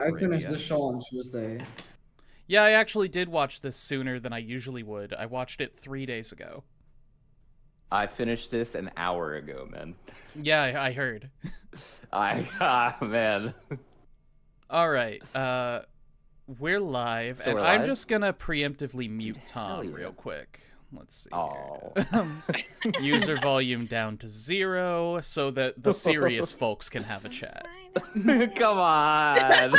I finished the show on Tuesday. Yeah, I actually did watch this sooner than I usually would. I watched it 3 days ago. I finished this an hour ago, man. Yeah, I heard. Man. All right, we're live, So and we're I'm live? just gonna preemptively mute Tom yeah. real quick. Let's see Oh. here. User volume down to 0 so that the serious folks can have a chat. Come on.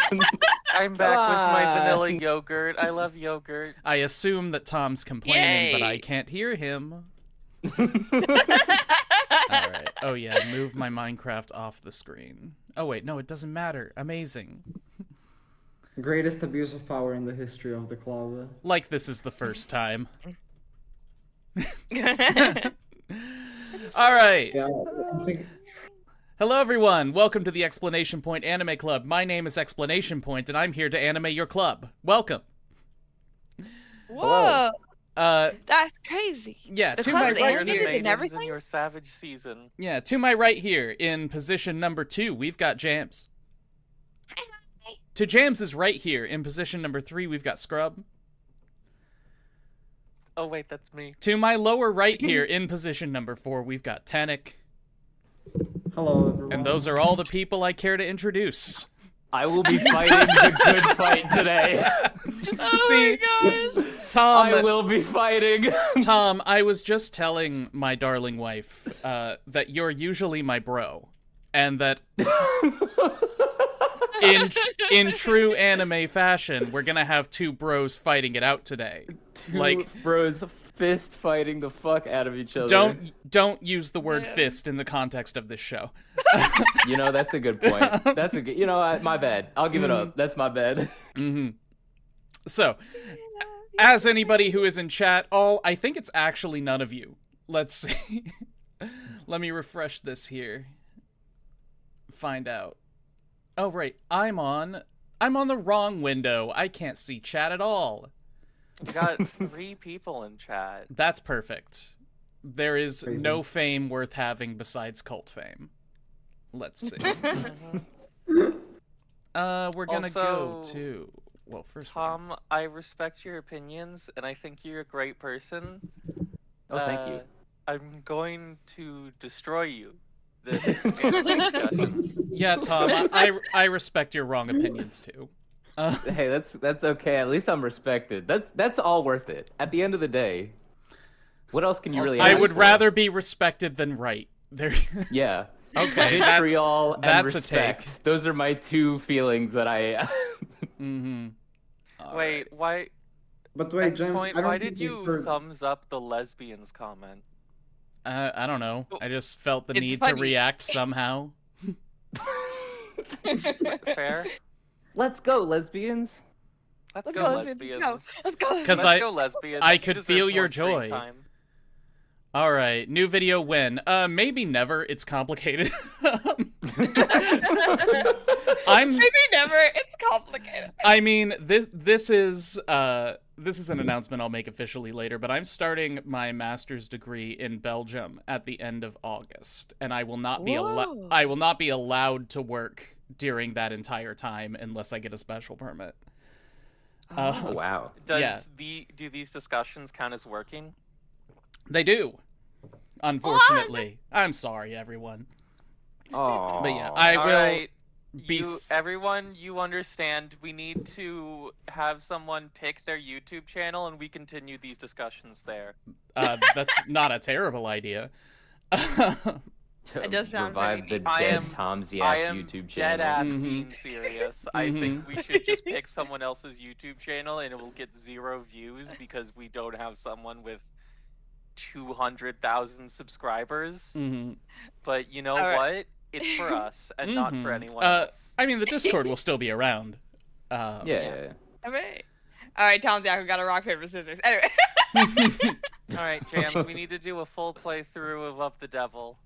I'm back with my on. vanilla yogurt. I love yogurt. I assume that Tom's complaining, but I Yay. can't hear him. All right. Oh yeah, move my Minecraft off the screen. Oh wait, no, it doesn't matter. Amazing. Greatest abuse of power in the history of the club. Like this is the first time. All right. Yeah, I think Hello everyone. Welcome to the Explanation Point Anime Club. My name is Explanation Point, and I'm here to anime your club. Welcome. Whoa, Uh, that's crazy. yeah, The to my club's right animated here. and Maidens everything? in your savage season. Yeah, to my right here, in position number 2, we've got Jams. To James's right here, in position number 3, we've got Scrub. Oh wait, that's me. To my lower right here, in position number 4, we've got Tanic. hello everyone. And those are all the people I care to introduce. I will be fighting the good fight today. See, Oh my gosh. Tom, I will be fighting. Tom, I was just telling my darling wife that you're usually my bro, and that in true anime fashion, we're gonna have two bros fighting it out today. Two bros fist fighting the fuck out of each other. Don't use the word Yeah. fist in the context of this show. You know, that's a good point. That's a good. You know, my bad. I'll give it up. That's my bad. So, as anybody who is in chat, I think it's actually none of you. Let's see. Let me refresh this here. Find out. Oh right, I'm on the wrong window. I can't see chat at all. We got 3 people in chat. That's perfect. There is Crazy. no fame worth having besides cult fame. Let's see. We're gonna go Also, to first. Tom, I respect your opinions, and I think you're a great person. Oh, thank you. I'm going to destroy you. This anime discussion. Yeah, Tom, I respect your wrong opinions too. Hey, that's okay. At least I'm respected. That's all worth it. At the end of the day, what else can you really? I ask would for? rather be respected than right. There. Yeah. Okay, Vitriol and that's a respect. take. Those are my two feelings that I. All Wait, right. why? But wait, James, ExPoint, I don't why think did we you heard- thumbs up the lesbians comment? I don't know. I just felt the It's need to funny. react somehow. Fair. Let's go, lesbians. Let's Let's go, go, lesbians. Let's go. 'Cause Let's go, lesbians. I You could deserve feel more your screen joy. time. All right, new video when? Maybe never. It's complicated. I'm. Maybe never. It's complicated. I mean, this is an announcement I'll make officially later, but I'm starting my master's degree in Belgium at the end of August, and I will not be Whoa. I will not be allowed to work during that entire time unless I get a special permit. Oh, wow. Do these discussions count as working? They do. Unfortunately, I'm sorry, everyone. Oh. But yeah, I All will right, be. everyone, you understand. We need to have someone pick their YouTube channel, and we continue these discussions there. That's not a terrible idea. To It does sound revive very the I dead am- Tom's I Yak am YouTube dead channel. ass Mhm. being serious. I think we should just pick someone else's YouTube channel, and it will get 0 views because we don't have someone with 200,000 subscribers. Mhm. But you know All right. what? It's for us and not for Mhm. anyone else. I mean, the Discord will still be around. Yeah. All right, Tom's Yak, we got a rock, paper, scissors. Anyway. All right, Jams, we need to do a full playthrough of Love the Devil.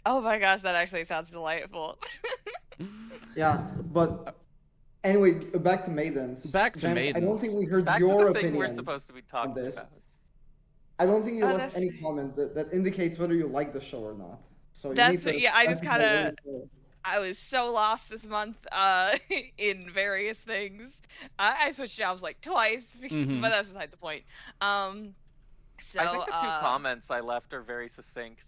Oh my gosh, that actually sounds delightful. Yeah, but anyway, back to Maidens. Back to James, I don't Maidens. think we heard Back to your the thing opinion we're supposed to be talking this. about. I don't think you Oh, left that's- any comment that indicates whether you like the show or not. So you That's- need to yeah, I just specify what kinda- you I was so lost this month in various things. I switched jobs like twice, but that's beside the point. So I think the two comments I left are very succinct.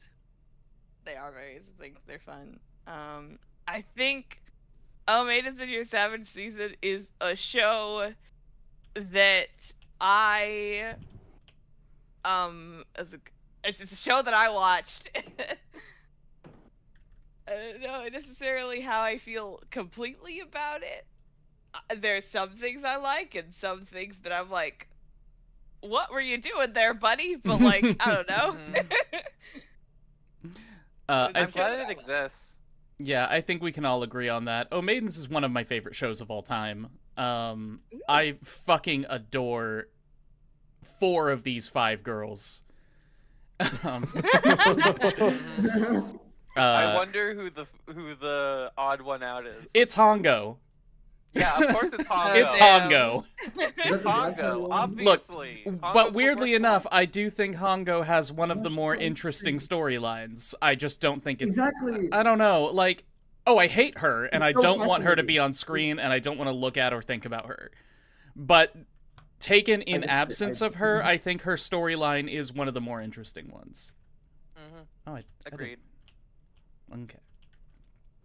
they are very succinct. They're fun. I think Maidens in Your Savage Season is a show that it's a show that I watched. I don't know necessarily how I feel completely about it. There's some things I like and some things that I'm like, what were you doing there, buddy? But like, I don't know. I'm glad it exists. Yeah, I think we can all agree on that. Oh, Maidens is one of my favorite shows of all time. I fucking adore 4 of these 5 girls. I wonder who the odd one out is. It's Hongo. Yeah, of course it's Hongo. It's Hongo. It's Hongo, obviously. Look, Hongo's but the weirdly worst enough, one. I do think Hongo has one of the more interesting storylines. I just don't think it's... Exactly. I don't know, like... Oh, I hate her, and I It's so don't want her to fascinating. be on screen, and I don't want to look at or think about her. But taken in absence of her, I think her storyline is one of the more interesting ones. Oh, I did- Agreed. Okay.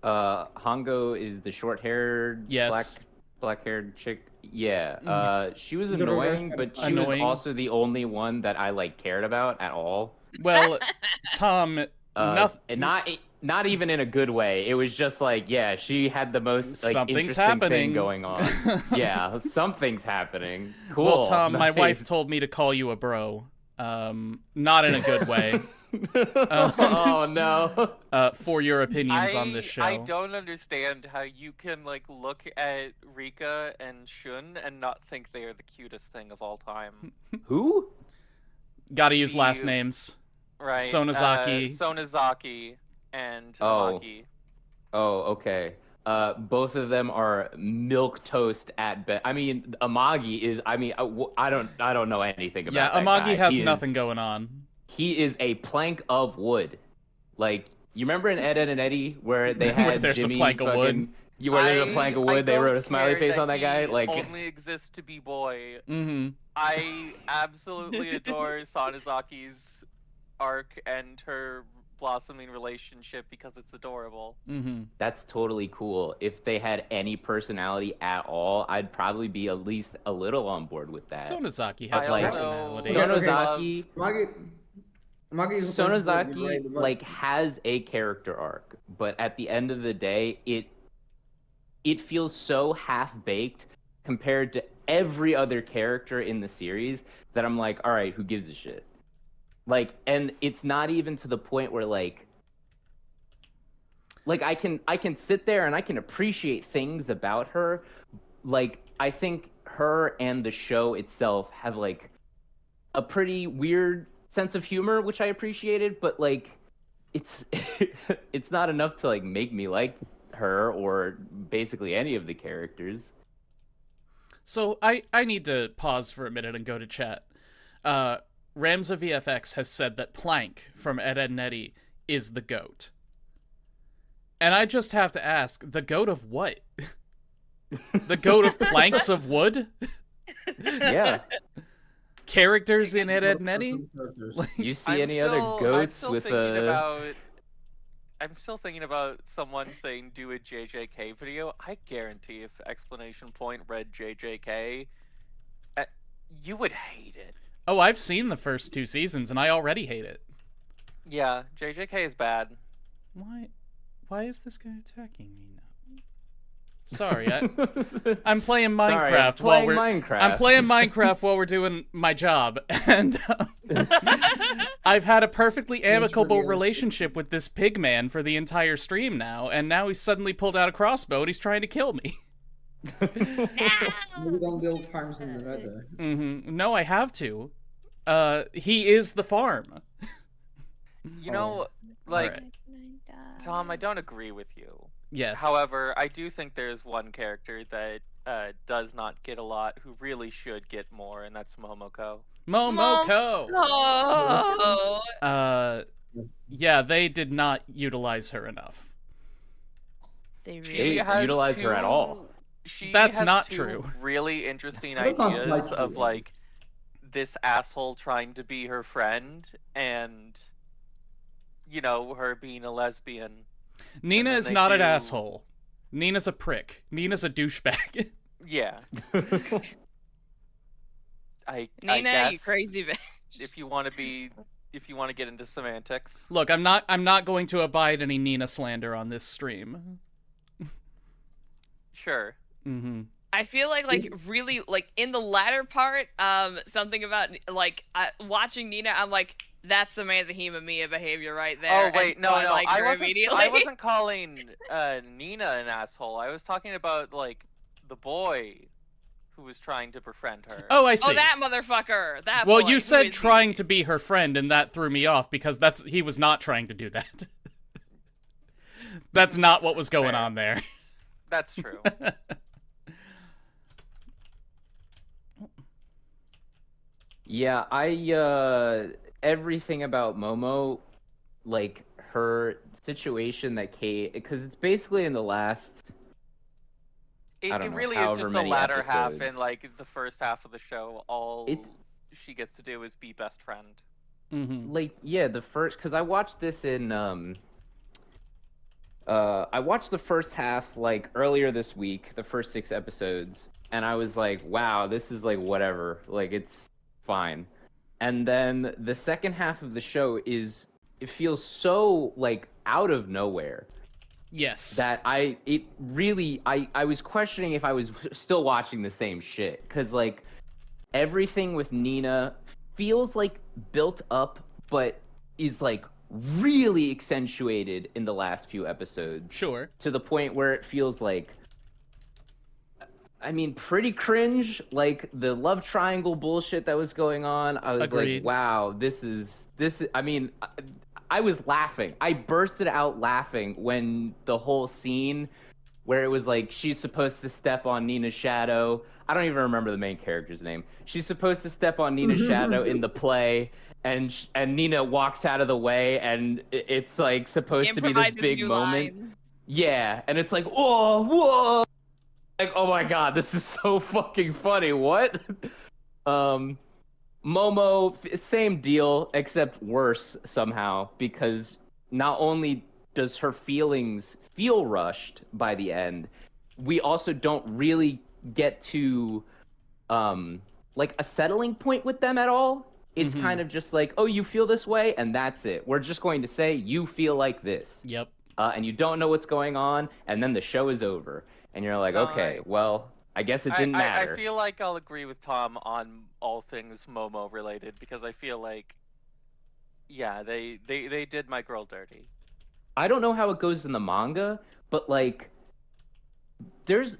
Hongo is the short-haired, Yes. black-haired chick. Yeah. She was The reverse annoying, but she Annoying. was also the only one that I like cared about at all. Well, Tom, And not even in a good way. It was just like, yeah, she had the most like Something's interesting happening. thing going on. Yeah, something's happening. Cool. Well, Tom, my nice. wife told me to call you a bro. Not in a good way. Oh no. For your opinions on this show. I don't understand how you can like look at Rika and Shun and not think they are the cutest thing of all time. Who? Gotta use last You- names. Right. Sonozaki. Sonozaki and Oh. Amagi. Oh, okay. Both of them are milk toast at best. I mean, Amagi is. I mean, I don't know anything about. Yeah, that Amagi guy. has He is- nothing going on. He is a plank of wood. Like, you remember in Ed, Edd and Eddie where they had Where there's a Jimmy plank of wood? fucking- Where there's a plank of wood, they don't wrote a smiley care face on that guy. he Like, only exists to be boy. Mm-hmm. I absolutely adore Sonozaki's arc and her blossoming relationship because it's adorable. Mm-hmm. that's totally cool. If they had any personality at all, I'd probably be at least a little on board with that. Sonozaki has I a like- personality. Yeah, okay. Sonozaki, Magi is a person that you Sonozaki, write about. like, has a character arc, but at the end of the day, it feels so half-baked compared to every other character in the series that I'm like, all right, who gives a shit? Like, and it's not even to the point where like I can sit there and I can appreciate things about her. Like, I think her and the show itself have like a pretty weird sense of humor, which I appreciated, but like it's it's not enough to like make me like her or basically any of the characters. So I need to pause for a minute and go to chat. Ramza VFX has said that Plank from Ed, Edd and Eddie is the GOAT. And I just have to ask, the GOAT of what? The GOAT of planks of wood? Yeah. Characters in Ed, Edd and Eddie? You see any other goats with a I'm still thinking about someone saying do a JJK video. I guarantee if Explanation Point read JJK, you would hate it. Oh, I've seen the first 2 seasons and I already hate it. Yeah, JJK is bad. Why is this guy attacking me now? Sorry, I'm playing Sorry, Minecraft I'm playing Minecraft while we're doing my job, and I've had a perfectly amicable relationship with this pig man for the entire stream now, and now he's suddenly pulled out a crossbow and he's trying to kill me. Maybe don't build farms in the nether. Mm-hmm. No, I have to. He is the farm. You know, like, Alright. Tom, I don't agree with you. Yes. However, I do think there's one character that does not get a lot who really should get more, and that's Momoko. Momoko. Oh. Yeah, they did not utilize her enough. They She really They has utilize her at all. She That's has not two true. really interesting That's not quite ideas true, of though. like this asshole trying to be her friend and her being a lesbian. Nina then is they not an do- asshole. Nina's a prick. Nina's a douchebag. Yeah, I Nina, guess you crazy bitch. if you want to get into semantics. Look, I'm not going to abide any Nina slander on this stream. Sure. Mm-hmm. I feel like really like in the latter part, something about like watching Nina, I'm like, that's Samantha Hema Mia behavior right there. Oh wait, and no, so no, liked I her wasn't. immediately. I wasn't calling Nina an asshole. I was talking about like the boy who was trying to befriend her. Oh, I see. Oh, that motherfucker. That Well, boy. you Who said is trying he? to be her friend, and that threw me off because he was not trying to do that. That's not what was going Fair. on there. That's true. Yeah, everything about Momo, like her situation that Kate, because it's basically in the last. It, I don't it know, really is however just the many latter half episodes. and like the first half of the show. All It's- she gets to do is be best friend. Mm-hmm. Like, yeah, the first, because I watched this in I watched the first half like earlier this week, the first 6 episodes, and I was like, wow, this is like whatever, like it's fine. And then the second half of the show it feels so like out of nowhere Yes. that I was questioning if I was still watching the same shit, because like everything with Nina feels like built up but is like really accentuated in the last few episodes Sure. to the point where it feels like, I mean, pretty cringe, like the love triangle bullshit that was going on. I was Agreed. like, wow, this is I mean, I was laughing. I bursted out laughing when the whole scene where it was like she's supposed to step on Nina's shadow. I don't even remember the main character's name. She's supposed to step on Nina's shadow in the play, and Nina walks out of the way, and it's like supposed to be this Improvises big new moment. line. Yeah, and it's like, whoa, whoa, like, oh my god, this is so fucking funny. What? Momo, same deal, except worse somehow, because not only does her feelings feel rushed by the end, we also don't really get to like a settling point with them at all. It's Mhm. kind of just like, oh, you feel this way, and that's it. We're just going to say you feel like this, Yep. and you don't know what's going on, and then the show is over, and you're like, No, okay, well, I guess it didn't matter. I feel like I'll agree with Tom on all things Momo related because I feel like, yeah, they did my girl dirty. I don't know how it goes in the manga, but like there's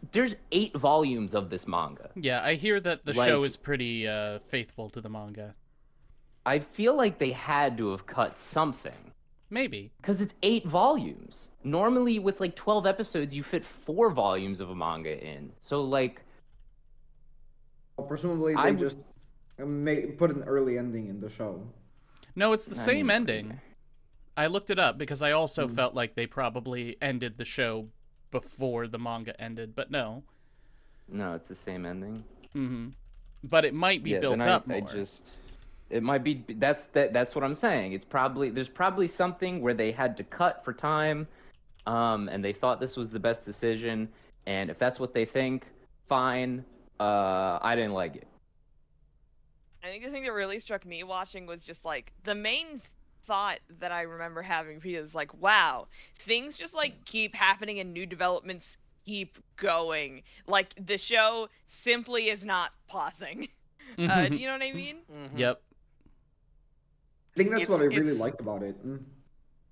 8 volumes of this manga. Yeah, I hear that the Like- show is pretty faithful to the manga. I feel like they had to have cut something Maybe. because it's 8 volumes. Normally with like 12 episodes you fit 4 volumes of a manga in. So like Well, presumably I they would- just put an early ending in the show. No, it's the I same mean, ending. I looked it up because I also felt like they probably ended the show before the manga ended, but no. no, it's the same ending. Mm-hmm. But it might be built then up I more. just it might be that's what I'm saying. There's probably something where they had to cut for time, and they thought this was the best decision. And if that's what they think, fine. I didn't like it. I think the thing that really struck me watching was just like the main thought that I remember having is like, wow, things just like keep happening and new developments keep going. Like the show simply is not pausing. Do you know what I mean? Mhm. Yep. I think that's what I really It's- liked about it.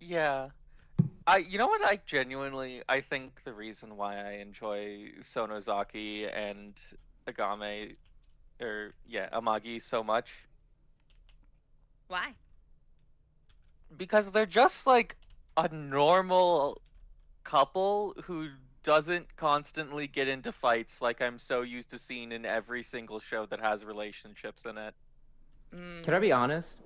Yeah. You know what I think the reason why I enjoy Sonozaki and Agame Amagi so much, Why? because they're just like a normal couple who doesn't constantly get into fights like I'm so used to seeing in every single show that has relationships in it. Can I be honest?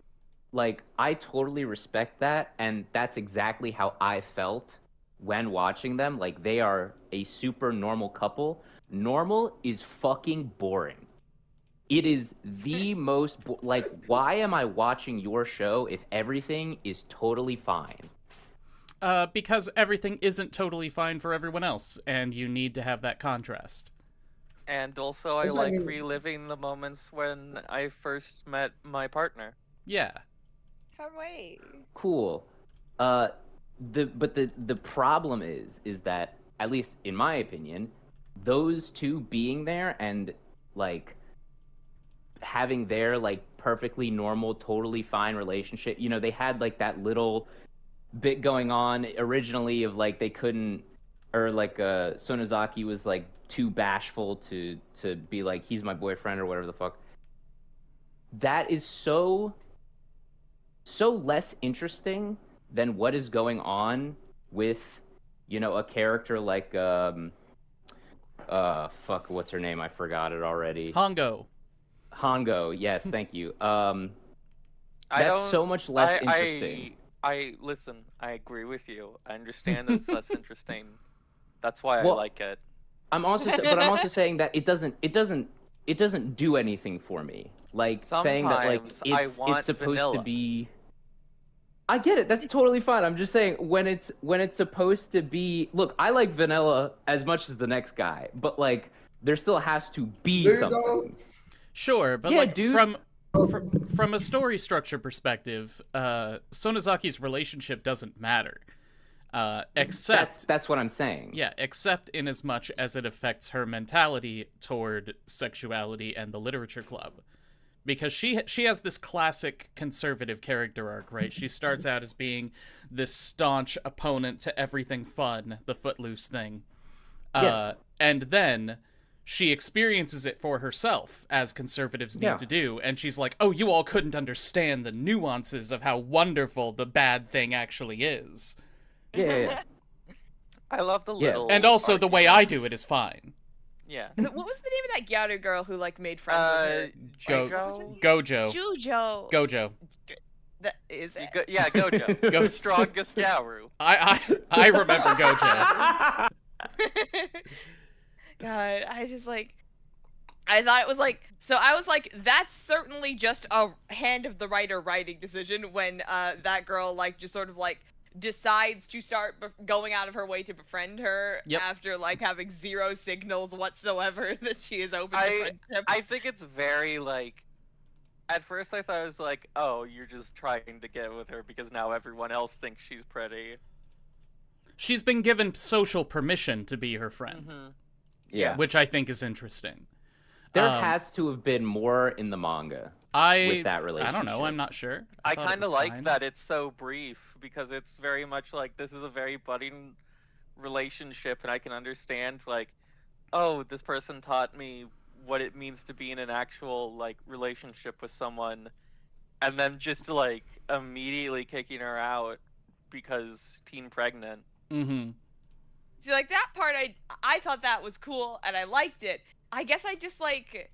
Like, I totally respect that, and that's exactly how I felt when watching them, like they are a super normal couple. Normal is fucking boring. It is the most like, why am I watching your show if everything is totally fine? Because everything isn't totally fine for everyone else, and you need to have that contrast. And also, I Also, I like mean- reliving the moments when I first met my partner. Yeah. Hooray. Cool. The problem is that, at least in my opinion, those two being there and like having their like perfectly normal, totally fine relationship, you know, they had like that little bit going on originally of like they couldn't, or like Sonozaki was like too bashful to be like, he's my boyfriend or whatever the fuck. That is so less interesting than what is going on with, you know, a character like fuck, what's her name? I forgot it already. Hongo. Hongo, yes, thank you. I That's don't- so much less interesting. I listen. I agree with you. I understand that it's less interesting. That's why Well, I like it. I'm also saying that it doesn't do anything for me. Like saying that like Sometimes I want it's supposed vanilla. to be. I get it. That's totally fine. I'm just saying when it's supposed to be. Look, I like vanilla as much as the next guy, but like there still has to be There you something. go. Sure, but Yeah, like dude. from a story structure perspective, Sonozaki's relationship doesn't matter. Except That's what I'm saying. yeah, except in as much as it affects her mentality toward sexuality and the literature club. Because she has this classic conservative character arc, right? She starts out as being this staunch opponent to everything fun, the Footloose thing. Yes. And then she experiences it for herself, as conservatives need Yeah. to do, and she's like, oh, you all couldn't understand the nuances of how wonderful the bad thing actually is. Yeah. I love the Yeah. little. And also, the way I arguments. do it is fine. Yeah. And what was the name of that Gyaru girl who like made friends with Go- her? Gojo. Jujo. Gojo. That is it. Yeah, Gojo. Go- The strongest Yaru. I remember Gojo. God, I just like. I thought it was like. So I was like, that's certainly just a hand of the writer writing decision when that girl like just sort of like decides to start going out of her way to befriend her Yep. after like having zero signals whatsoever that she is open to friendship. I think it's very like. At first, I thought it was like, oh, you're just trying to get with her because now everyone else thinks she's pretty. She's been given social permission to be her friend, Mm-hmm. Yeah. which I think is interesting. There Um, has to have been more in the manga with that I relationship. don't know. I'm not sure. I thought it kind of was like fine. that it's so brief because it's very much like this is a very budding relationship, and I can understand like, oh, this person taught me what it means to be in an actual like relationship with someone, and then just like immediately kicking her out because teen pregnant. Mm-hmm. See, like that part, I thought that was cool and I liked it. I guess I just like,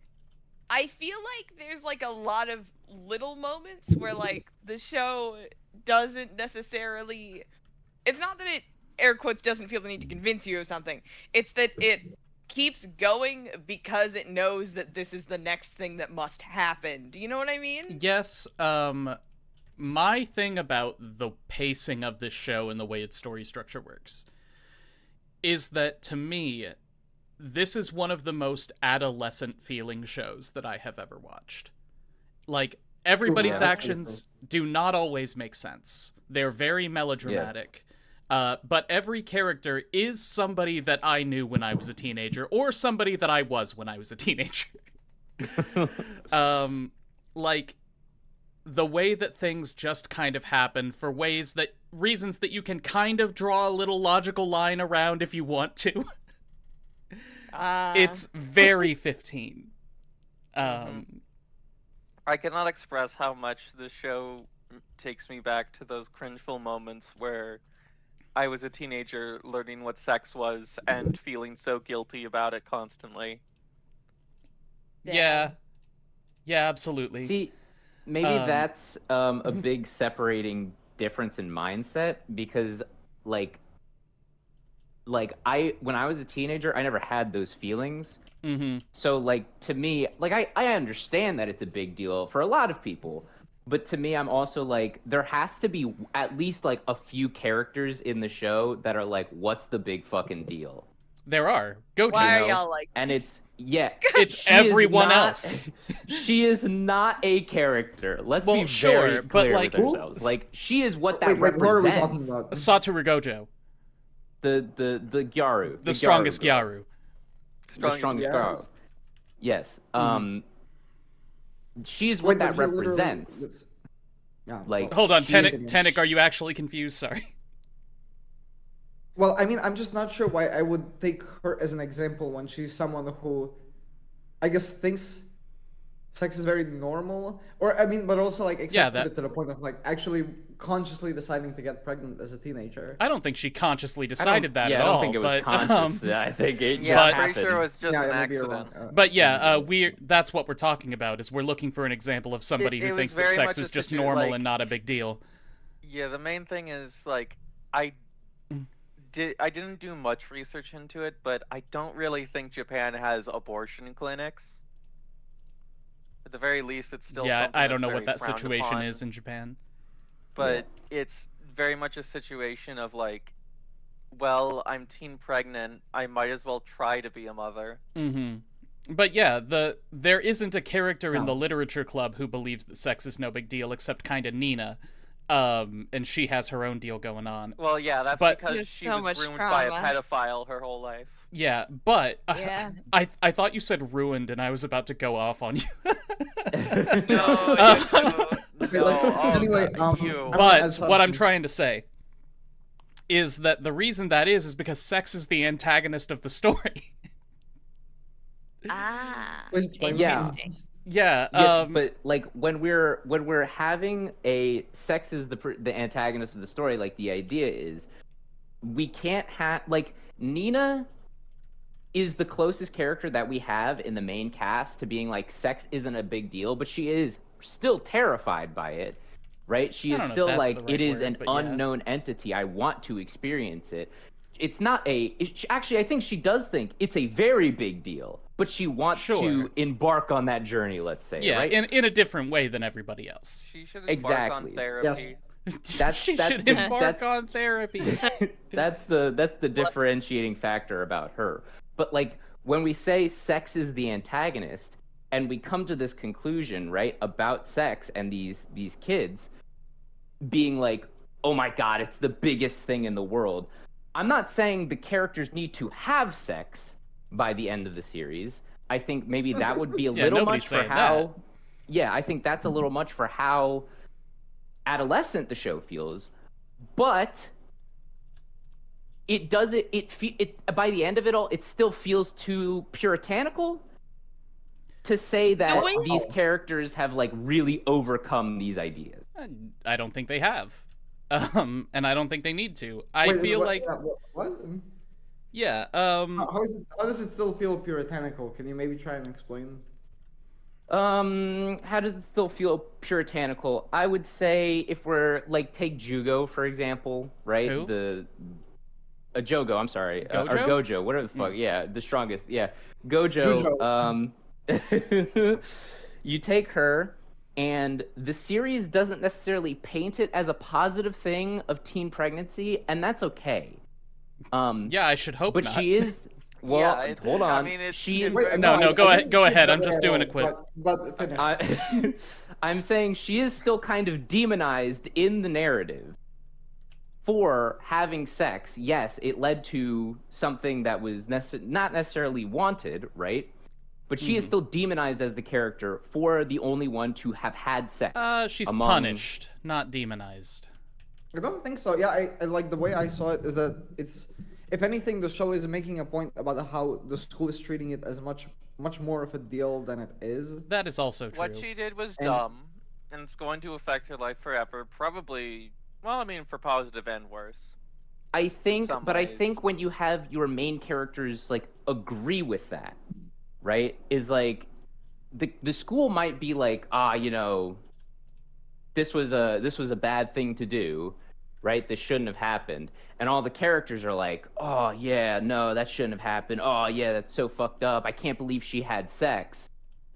I feel like there's like a lot of little moments where like the show doesn't necessarily. It's not that it air quotes doesn't feel the need to convince you of something. It's that it keeps going because it knows that this is the next thing that must happen. Do you know what I mean? Yes. My thing about the pacing of this show and the way its story structure works is that, to me, this is one of the most adolescent feeling shows that I have ever watched. Like, everybody's Yeah, that's actions do not always make sense. They're very melodramatic. But every character is somebody that I knew when I was a teenager, or somebody that I was when I was a teenager. Like, the way that things just kind of happen for reasons that you can kind of draw a little logical line around if you want to. It's very 15. I cannot express how much this show takes me back to those cringeful moments where I was a teenager learning what sex was and feeling so guilty about it constantly. Yeah. Yeah, absolutely. See, maybe Um, that's a big separating difference in mindset because, like, like when I was a teenager, I never had those feelings. Mm-hmm. So like to me, like I understand that it's a big deal for a lot of people, but to me, I'm also like there has to be at least like a few characters in the show that are like, what's the big fucking deal? There are Gojo. Why are know? y'all like? And it's It's she is everyone not- else. She is not a character. Let's Well, be sure, very but, clear like- with ourselves. Like she is what that Wait, what are we talking represents. about? Satoru Gojo, The Gyaru. the strongest girl. Gyaru. The strongest girl. Yes. Yes. She's Wait, what that but he literally- represents. Yeah. Like- Hold on, She is- Tenek, are you actually confused? Sorry. Well, I mean, I'm just not sure why I would take her as an example when she's someone who, I guess, thinks sex is very normal, or I mean, but also like accepted it to the point of like actually consciously deciding to get pregnant as a teenager. I don't think she consciously decided that yeah, at I all. don't think it was but, conscious. I think it just Yeah, I'm happened. pretty sure it was just an maybe you're accident. wrong. But yeah, that's what we're talking about. Is we're looking for an example of somebody It who was thinks that very sex much is a just situa- normal like- and not a big deal. Yeah, the main thing is like I didn't do much research into it, but I don't really think Japan has abortion clinics. At the very least, it's still Yeah, something I don't that's know what very that frowned situation upon, is in Japan. but it's very much a situation of like, well, I'm teen pregnant, I might as well try to be a mother. Mm-hmm. But yeah, there isn't a character in No. the literature club who believes that sex is no big deal, except kind of Nina, and she has her own deal going on. Well, yeah, that's But- because There's she so was much groomed by a trauma. pedophile her whole life. Yeah, but Yeah. I thought you said ruined, and I was about to go off on you. No, Okay, no, like, oh, anyway, God, you. I'm- But add what I'm something. trying to say is that the reason that is because sex is the antagonist of the story. Ah. Please explain Yeah. Interesting. Yeah, Yes, but like when we're having a sex is the antagonist of the story, like the idea is we can't have like Nina is the closest character that we have in the main cast to being like sex isn't a big deal, but she is still terrified by it, right? She I is don't know if still that's like the right it is word, an but yeah. unknown entity. I want to experience it. It's not actually I think she does think it's a very big deal, but she wants Sure. to embark on that journey, let's say, yeah, right? in a different way than everybody else. She should embark on Exactly. therapy. She that's should the- embark that's- on therapy. that's the differentiating factor about her. But like when we say sex is the antagonist and we come to this conclusion, right, about sex and these kids being like, "Oh my god, it's the biggest thing in the world." I'm not saying the characters need to have sex by the end of the series. I think maybe that would be a Yeah, little nobody's much for saying how that. Yeah, I think that's a little much for how adolescent the show feels. But it does it by the end of it all, it still feels too puritanical to say that way- these characters have like really overcome these ideas. I don't think they have. And I don't think they need to. I Wait, feel what, like what? yeah, How does it still feel puritanical? Can you maybe try and explain? How does it still feel puritanical? I would say if we're like take Jugo for example, right? Who? Jogo, I'm sorry, or Gojo? Gojo, whatever the fuck. Yeah, the strongest. Yeah, Gojo. You take her, and the series doesn't necessarily paint it as a positive thing of teen pregnancy, and that's okay. yeah, I should hope But not. she is. Well, Yeah, it's- hold I on. mean, it's- she it's is. very- No, I go ahead. didn't Go think ahead. that I'm just at doing all, a quip. But finish. I'm saying she is still kind of demonized in the narrative for having sex. Yes, it led to something that was not necessarily wanted, right? But she is still demonized as the character for the only one to have had sex. She's among- punished, not demonized. I don't think so. Yeah, I like the way I saw it is that it's, if anything, the show is making a point about how the school is treating it as much more of a deal than it is. That is also true. What she did was And- dumb, and it's going to affect her life forever. Probably, well, I mean, for positive and worse. I think, some but I ways. think when you have your main characters like agree with that, right? Is like the school might be like, you know, this was a bad thing to do, right? This shouldn't have happened. And all the characters are like, oh, yeah, no, that shouldn't have happened. Oh, yeah, that's so fucked up. I can't believe she had sex.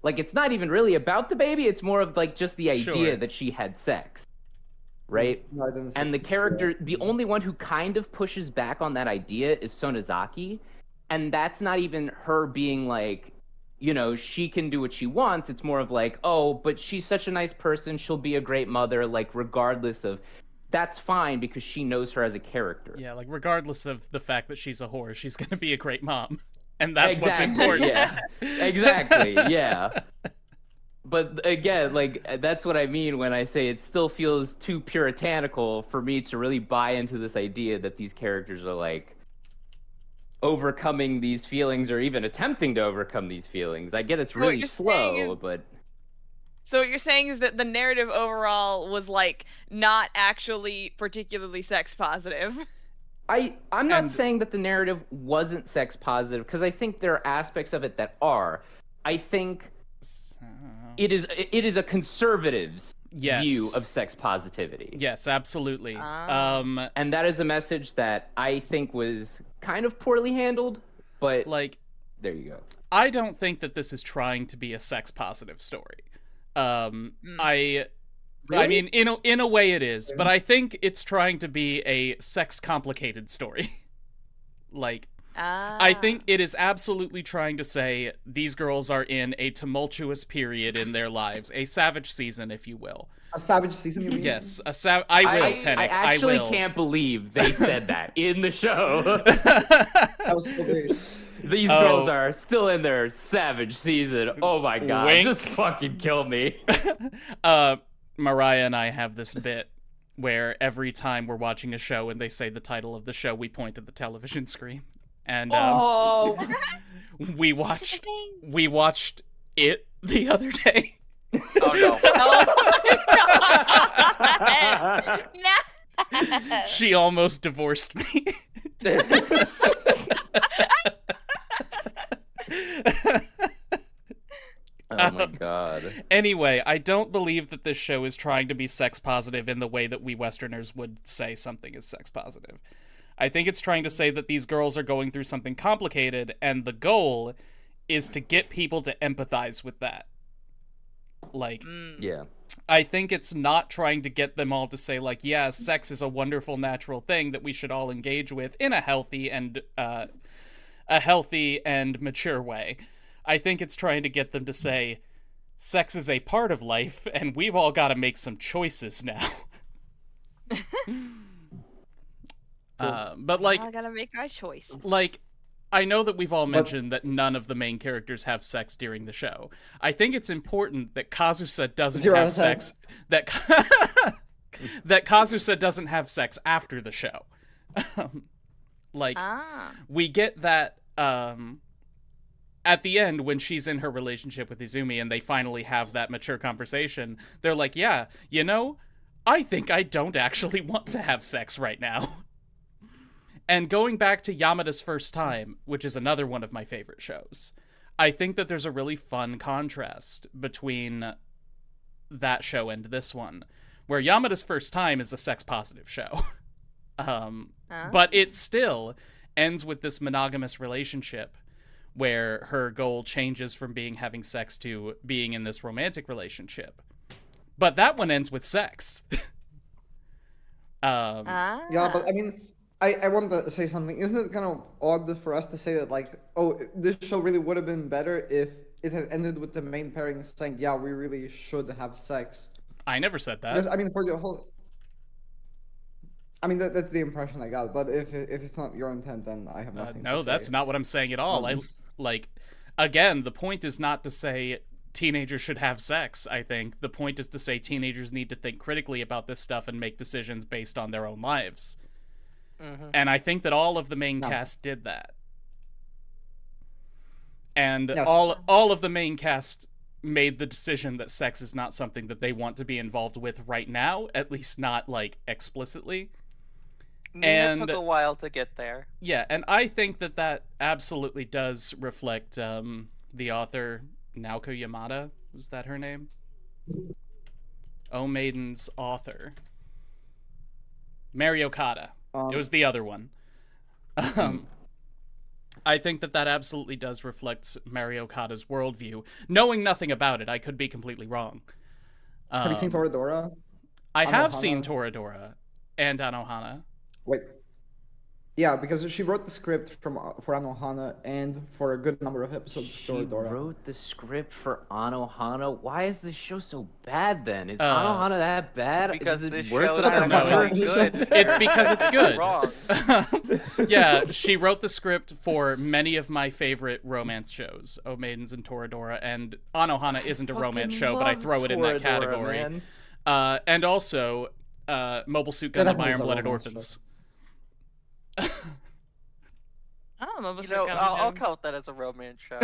Like, it's not even really about the baby. It's more of, like, just the idea Sure. that she had sex, right? No, I didn't see And the it. character, the only one who kind of pushes back on that idea is Sonozaki. And that's not even her being like, you know, she can do what she wants. It's more of like, oh, but she's such a nice person. She'll be a great mother, like, regardless of. That's fine because she knows her as a character. Yeah, like regardless of the fact that she's a whore, she's gonna be a great mom. And that's what's Exactly, important. Yeah, exactly. Yeah. But again, like, that's what I mean when I say it still feels too puritanical for me to really buy into this idea that these characters are like overcoming these feelings or even attempting to overcome these feelings. I get it's So what really you're saying slow, is- but So what you're saying is that the narrative overall was like not actually particularly sex positive. I'm not And- saying that the narrative wasn't sex positive because I think there are aspects of it that are. I think it is a conservative's Yes. view of sex positivity. Yes, absolutely. Ah. And that is a message that I think was kind of poorly handled, but Like, there you go. I don't think that this is trying to be a sex positive story. I Really? mean, in a way it is, but I think it's trying to be a sex complicated story. Like, I think it is absolutely trying to say these girls are in a tumultuous period in their lives, a savage season, if you will. A savage season, you mean? Yes, I will, I Tenek, actually will. can't believe they said that in the show. That was so weird. These Oh. girls are still in their savage season. Oh my god, Wink. just fucking kill me. Mariah and I have this bit where every time we're watching a show and they say the title of the show, we point at the television screen. And Oh. we watched it the other day. Oh no. No. She almost divorced me. Oh my god. Anyway, I don't believe that this show is trying to be sex positive in the way that we Westerners would say something is sex positive. I think it's trying to say that these girls are going through something complicated, and the goal is to get people to empathize with that. Like, Yeah. I think it's not trying to get them all to say, like, yeah, sex is a wonderful natural thing that we should all engage with in a healthy and mature way. I think it's trying to get them to say, sex is a part of life, and we've all got to make some choices now. But like, I gotta make our choice. like, I know that we've all mentioned that none of the main characters have sex during the show. I think it's important that Kazusa doesn't 0 out have of 10. sex. That that Kazusa doesn't have sex after the show. Like, we get that at the end when she's in her relationship with Izumi and they finally have that mature conversation. They're like, yeah, you know, I think I don't actually want to have sex right now. And going back to Yamada's First Time, which is another one of my favorite shows, I think that there's a really fun contrast between that show and this one, where Yamada's First Time is a sex-positive show. But it still ends with this monogamous relationship where her goal changes from having sex to being in this romantic relationship. But that one ends with sex. Yeah, but I mean, I want to say something. Isn't it kind of odd for us to say that, like, oh, this show really would have been better if it had ended with the main pairing saying, yeah, we really should have sex? I never said that. Because, I mean, for the whole... I mean, that's the impression I got, but if it's not your intent, then I have nothing to No, say. that's not what I'm saying at all. Again, the point is not to say teenagers should have sex, I think. The point is to say teenagers need to think critically about this stuff and make decisions based on their own lives. Mm-hmm. And I think that all of the main cast did that. And Yes. all of the main cast made the decision that sex is not something that they want to be involved with right now, at least not, like, explicitly. Nina And- took a while to get there. Yeah, and I think that that absolutely does reflect the author, Naoko Yamada. Was that her name? Oh Maiden's author. Mary Okada. It was the other one. I think that absolutely does reflect Mary Okada's worldview. Knowing nothing about it, I could be completely wrong. Have you seen Toradora? I have Anohana? seen Toradora and Anohana. Wait. Yeah, because she wrote the script for Anohana and for a good number of episodes She of Toradora. wrote the script for Anohana. Why is this show so bad then? Is Uh, Anohana that bad? Because is it this worse show is than not I actually remember? good. It's because it's good. Wrong. Yeah, she wrote the script for many of my favorite romance shows, O Maidens and Toradora, and Anohana isn't a romance show, but I throw it in that Toradora, category. man. And also, Mobile Suit That Gundam definitely is Iron a Blooded romance Orphans. Oh, Mobile You Suit know, I'll Gundam. count that as a romance show.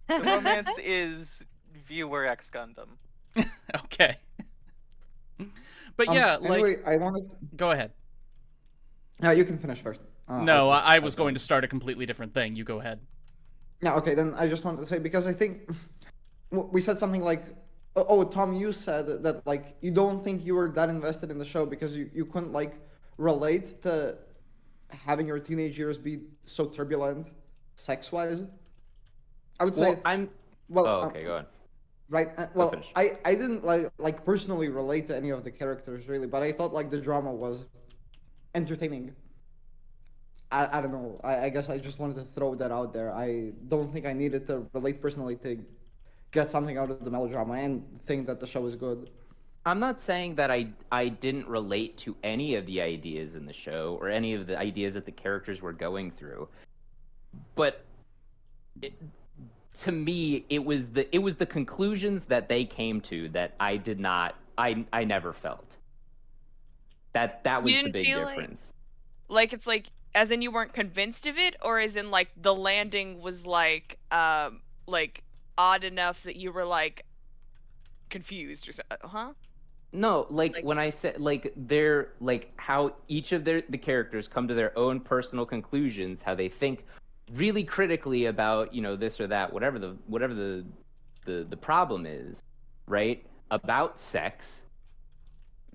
The romance is Viewer X Gundam. Okay. But yeah, Anyway, like, I wanted. go ahead. You can finish first. No, I was going to start a completely different thing. You go ahead. Yeah, okay, then I just wanted to say, because I think we said something like, oh, Tom, you said that, like, you don't think you were that invested in the show because you couldn't, like, relate to having your teenage years be so turbulent sex-wise. I would say, Oh, okay, go on. right, well, finish. I didn't, like, personally relate to any of the characters, really, but I thought, like, the drama was entertaining. I don't know. I guess I just wanted to throw that out there. I don't think I needed to relate personally to get something out of the melodrama and think that the show is good. I'm not saying that I didn't relate to any of the ideas in the show or any of the ideas that the characters were going through, but to me it was the conclusions that they came to that I did not I never felt. That was You the didn't big feel difference. Like it's like, as in you weren't convinced of it, or as in like the landing was like odd enough that you were like confused or something, huh? No, like Like- when I said like they're like how each of the characters come to their own personal conclusions, how they think really critically about, you know, this or that, whatever the problem is, right? About sex.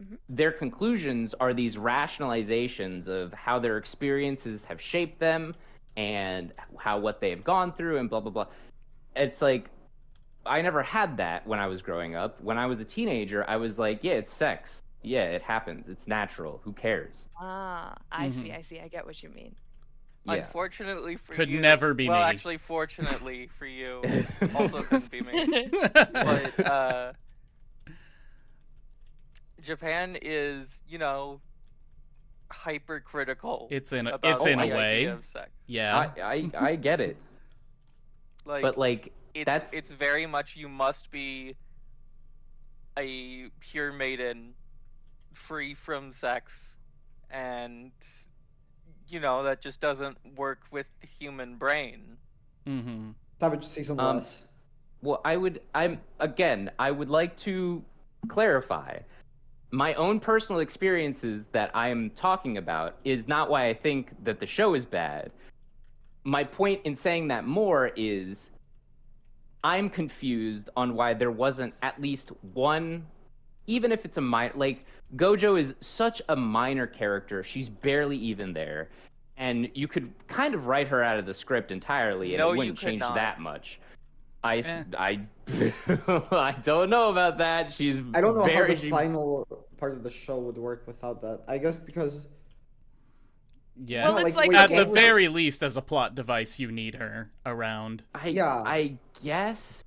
Mhm. Their conclusions are these rationalizations of how their experiences have shaped them and how what they have gone through and blah blah blah. It's like I never had that when I was growing up. When I was a teenager, I was like, yeah, it's sex. Yeah, it happens. It's natural. Who cares? Ah, I see, I get what you mean. Yeah. Unfortunately for Could you, never be well, me. actually, fortunately for you, also couldn't be me. But Japan is, you know, hypercritical. It's in a about way. idea of sex. Yeah. I get it. Like, But like it's very much you must be a pure maiden, free from sex, and you know that just doesn't work with the human brain. Mm-hmm. Savage season Um, less. well, I would like to clarify my own personal experiences that I'm talking about is not why I think that the show is bad. My point in saying that more is I'm confused on why there wasn't at least one, even if it's a minor, like Gojo is such a minor character. She's barely even there. And you could kind of write her out of the script entirely and No, it you wouldn't could change not. that much. I Eh. I don't know about that. She's I don't know how very the final part of the show would work without that. I guess because Yeah. Well, it's like, At okay, the very least, as a plot device, you need her around. Yeah. I guess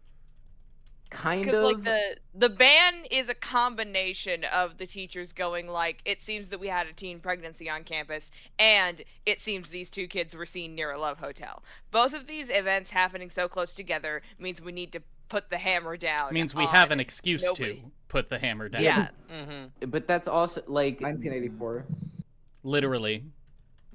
kind Because of like the ban is a combination of the teachers going like, it seems that we had a teen pregnancy on campus, and it seems these two kids were seen near a love hotel. Both of these events happening so close together means we need to put the hammer down. Means we on have an excuse nobody. to put the hammer down. Yeah. Mm-hmm. but that's also like 1984. Literally.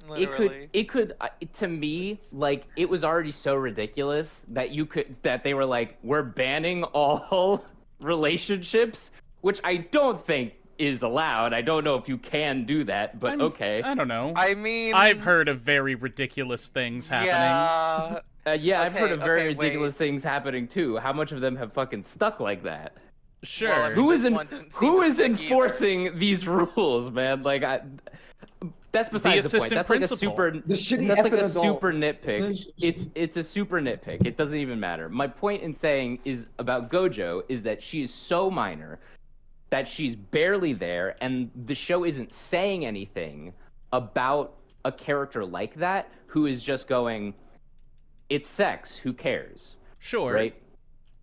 Literally. it could to me like it was already so ridiculous that they were like we're banning all relationships, which I don't think is allowed. I don't know if you can do that, but okay. I don't know. I mean, I've heard of very ridiculous things happening. Yeah. Yeah, I've heard of very okay, ridiculous wait. things happening too. How much of them have fucking stuck like that? Sure. Well, I mean, Who this is one didn't seem who to is stick either. enforcing these rules, man? Like, that's besides the point. assistant That's principal. like a super. The shitty That's like effing a super adults. nitpick. It's a super nitpick. It doesn't even matter. My point in saying is about Gojo is that she is so minor that she's barely there, and the show isn't saying anything about a character like that who is just going, "It's sex. Who cares?" Sure. Right?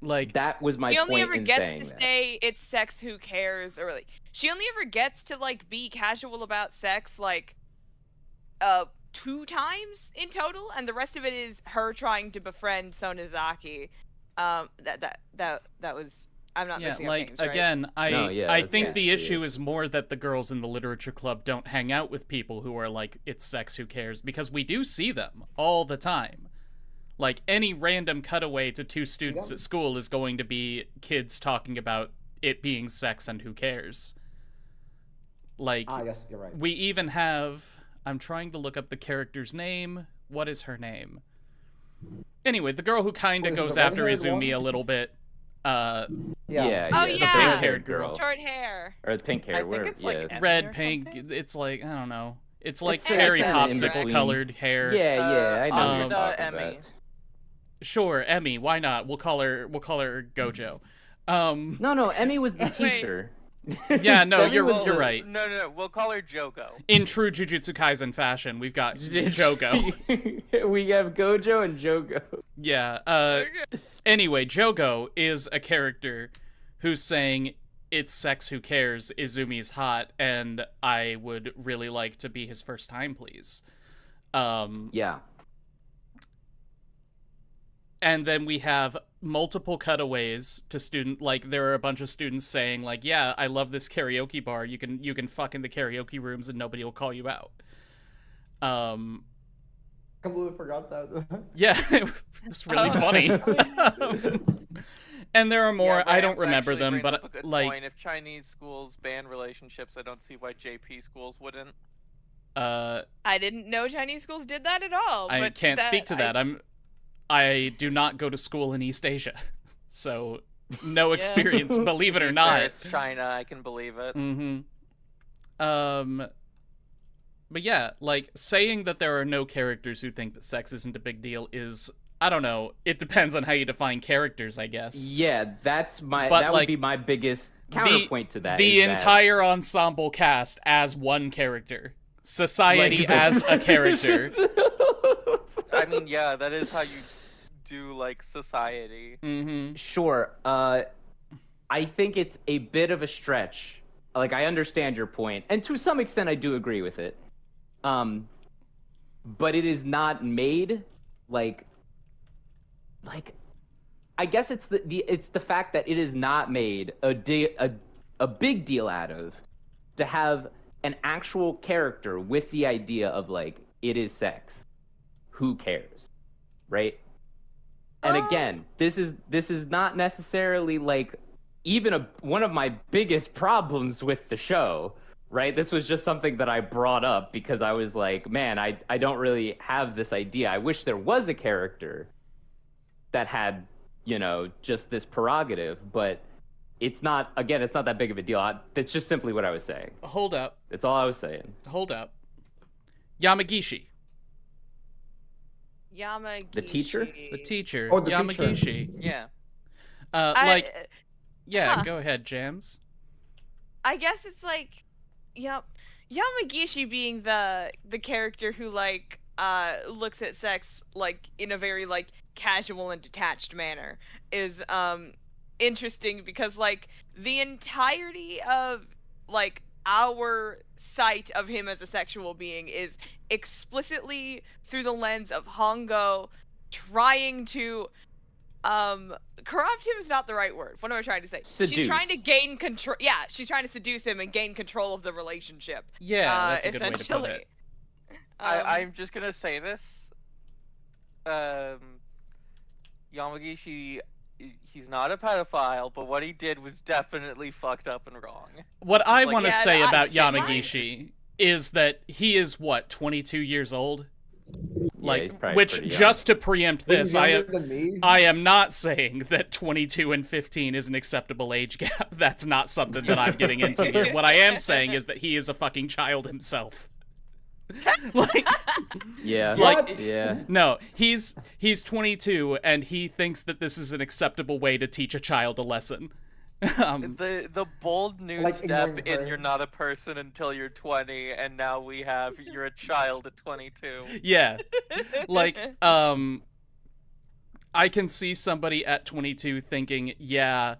Like, That was my She only point ever in gets saying to that. say it's sex, who cares, or like she only ever gets to like be casual about sex like 2 times in total, and the rest of it is her trying to befriend Sonozaki. That was, I'm not yeah, mixing up like, names, right? again, No, yeah, I that's think the basically issue it. is more that the girls in the literature club don't hang out with people who are like, it's sex, who cares, because we do see them all the time. Like, any random cutaway to 2 students them? at school is going to be kids talking about it being sex and who cares. Like, Yes, you're right. we even have... I'm trying to look up the character's name. What is her name? Anyway, the girl who kind of Is it goes the after red-haired Izumi one? a little bit. Yeah, Oh, the yeah. pink-haired girl. Short hair. Or the pink hair, I think where, it's like yeah. Emmy Red, or pink, something? it's like, I don't know. It's like It's cherry kinda in popsicle between. colored hair. Yeah, I know what you're Ashida talking Emmy. about. Sure, Emmy, why not? We'll call her Gojo. No, Emmy was the Wait. teacher. Yeah, no, Emmy you're was the- right. No, we'll call her Jogo. In true Jujutsu Kaisen fashion, we've got Jogo. We have Gojo and Jogo. Yeah, anyway, Jogo is a character who's saying, it's sex, who cares, Izumi's hot, and I would really like to be his first time, please. Yeah. And then we have multiple cutaways to like, there are a bunch of students saying, like, yeah, I love this karaoke bar, you can fuck in the karaoke rooms and nobody will call you out. Completely forgot that. Yeah, it was really funny. And there are more, Yeah, I don't Rams remember actually them, brings up but a good like, point. If Chinese schools ban relationships, I don't see why JP schools wouldn't. I I didn't know Chinese schools did that at all. But can't speak to that. I do not go to school in East Asia, so no experience, believe it or To be not. fair, it's China, I can believe it. Mm-hmm. But yeah, like, saying that there are no characters who think that sex isn't a big deal is, I don't know, it depends on how you define characters, I guess. Yeah, that But, would be my biggest counterpoint to that. The is that- entire ensemble cast as one character. Society Like- as a character. I mean, yeah, that is how you do, like, society. Mm-hmm. Sure. I think it's a bit of a stretch. Like, I understand your point, and to some extent, I do agree with it. But it is not made like I guess it's the fact that it is not made a big deal out of to have an actual character with the idea of, like, it is sex. Who cares? Right? And again, this is not necessarily, like, even one of my biggest problems with the show, right? This was just something that I brought up because I was like, man, I don't really have this idea. I wish there was a character that had, just this prerogative, but it's not that big of a deal. That's just simply what I was saying. Hold up. That's all I was saying. Hold up. Yamagishi. Yamagishi. The teacher? The teacher. Oh, the Yamagishi. Yeah. Yeah, huh. go ahead, Jams. I guess it's like, yep, Yamagishi being the character who like looks at sex like in a very like casual and detached manner is interesting because like the entirety of like our sight of him as a sexual being is explicitly through the lens of Hongo trying to corrupt him is not the right word. What am I trying to say? Seduce. She's trying to gain control. Yeah, she's trying to seduce him and gain control of the relationship. Yeah, that's a good way to put essentially. it. I'm just gonna say this. Yamagishi, he's not a pedophile, but what he did was definitely fucked up and wrong. What I Like, want to yeah, say I- about yeah, Yamagishi is that he is, what, 22 years old? Like, he's probably which, pretty young. just to preempt Wait, this, he's younger than me? I am not saying that 22 and 15 is an acceptable age gap. That's not something that I'm getting into here. What I am saying is that he is a fucking child himself. Like, Yeah. like, yeah. no, he's 22 and he thinks that this is an acceptable way to teach a child a lesson. The bold new Like step ignoring in her. you're not a person until you're 20, and now we have you're a child at 22. Yeah. Like, I can see somebody at 22 thinking, yeah,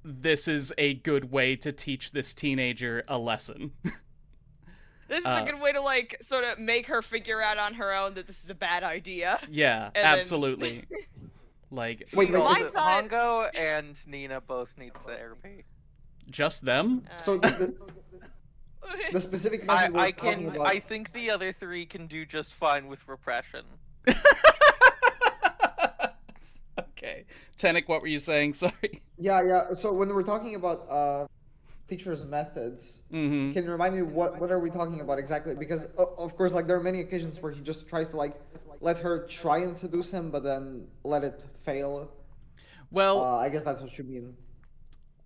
this is a good way to teach this teenager a lesson. This is a good way to, like, sort of make her figure out on her own that this is a bad idea. Yeah, And then- absolutely. Like, Wait, My Both thought- Hongo and Nina both need therapy. just them? So the specific method we're talking about. I think the other three can do just fine with repression. Okay. Tenek, what were you saying? Sorry. Yeah. So when we're talking about teachers' methods, Mm-hmm. can you remind me what are we talking about exactly? Because of course, like there are many occasions where he just tries to like let her try and seduce him, but then let it fail. Well, I guess that's what you mean.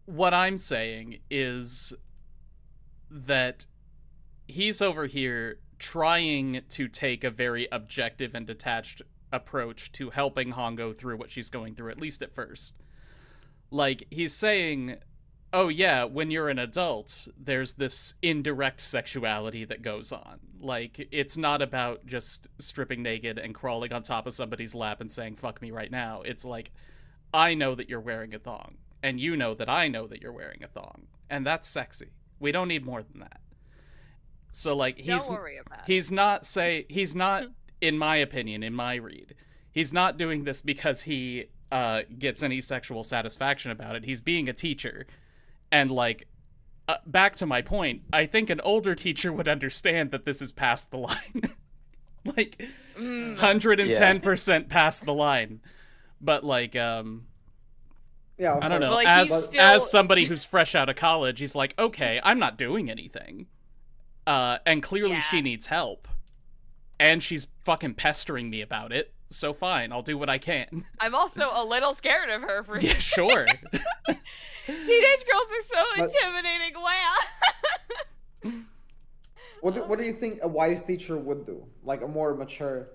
what I'm saying is that he's over here trying to take a very objective and detached approach to helping Hongo through what she's going through, at least at first. Like, he's saying, oh yeah, when you're an adult, there's this indirect sexuality that goes on. Like, it's not about just stripping naked and crawling on top of somebody's lap and saying, fuck me right now. It's like, I know that you're wearing a thong, and you know that I know that you're wearing a thong, and that's sexy. We don't need more than that. So, like, Don't worry about it. he's not, in my opinion, in my read, he's not doing this because he gets any sexual satisfaction about it. He's being a teacher. And, like, back to my point, I think an older teacher would understand that this is past the line. Like, 110% past the line. But, like, Yeah, of I don't course. know. Like, as he's still- as somebody who's fresh out of college, he's like, okay, I'm not doing anything. And clearly Yeah. she needs help. And she's fucking pestering me about it. So fine, I'll do what I can. I'm also a little scared of her for Yeah, sure. teenage girls are so But- intimidating. Wow. What do you think a wise teacher would do? Like a more mature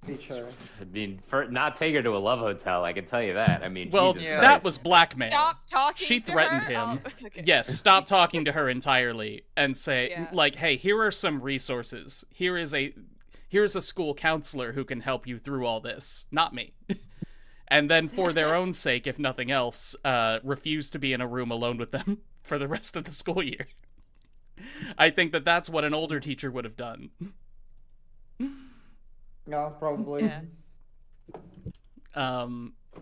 teacher. I mean, for not take her to a love hotel, I can tell you that. I mean, Well, Jesus Yeah. Christ. that was blackmail. Stop talking. She to threatened her? him. Oh, okay. Yes, stop talking to her entirely and say, Yeah. like, hey, here are some resources. Here's a school counselor who can help you through all this, not me. And then for their own sake, if nothing else, refuse to be in a room alone with them for the rest of the school year. I think that that's what an older teacher would have done. Yeah, probably. Yeah.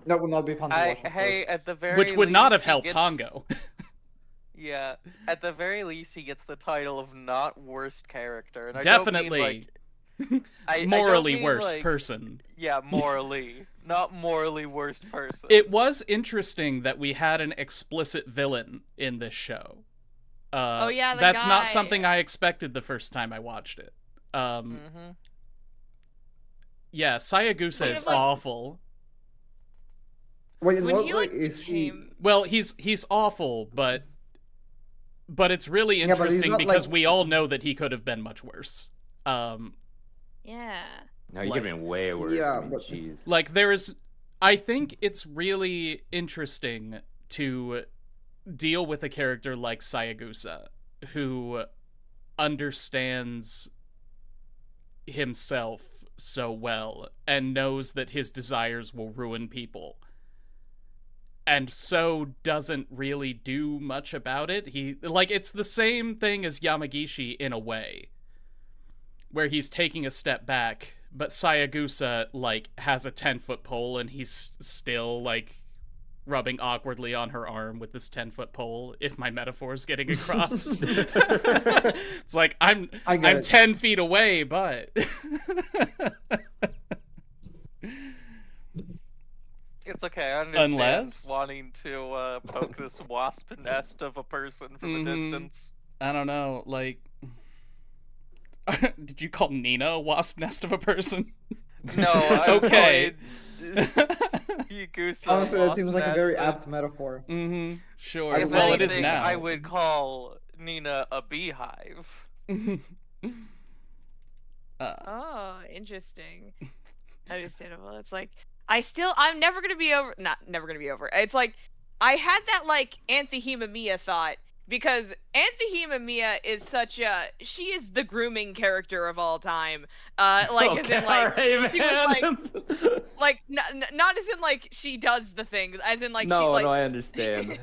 That would not be fun to watch. of Hey, at the very Which would not have least, he helped gets- Hongo. Yeah, at the very least, he gets the title of not worst character. And I Definitely. don't mean, like, I don't Morally mean, worst like, person. Yeah, morally, not morally worst person. It was interesting that we had an explicit villain in this show. Oh, yeah, the that's not guy. something I expected the first time I watched it. Mhm. Yeah, Sayagusa Sort is of like- awful. Wait, in When what he way like is he? became, Well, he's awful, but it's really Yeah, but he's interesting not, because like- we all know that he could have been much worse. yeah. No, you like- could have been way worse. Yeah, I mean, but- jeez. Like, I think it's really interesting to deal with a character like Sayagusa, who understands himself so well and knows that his desires will ruin people, and so doesn't really do much about it. It's the same thing as Yamagishi in a way, where he's taking a step back, but Sayagusa, like, has a 10-foot pole and he's still, like, rubbing awkwardly on her arm with this 10-foot pole, if my metaphor is getting across. It's like, I'm I get it. 10 feet away, but... It's okay. I understand Unless- wanting to poke this wasp nest of a person from a Mhm. distance. I don't know, like... Did you call Nina a wasp nest of a person? No, I was Okay. Yakuza Honestly, that wasp seems like a nest, very but apt metaphor. Mm-hmm. Sure. I If Well, it is anything, now. I would call Nina a beehive. Oh, interesting. Understandable. It's like I'm never gonna be over. Not never gonna be over. It's like I had that like Anthehema Mia thought because Anthehema Mia is she is the grooming character of all time. Like as in like alright, she was man. like not as in like she does the thing, as in like she No, like. no, I understand.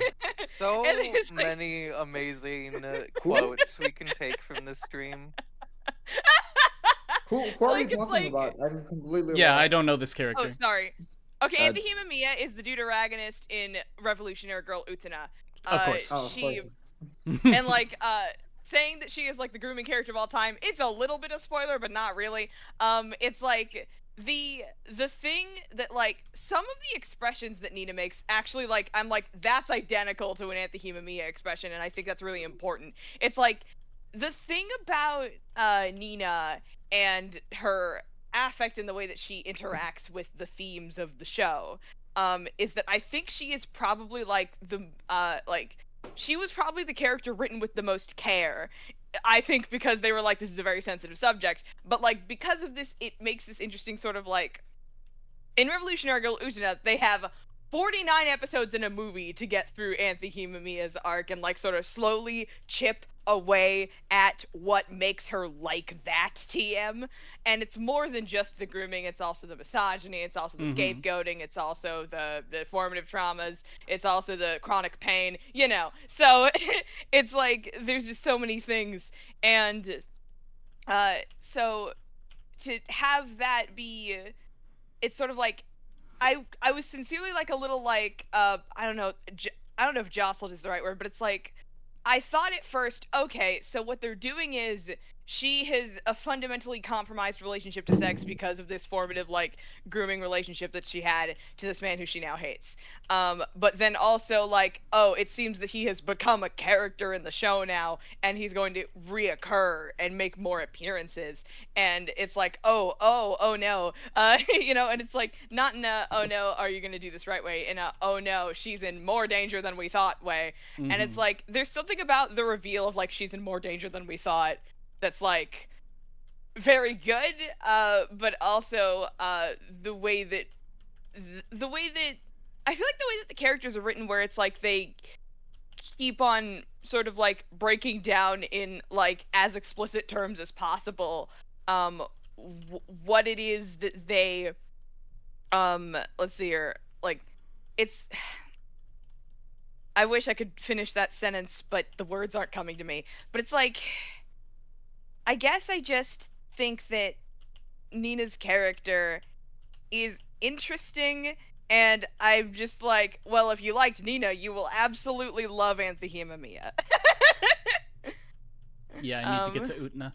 So And it's like- many amazing quotes we can take from this stream. Who are Like, we it's talking like- about? I'm completely Yeah, lost. I don't know this Oh, character. sorry. Okay, Uh, Anthehema Mia is the deuteragonist in Revolutionary Girl Utena. Of course. Oh, of She course. and like saying that she is like the grooming character of all time, it's a little bit of spoiler, but not really. It's like the thing that like some of the expressions that Nina makes actually like I'm like that's identical to an Anthehema Mia expression, and I think that's really important. It's like the thing about Nina and her affect in the way that she interacts with the themes of the show is that I think she is probably like the she was probably the character written with the most care. I think because they were like, this is a very sensitive subject, but like because of this, it makes this interesting sort of like in Revolutionary Girl Utena, they have 49 episodes in a movie to get through Anthehema Mia's arc and like sort of slowly chip away at what makes her like that TM. And it's more than just the grooming, it's also the misogyny, it's also the scapegoating, it's also the formative traumas, it's also the chronic pain, you know. So it's like there's just so many things, and so to have that be, it's sort of like I was sincerely like a little like I don't know if jostled is the right word, but it's like I thought at first, okay, so what they're doing is she has a fundamentally compromised relationship to sex because of this formative like grooming relationship that she had to this man who she now hates. But then also like, oh, it seems that he has become a character in the show now, and he's going to reoccur and make more appearances. And it's like, oh no, you know, and it's like not in a oh no, are you gonna do this right way? In a oh no, she's in more danger than we thought way. And it's like there's something about the reveal of like she's in more danger than we thought that's like very good, but also the way that I feel like the way that the characters are written, where it's like they keep on sort of like breaking down in like as explicit terms as possible what it is that they let's see here, like it's I wish I could finish that sentence, but the words aren't coming to me. But it's like I guess I just think that Nina's character is interesting, and I'm just like, well, if you liked Nina, you will absolutely love Anthehema Mia. Yeah, I need to get to Utna.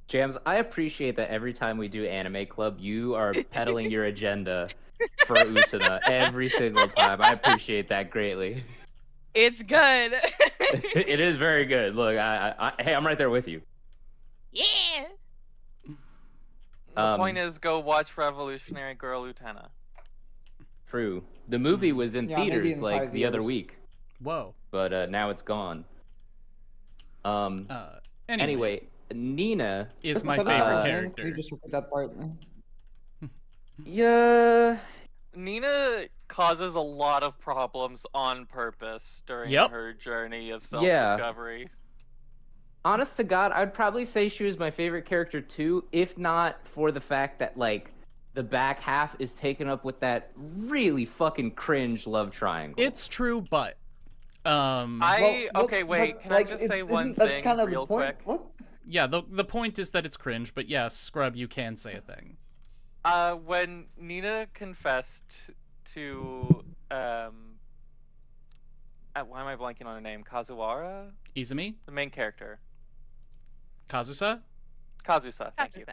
Jams, I appreciate that every time we do Anime Club, you are peddling your agenda for Utena every single time. I appreciate that greatly. It's good. It is very good. Look, hey, I'm right there with you. Yeah. The point is, go watch Revolutionary Girl Utena. True. The movie was in Yeah, maybe theaters in like 5 the other years. week, Whoa. but now it's gone. Anyway, Nina. is my But favorite that's his name. character. Can you just repeat that part? Yeah. Nina causes a lot of problems on purpose during Yep. her journey of self-discovery. Honest to God, I'd probably say she was my favorite character too, if not for the fact that like the back half is taken up with that really fucking cringe love triangle. It's true, but Okay, wait. Can I just say one that's thing kind of real the point. quick? What? yeah, the point is that it's cringe, but yes, Scrub, you can say a thing. When Nina confessed to why am I blanking on her name? Kazuara, Izumi? the main character. Kazusa? Kazusa, thank you.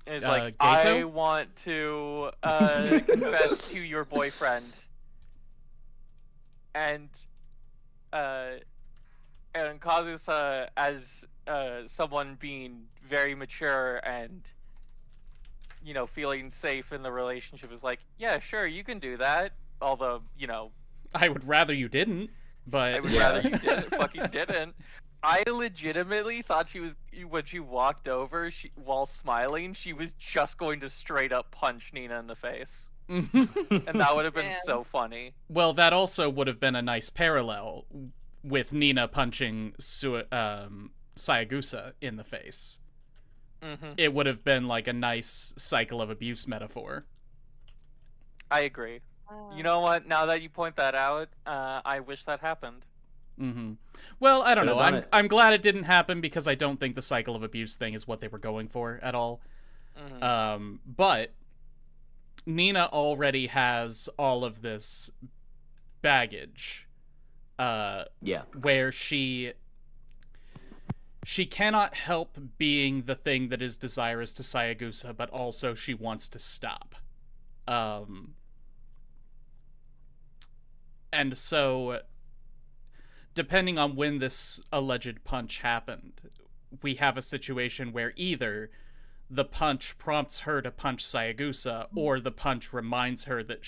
It's like, Gato? I want to confess to your boyfriend. And and Kazusa, as someone being very mature and feeling safe in the relationship, is like, yeah, sure, you can do that. Although, I would rather you didn't, but I would Yeah. rather you fucking didn't. I legitimately thought she was, when she walked over, while smiling, she was just going to straight up punch Nina in the face. And that would have been Man. so funny. Well, that also would have been a nice parallel with Nina punching Sayagusa in the face. Hmm. It would have been like a nice cycle of abuse metaphor. I agree. You know what? Now that you point that out, I wish that happened. Mm-hmm. Well, I don't Should've know. done it. I'm glad it didn't happen because I don't think the cycle of abuse thing is what they were going for at all. Hmm. But Nina already has all of this baggage, Yeah. where she cannot help being the thing that is desirous to Sayagusa, but also she wants to stop. And so, depending on when this alleged punch happened, we have a situation where either the punch prompts her to punch Sayagusa, or the punch reminds her that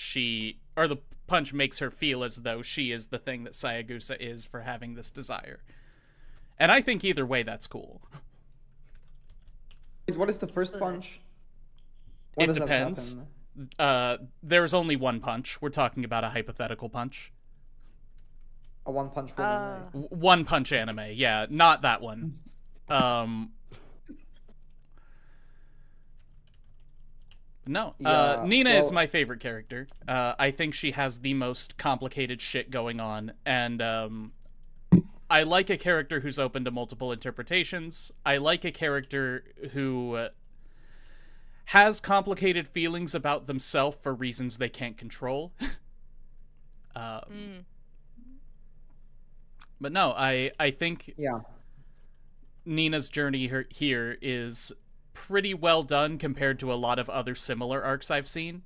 or the punch makes her feel as though she is the thing that Sayagusa is for having this desire. And I think either way, that's cool. Wait, what is the first punch? It does that depends. happen? There's only one punch. We're talking about a hypothetical punch. A one punch woman. One punch anime, yeah, not that one. No, Yeah, Nina is well- my favorite character. I think she has the most complicated shit going on, and I like a character who's open to multiple interpretations. I like a character who has complicated feelings about themselves for reasons they can't control. But no, I think Yeah. Nina's journey here is pretty well done compared to a lot of other similar arcs I've seen.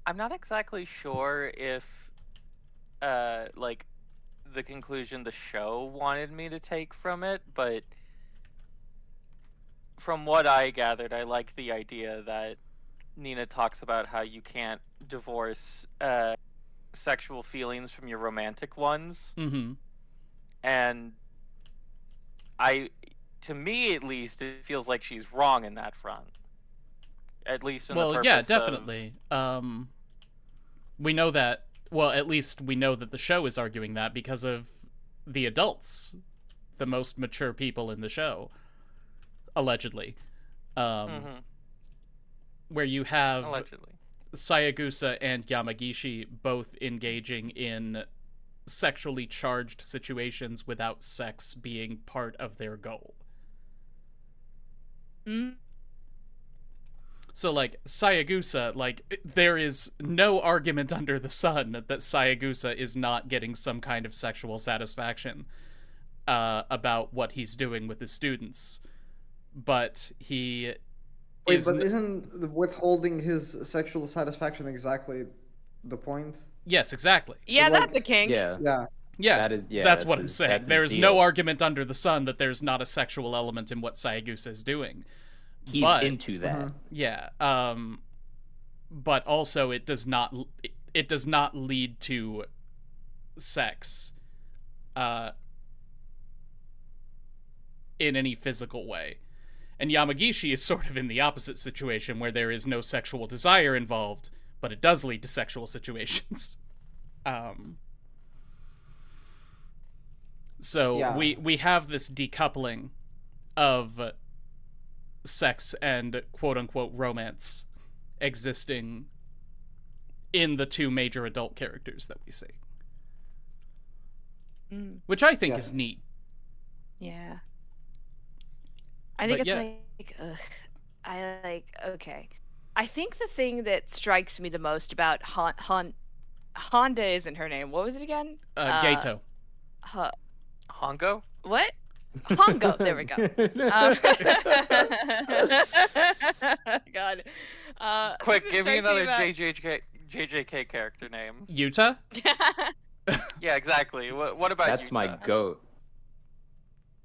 I'm not exactly sure if, like, the conclusion the show wanted me to take from it, but from what I gathered, I like the idea that Nina talks about how you can't divorce sexual feelings from your romantic ones, Mm-hmm. and to me at least, it feels like she's wrong in that front. At least in the Well, purpose yeah, of- definitely. We know that. Well, at least we know that the show is arguing that because of the adults, the most mature people in the show, allegedly. Mhm, Where you have allegedly. Sayagusa and Yamagishi both engaging in sexually charged situations without sex being part of their goal. So, like, Sayagusa, like, there is no argument under the sun that Sayagusa is not getting some kind of sexual satisfaction about what he's doing with his students. But he Wait, is... but isn't withholding his sexual satisfaction exactly the point? Yes, exactly. Yeah, Like- that's a kink. Yeah. Yeah. Yeah, That is- yeah, that's that's what I'm his- saying. that's his There is deal. no argument under the sun that there's not a sexual element in what Sayagusa is doing. He's But- into that. Yeah, but also it does not lead to sex in any physical way. And Yamagishi is sort of in the opposite situation where there is no sexual desire involved, but it does lead to sexual situations. So Yeah. we have this decoupling of sex and quote-unquote romance existing in the two major adult characters that we see. Which I think Yeah. is neat. Yeah. I think But it's yeah. like, okay. I think the thing that strikes me the most about Honda isn't her name. What was it again? Gato. Hongo? What? Hongo. There we go. God. Quick, the give me thing that another strikes JJK character name. Yuta? me about- Yeah, exactly. What about That's you, my Chad? goat.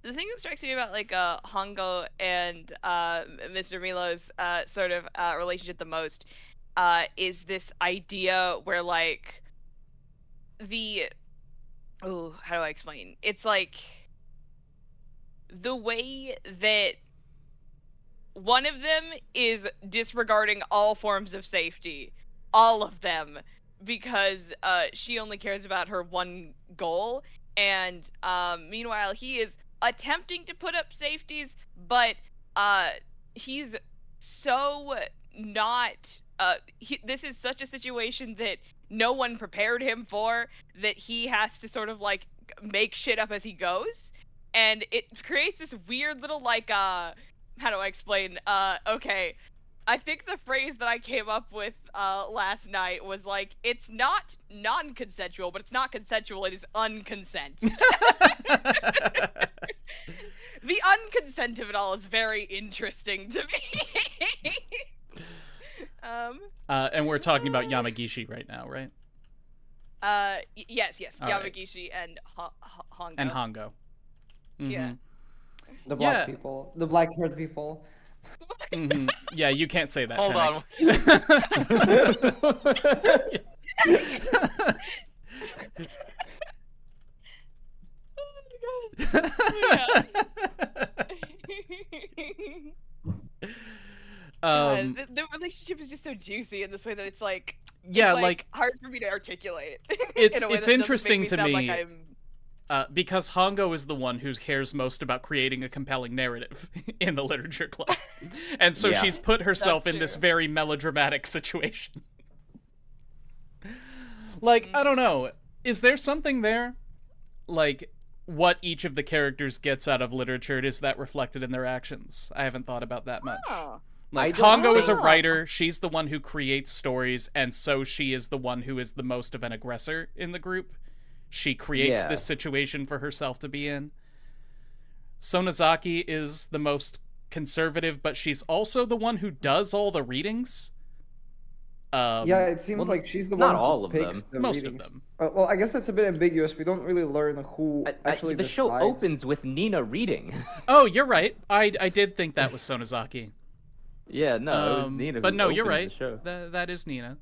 the thing that strikes me about like Hongo and Mr. Milo's sort of relationship the most is this idea where like how do I explain? It's like the way that one of them is disregarding all forms of safety, all of them, because she only cares about her one goal, and meanwhile he is attempting to put up safeties, but he's so not. This is such a situation that no one prepared him for, that he has to sort of like make shit up as he goes, and it creates this weird little like how do I explain? Okay, I think the phrase that I came up with last night was like, it's not non-consensual, but it's not consensual, it is unconsent. The unconsent of it all is very interesting to me. And we're talking about Yamagishi right now, right? Yes, All right. Yamagishi and Hongo. And Hongo. Mhm. Yeah. The black Yeah. people, the black-haired people. Mhm. Yeah, you can't say that. Hold on. The relationship is just so juicy in this way that it's like yeah, it's, like hard for me to articulate. it's in a way it's that doesn't interesting make to sound me. like I'm... Because Hongo is the one who cares most about creating a compelling narrative in the literature club. And so Yeah. she's put herself That's in this true. very melodramatic situation. Like, I don't know. Is there something there? Like, what each of the characters gets out of literature, is that reflected in their actions? I haven't thought about that much. Oh. Like, I don't Hongo is a know. writer, she's the one who creates stories, and so she is the one who is the most of an aggressor in the group. She creates Yeah. this situation for herself to be in. Sonozaki is the most conservative, but she's also the one who does all the readings. Yeah, it seems well, like she's the not one all who of picks them. the Most readings. of them. Well, I guess that's a bit ambiguous. We don't really learn who actually the show decides. opens with Nina reading. Oh, you're right. I did think that was Sonozaki. Yeah, no, it was Nina. But who no, you're opens right. the show. That is Nina.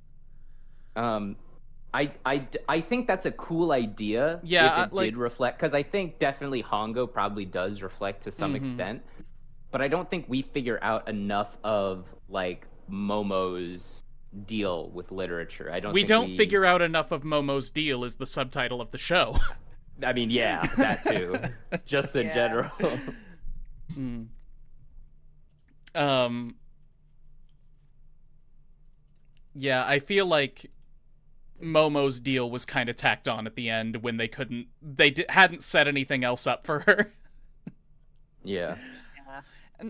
I think that's a cool idea. Yeah, if it did reflect, because I think definitely Hongo probably does reflect to some extent, but I don't think we figure out enough of like Momo's deal with literature. We don't figure out enough of Momo's deal is the subtitle of the show. I mean, yeah, that too. Just in Yeah. general. Yeah, I feel like Momo's deal was kind of tacked on at the end when they hadn't set anything else up for her. Yeah. Yeah.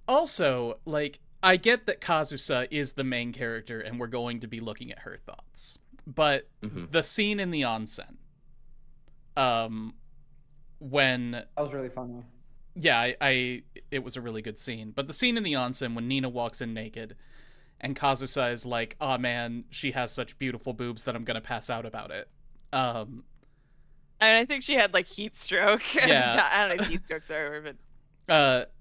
Also, like, I get that Kazusa is the main character and we're going to be looking at her thoughts. But the scene in the onsen, when... That was really funny. Yeah, it was a really good scene. But the scene in the onsen when Nina walks in naked and Kazusa is like, "Aw, man, she has such beautiful boobs that I'm gonna pass out about it." And I think she had like heat stroke. Yeah. I don't know if heat strokes are, but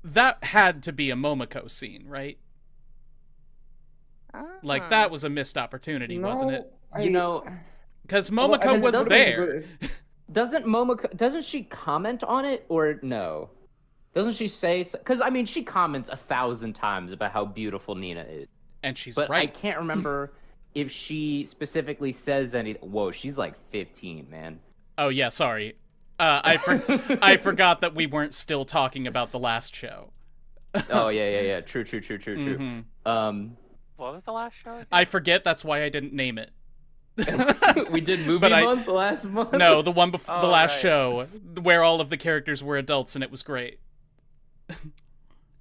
that had to be a Momoko scene, right? Like, that was a missed opportunity, wasn't it? You know, Because Well, I Momoko mean, was that would've been there. good. doesn't she comment on it or no? Doesn't she say? Because I mean, she comments 1,000 times about how beautiful Nina is, And she's but I right. can't remember if she specifically says anything. Whoa, she's like 15, man. Oh, yeah, sorry. I forgot that we weren't still talking about the last show. Oh yeah. True. What was the last show? I forget, that's why I didn't name it. We did movie But month last month. No, the one before the Oh, last right. show, where all of the characters were adults and it was great.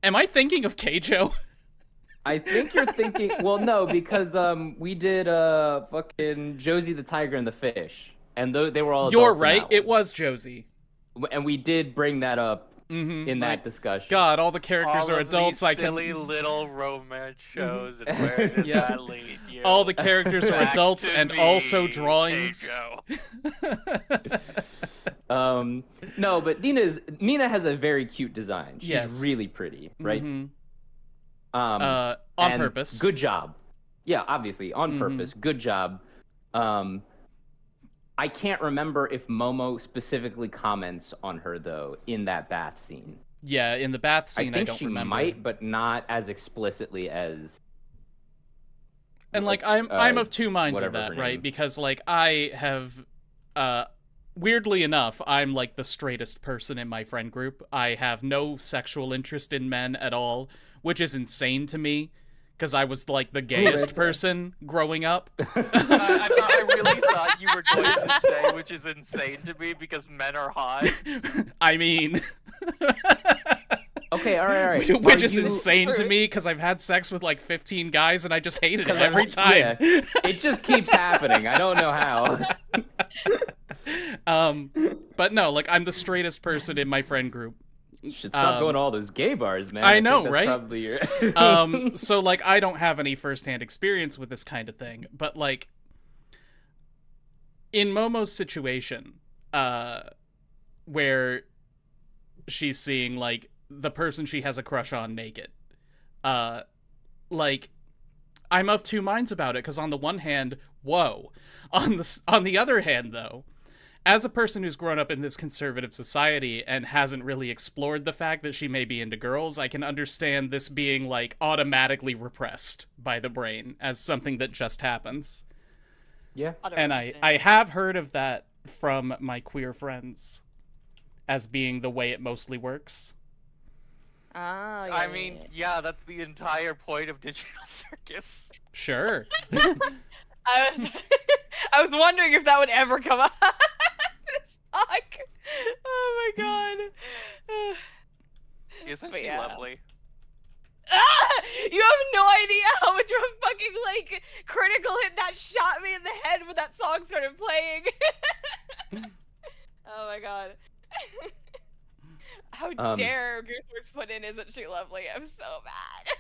Am I thinking of Keijo? I think you're thinking. Well, no, because we did fucking Josie the Tiger and the Fish, and they were all. You're adults in right. that It was Josie. one. And we did bring that up in that Like, discussion. God, all the characters All are of adults. these I can. silly little romance shows, and where did Yeah. that lead you? All the characters are Back adults to and me, also drawings. Keijo. No, but Nina has a very cute design. She's Yes. really pretty, right? Mhm. On Purpose. Good job. Yeah, obviously on Mhm. purpose. Good job. I can't remember if Momo specifically comments on her though in that bath scene. Yeah, in the bath I scene, think don't she remember. might, but not as explicitly as. And like I'm of two minds of whatever that, her right? name. Because like I have weirdly enough, I'm like the straightest person in my friend group. I have no sexual interest in men at all, which is insane to me because I was like the gayest right there. person growing up. I really thought you were going to say, which is insane to me because men are hot. I mean, Okay, all right. which Are is you- insane to me because I've had sex with like 15 guys and I just hated it 'Cause I every wa- time. yeah. It just keeps happening. I don't know how. But no, like I'm the straightest person in my friend group. You should stop going to all those gay bars, man. I think know, that's right? Probably your... So like I don't have any firsthand experience with this kind of thing, but like in Momo's situation, where she's seeing like the person she has a crush on naked, like I'm of two minds about it because on the one hand, whoa, on the other hand though, as a person who's grown up in this conservative society and hasn't really explored the fact that she may be into girls, I can understand this being like automatically repressed by the brain as something that just happens. Yeah. And I have heard of that from my queer friends as being the way it mostly works. Ah, yeah, I yeah, mean, yeah. yeah, that's the entire point of Digital Circus. Sure. I was wondering if that would ever come up. This talk. Oh my god. Isn't But she yeah. lovely? Ah! You have no idea how much of a fucking like critical hit that shot me in the head when that song started playing. Oh my god. How dare Gooseworks put in "Isn't she lovely"? I'm so mad.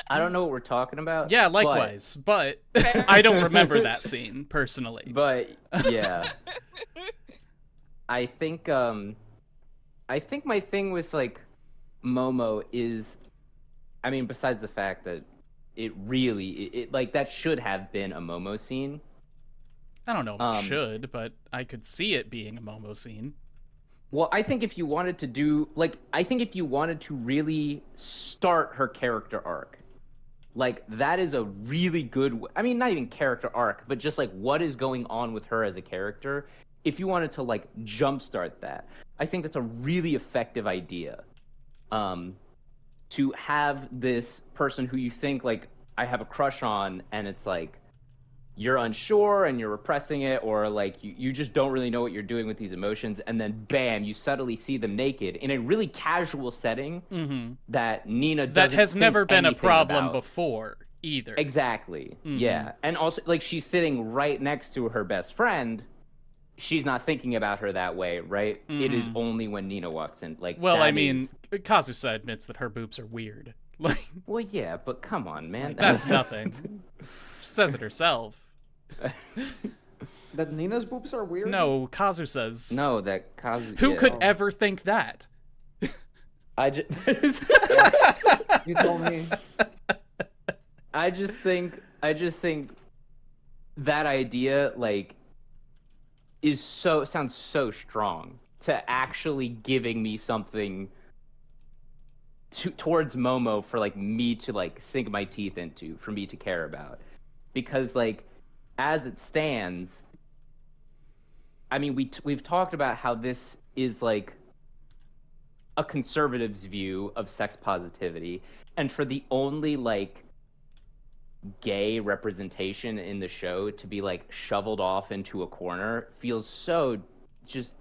I don't know what we're talking about. Yeah, likewise. But I don't remember that scene personally. But yeah. I think my thing with like Momo is, I mean, besides the fact that it like that should have been a Momo scene. I don't know if it should, but I could see it being a Momo scene. Well, I think if you wanted to do like, I think if you wanted to really start her character arc, like that is a really good. I mean, not even character arc, but just like what is going on with her as a character. If you wanted to like jumpstart that, I think that's a really effective idea. To have this person who you think like I have a crush on, and it's like you're unsure and you're repressing it, or like you just don't really know what you're doing with these emotions, and then bam, you subtly see them naked in a really casual setting that Nina That doesn't has think never been a anything problem about. before either. Exactly. Yeah. And also like she's sitting right next to her best friend. She's not thinking about her that way, right? It is only when Nina walks in. Like, Well, that I mean, is- Kazusa admits that her boobs are weird. Like, well, yeah, but come on, man. that's nothing. She says it herself. That Nina's boobs are weird? No, Kazusa's. No, that Kazu. Who yeah. could ever think that? I just. You told me. I just think that idea like sounds so strong to actually giving me something towards Momo for like me to like sink my teeth into, for me to care about, because like as it stands, I mean we've talked about how this is like a conservative's view of sex positivity, and for the only like gay representation in the show to be like shoveled off into a corner feels so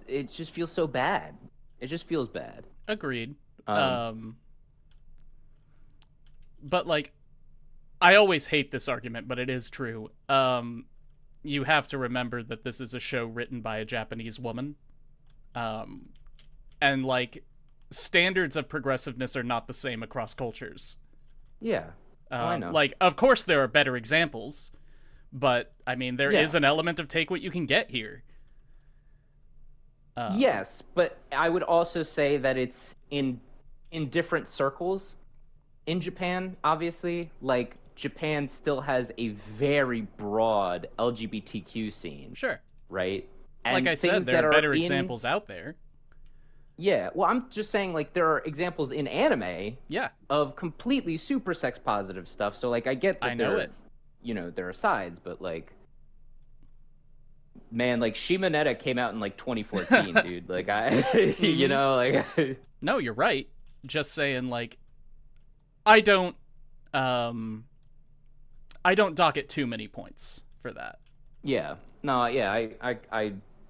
it just feels so bad. It just feels bad. Agreed. But like, I always hate this argument, but it is true. You have to remember that this is a show written by a Japanese woman. And like, standards of progressiveness are not the same across cultures. Yeah. I know. Like, of course there are better examples, but I mean, there is an element of take what you can get here. Yes, but I would also say that it's in different circles in Japan, obviously. Like, Japan still has a very broad LGBTQ scene, Sure. right? Like And I said, things there that are better in- examples out there. Yeah, well, I'm just saying, like, there are examples in anime Yeah. of completely super sex positive stuff. So, like, I get that I know there, it. you know, there are sides, but, like, man, like, Shimonetta came out in, like, 2014, dude. Like, you know, like... No, you're right. Just saying, like, I don't dock it too many points for that. Yeah. No, yeah, I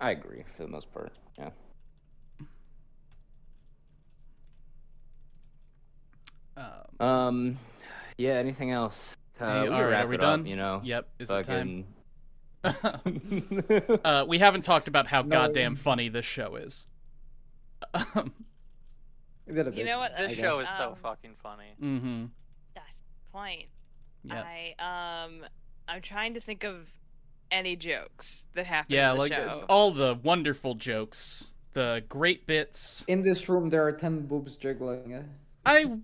agree for the most part. Yeah. Yeah, anything else? Hey, We all can right, wrap are we it done? up, you know? Yep, is it time? Fucking... We haven't talked about how No. goddamn funny this show is. It did a bit, You know what? I This guess. show is so Um, fucking funny. Mm-hmm. That's the point. Yeah. I'm trying to think of any jokes that happen Yeah, in the like show. all the wonderful jokes, the great bits. In this room, there are 10 boobs jiggling.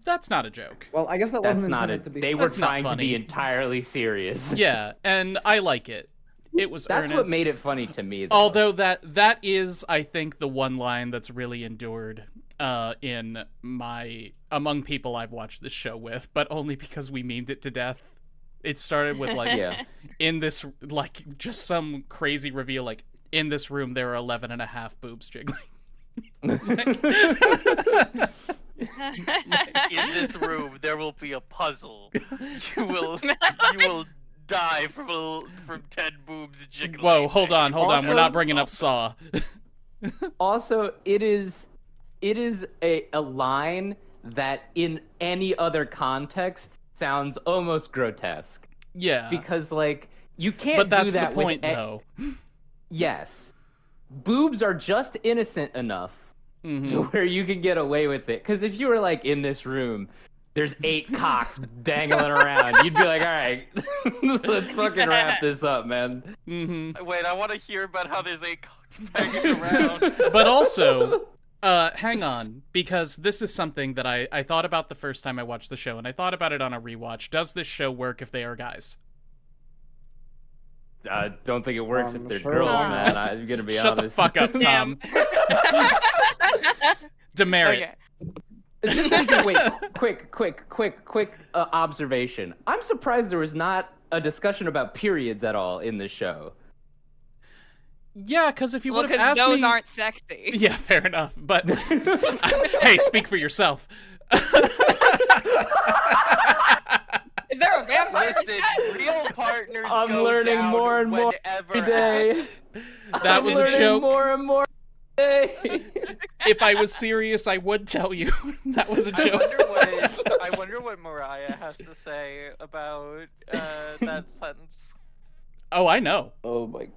That's not a joke. Well, I guess that That's wasn't not intended it. to be. They were That's not trying to funny. be entirely serious. Yeah, and I like it. It was That's earnest. what made it funny to me, though. Although that is, I think, the one line that's really endured among people I've watched this show with, but only because we memed it to death. It started with like Yeah. in this, like, just some crazy reveal, like, in this room there are 11 and a half boobs jiggling. In this room, there will be a puzzle. You will die from 10 boobs jiggling. Whoa, hold on, we're Also- not bringing up Saw. Also, it is a line that in any other context sounds almost grotesque. Yeah, Because, like, you can't but that's do that the point, with... though. Yes. Boobs are just innocent enough Mhm. to where you can get away with it. Because if you were, like, in this room, there's 8 cocks dangling around, you'd be like, all right, let's fucking wrap this up, man. Mm-hmm. Wait, I want to hear about how there's 8 cocks banging around. But also, hang on, because this is something that I thought about the first time I watched the show, and I thought about it on a rewatch. Does this show work if they are guys? I don't think it works if they're Sure. girls, man. I'm gonna be Shut honest. the fuck up, Tom. Demerit. Okay. Just thinking, wait, quick observation. I'm surprised there was not a discussion about periods at all in this show. Yeah, because if you Well, would have because asked those me... aren't sexy. Yeah, fair enough, but... Hey, speak for yourself. Is there a vampire? Listen, real partners I'm go learning down more and more whenever every day. asked. That I'm was a learning joke. More and more. Day. If I was serious, I would tell you. That was a joke. I wonder what Mariah has to say about that sentence. Oh, I know. Oh my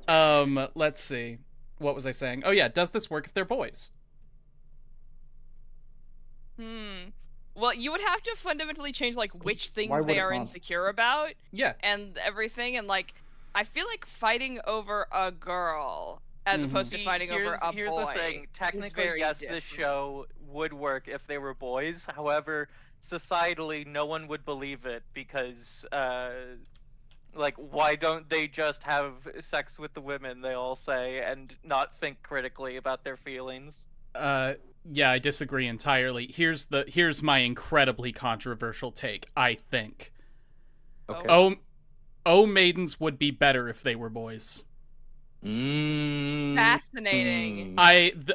god. Let's see. What was I saying? Oh yeah, does this work if they're boys? Well, you would have to fundamentally change like which things Why would they it are not? insecure about Yeah. and everything, and like I feel like fighting over a girl as opposed to See, fighting over a here's boy. the thing. is Technically, very yes, different. this show would work if they were boys. However, societally, no one would believe it because, like, why don't they just have sex with the women? They all say, and not think critically about their feelings. Yeah, I disagree entirely. Here's my incredibly controversial take, I think. Okay. Maidens would be better if they were boys. Fascinating.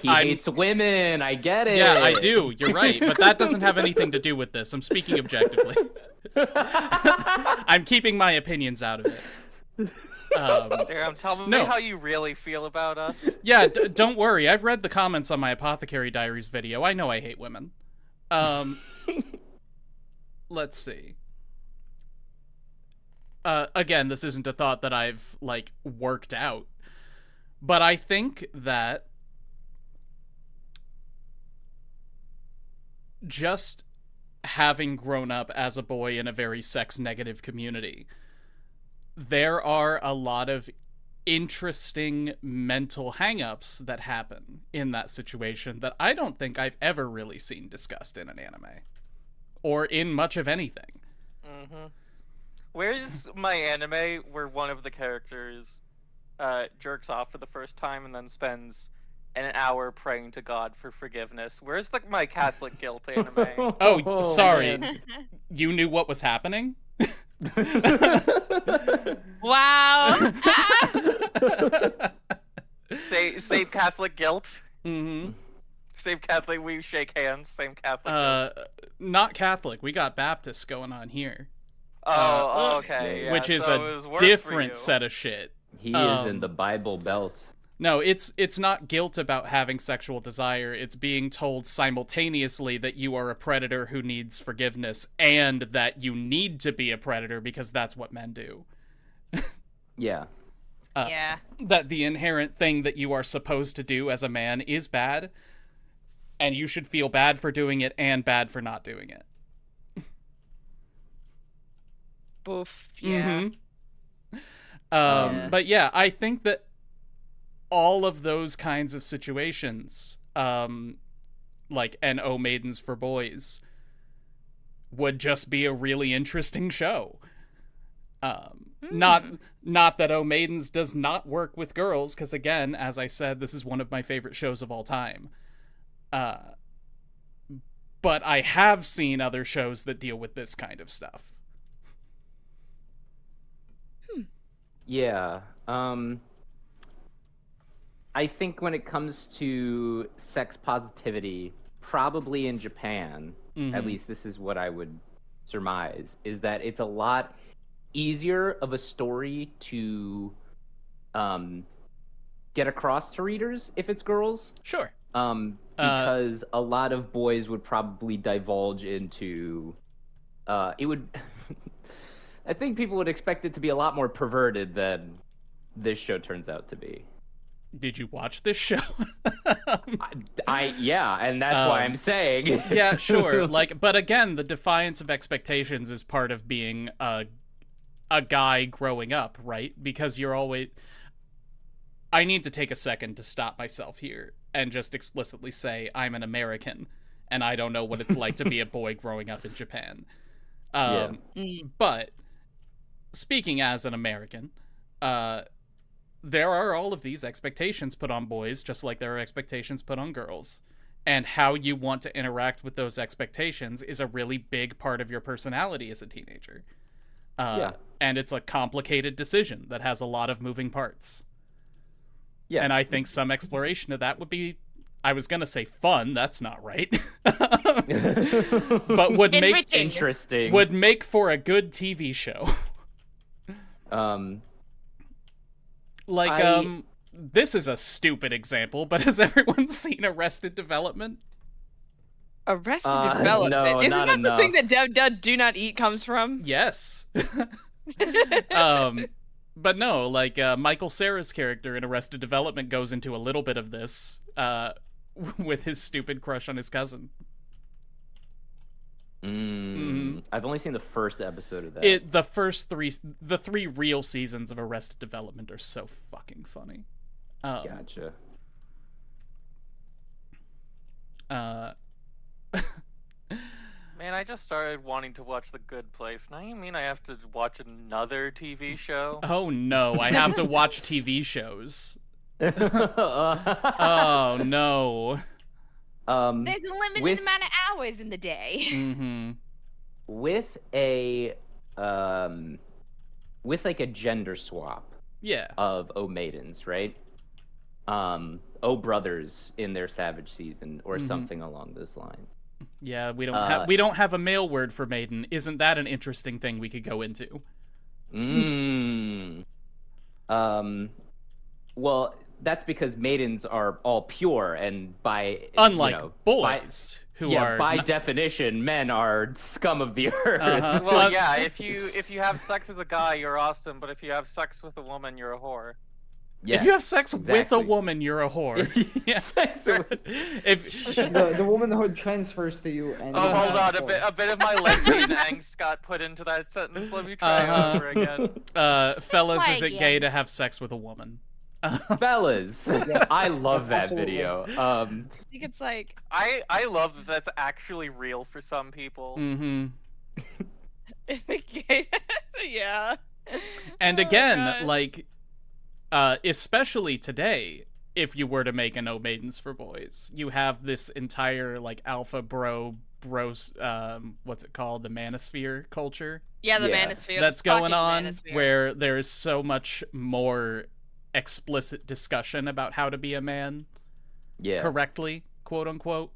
He hates women. I get it. Yeah, I do. You're right, but that doesn't have anything to do with this. I'm speaking objectively. I'm keeping my opinions out of it. Damn, tell me No. how you really feel about us. Yeah, don't worry. I've read the comments on my Apothecary Diaries video. I know I hate women. Let's see. Again, this isn't a thought that I've, like, worked out. But I think that just having grown up as a boy in a very sex-negative community, there are a lot of interesting mental hangups that happen in that situation that I don't think I've ever really seen discussed in an anime or in much of anything. Mm-hmm. Where's my anime where one of the characters jerks off for the first time and then spends an hour praying to God for forgiveness? Where's my Catholic guilt anime? Oh, sorry. man. You knew what was happening? Wow. Same Catholic guilt. Mm-hmm. Same Catholic. We shake hands. Same Catholic guilt. Not Catholic. We got Baptists going on here. Okay. Yeah, which is so it a was worse for you. different set of shit. He is in the Bible Belt. No, it's not guilt about having sexual desire. It's being told simultaneously that you are a predator who needs forgiveness and that you need to be a predator because that's what men do. Yeah. Yeah. That the inherent thing that you are supposed to do as a man is bad, and you should feel bad for doing it and bad for not doing it. Boof. Yeah. But yeah, I think that all of those kinds of situations, like NO Maidens for Boys, would just be a really interesting show. Not that O Maidens does not work with girls, because again, as I said, this is one of my favorite shows of all time. But I have seen other shows that deal with this kind of stuff. Yeah. I think when it comes to sex positivity, probably in Japan, at least this is what I would surmise, is that it's a lot easier of a story to get across to readers if it's girls. Sure. Because a lot of boys would probably divulge into it would I think people would expect it to be a lot more perverted than this show turns out to be. Did you watch this show? Yeah, and that's why I'm saying. Yeah, sure. But again, the defiance of expectations is part of being a guy growing up, right? Because you're always. I need to take a second to stop myself here and just explicitly say I'm an American, and I don't know what it's like to be a boy growing up in Japan. But speaking as an American, there are all of these expectations put on boys, just like there are expectations put on girls. And how you want to interact with those expectations is a really big part of your personality as a teenager. And it's a complicated decision that has a lot of moving parts. Yeah. And I think some exploration of that would be, I was going to say fun, that's not right. But would make interesting. Would make for a good TV show. This is a stupid example, but has everyone seen Arrested Development? Arrested Development. No, Isn't not that enough. the thing that Dev Dud Do Not Eat comes from? Yes. But no, Michael Cera's character in Arrested Development goes into a little bit of this with his stupid crush on his cousin. I've only seen the first episode of that. The three real seasons of Arrested Development are so fucking funny. Gotcha. Man, I just started wanting to watch The Good Place. Now you mean I have to watch another TV show? Oh no, I have to watch TV shows. Oh no. There's a limited amount of hours in the day. Mm-hmm. With a a gender swap. Yeah. Of O Maidens, right? O Brothers in their Savage season, or something along those lines. Yeah, we don't have a male word for maiden. Isn't that an interesting thing we could go into? Well, that's because maidens are all pure, and unlike boys who are by definition, men are scum of the earth. Well, yeah, if you have sex as a guy, you're awesome, but if you have sex with a woman, you're a whore. Yeah. If you have sex with a exactly. woman, you're a whore. Yeah. Sex with- If The womanhood transfers to you, and Oh, you Hold have on, a a bit of my lesbian angst got put into that sentence. Let me try it over again. fellas, Try is it gay again. to have sex with a woman? Fellas, Yes. I love Yes, that absolutely. video. I think it's like I love that that's actually real for some people. Mm-hmm. yeah. And Oh, again, God. like, especially today, if you were to make a No Maidens for Boys, you have this entire, like, alpha bros, what's it called? The manosphere culture Yeah, the Yeah. manosphere. that's the going fucking on, manosphere. where there's so much more explicit discussion about how to be a man Yeah. correctly, quote unquote.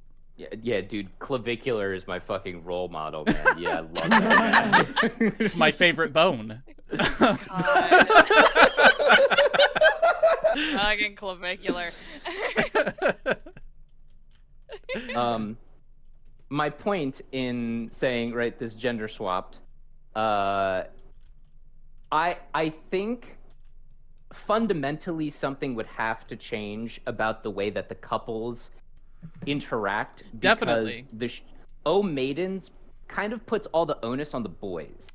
Yeah, dude, clavicular is my fucking role model, man. Yeah, I love that. Man. It's my favorite bone. God. Fucking clavicular. My point in saying, right, this gender swapped, I think fundamentally something would have to change about the way that the couples interact. Definitely. Because Maidens kind of puts all the onus on the boys.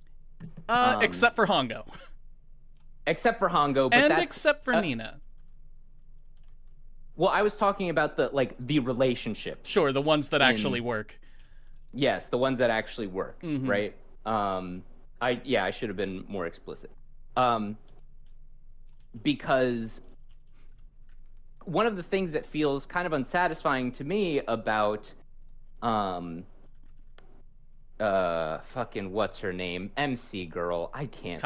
Except for Hongo. Except for Hongo, but And that's, except for Nina. well, I was talking about the relationship. Sure, the ones that actually work. Yes, the ones that actually work, Mhm. right? I should have been more explicit. Because one of the things that feels kind of unsatisfying to me about fucking what's her name? MC girl. I can't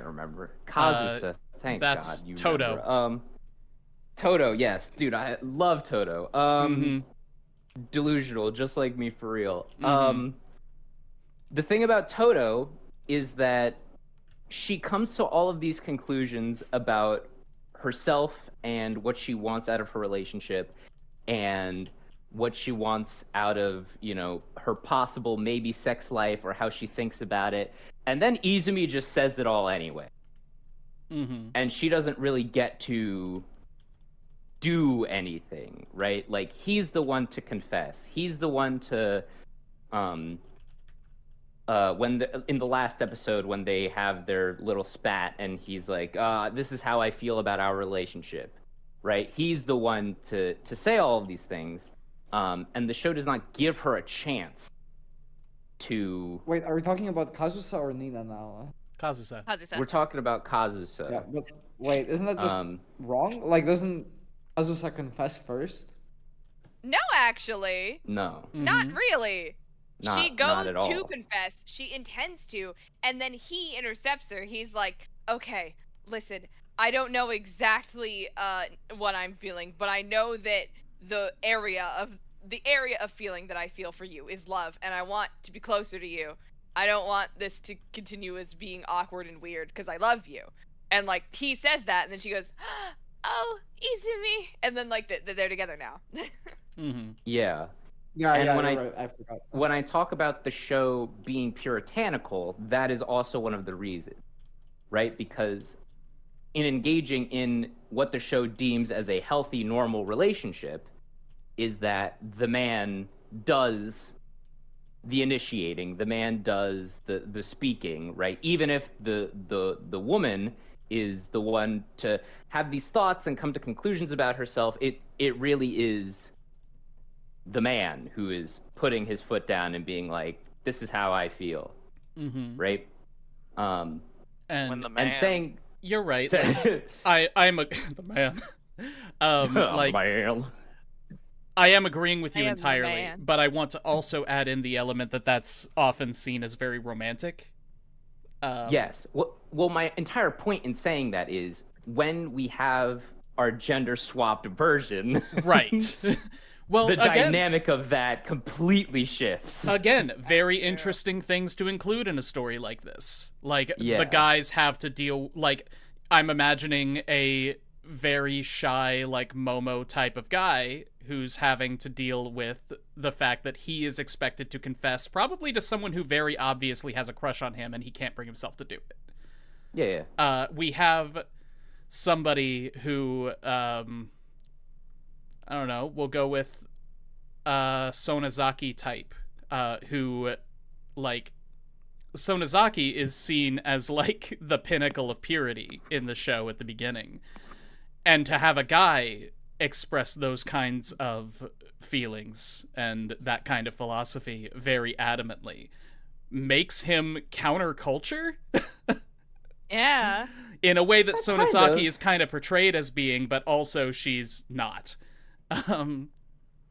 remember. Kazusa. Thank that's God you Toto. remember. Toto, yes. Dude, I love Toto. Mhm. Delusional, just like me for real. Mhm. The thing about Toto is that she comes to all of these conclusions about herself and what she wants out of her relationship and what she wants out of, her possible maybe sex life or how she thinks about it. And then Izumi just says it all anyway. Mhm. And she doesn't really get to do anything, right? Like, he's the one to confess. He's the one to in the last episode when they have their little spat and he's like, this is how I feel about our relationship, right? He's the one to say all of these things, and the show does not give her a chance to. Wait, are we talking about Kazusa or Nina now? Kazusa. We're talking about Kazusa. Yeah, but wait, isn't that just wrong? Like, doesn't Kazusa confess first? No, actually. No. Not Mhm. really. She Not goes at all. to confess. She intends to, and then he intercepts her. He's like, "Okay, listen. I don't know exactly what I'm feeling, but I know that the area of feeling that I feel for you is love, and I want to be closer to you. I don't want this to continue as being awkward and weird because I love you." And like he says that, and then she goes, "Oh, Izumi," and then like they're together now. Mhm. Yeah. Yeah, And yeah, when you're right. I forgot. When I talk about the show being puritanical, that is also one of the reasons, right? Because in engaging in what the show deems as a healthy, normal relationship, is that the man does the initiating, the man does the speaking, right? Even if the woman is the one to have these thoughts and come to conclusions about herself, it really is the man who is putting his foot down and being like, this is how I feel, Mhm. right? When And the man, And saying, you're right. Like, I'm a the man. Like, man. I am agreeing with you I am the entirely, man. but I want to also add in the element that that's often seen as very romantic. Yes. Well, my entire point in saying that is when we have our gender swapped version, Right. Well, the again, dynamic of that completely shifts. again, very interesting things to include in a story like this. Like, Yeah. the guys have to deal, like, I'm imagining a very shy, like, Momo type of guy who's having to deal with the fact that he is expected to confess, probably to someone who very obviously has a crush on him and he can't bring himself to do it. Yeah. We have somebody who, I don't know, we'll go with Sonozaki type, who, like, Sonozaki is seen as, like, the pinnacle of purity in the show at the beginning. And to have a guy express those kinds of feelings and that kind of philosophy very adamantly makes him counterculture Yeah. in a way that Kind of. Sonozaki is kind of portrayed as being, but also she's not.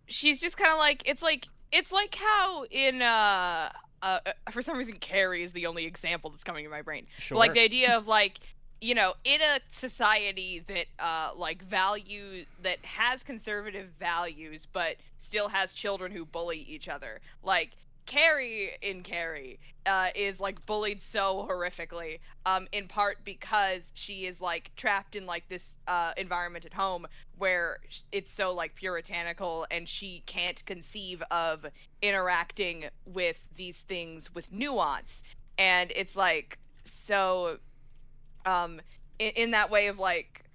She's just kind of like it's like how in for some reason Carrie is the only example that's coming to my brain. Sure. But, like, the idea of, like, you know, in a society that like that has conservative values but still has children who bully each other, like Carrie is, like, bullied so horrifically, in part because she is, like, trapped in, like, this environment at home where it's so, like, puritanical, and she can't conceive of interacting with these things with nuance. And it's like, so in that way of, like,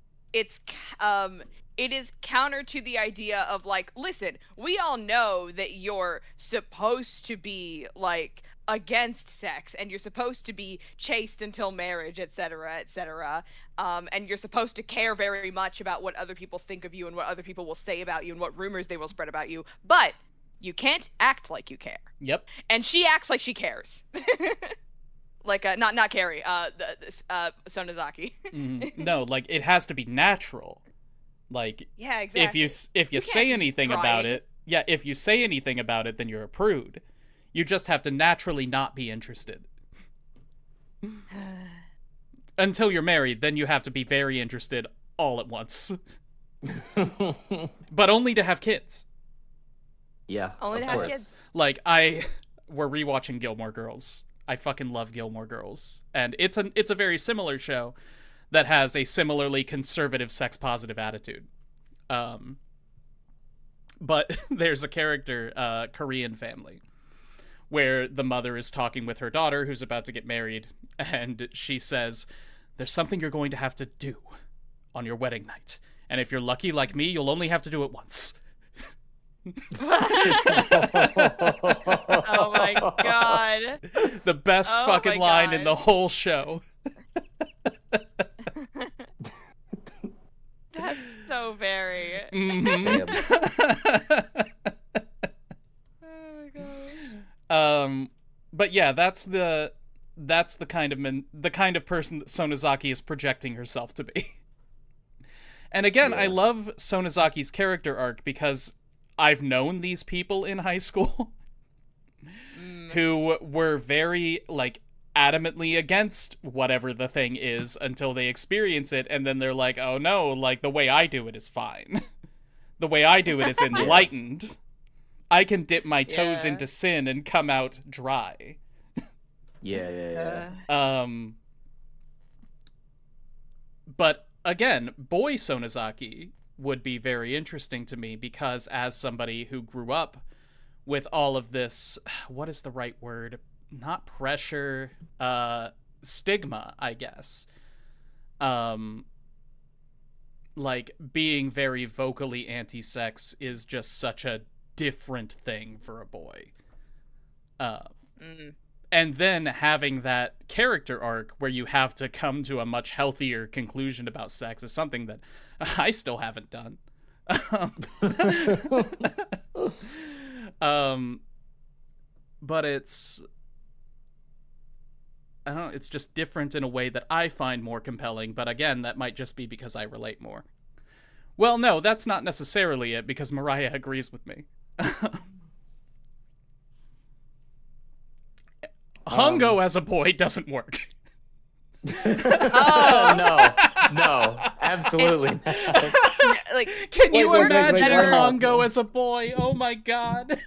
it is counter to the idea of, like, listen, we all know that you're supposed to be, like, against sex, and you're supposed to be chaste until marriage, etc., etc., and you're supposed to care very much about what other people think of you and what other people will say about you and what rumors they will spread about you, but you can't act like you care. Yep. And she acts like she cares. Like, not Carrie, Sonozaki. No, like, it has to be natural. Like, Yeah, exactly. if you say can't anything try about it. it, if you say anything about it, then you're a prude. You just have to naturally not be interested. Until you're married, then you have to be very interested all at once. But only to have kids. Yeah. Only of to have course. kids. Like, we're rewatching Gilmore Girls. I fucking love Gilmore Girls. And it's a very similar show that has a similarly conservative, sex-positive attitude. But there's a character, Korean family, where the mother is talking with her daughter who's about to get married, and she says, there's something you're going to have to do on your wedding night. And if you're lucky like me, you'll only have to do it once. Oh my god. The best Oh fucking my line in God. the whole show. That's so very. Mhm. Oh my gosh. But yeah, that's the kind of person that Sonozaki is projecting herself to be. And again, I Yeah. love Sonozaki's character arc because I've known these people in high school who were very, like, adamantly against whatever the thing is until they experience it, and then they're like, oh no, like, the way I do it is fine. The way I do it is enlightened. I can dip my toes Yeah. into sin and come out dry. Yeah. But again, boy Sonozaki would be very interesting to me because as somebody who grew up with all of this, what is the right word? Not pressure, stigma, I guess. Like, being very vocally anti-sex is just such a different thing for a boy. And then having that character arc where you have to come to a much healthier conclusion about sex is something that I still haven't done. But it's, I don't know, it's just different in a way that I find more compelling, but again, that might just be because I relate more. Well, no, that's not necessarily it, because Mariah agrees with me. Hongo as a boy doesn't work. No, absolutely not. Like, Can you wait, imagine wait. Hongo as a boy? Oh my god.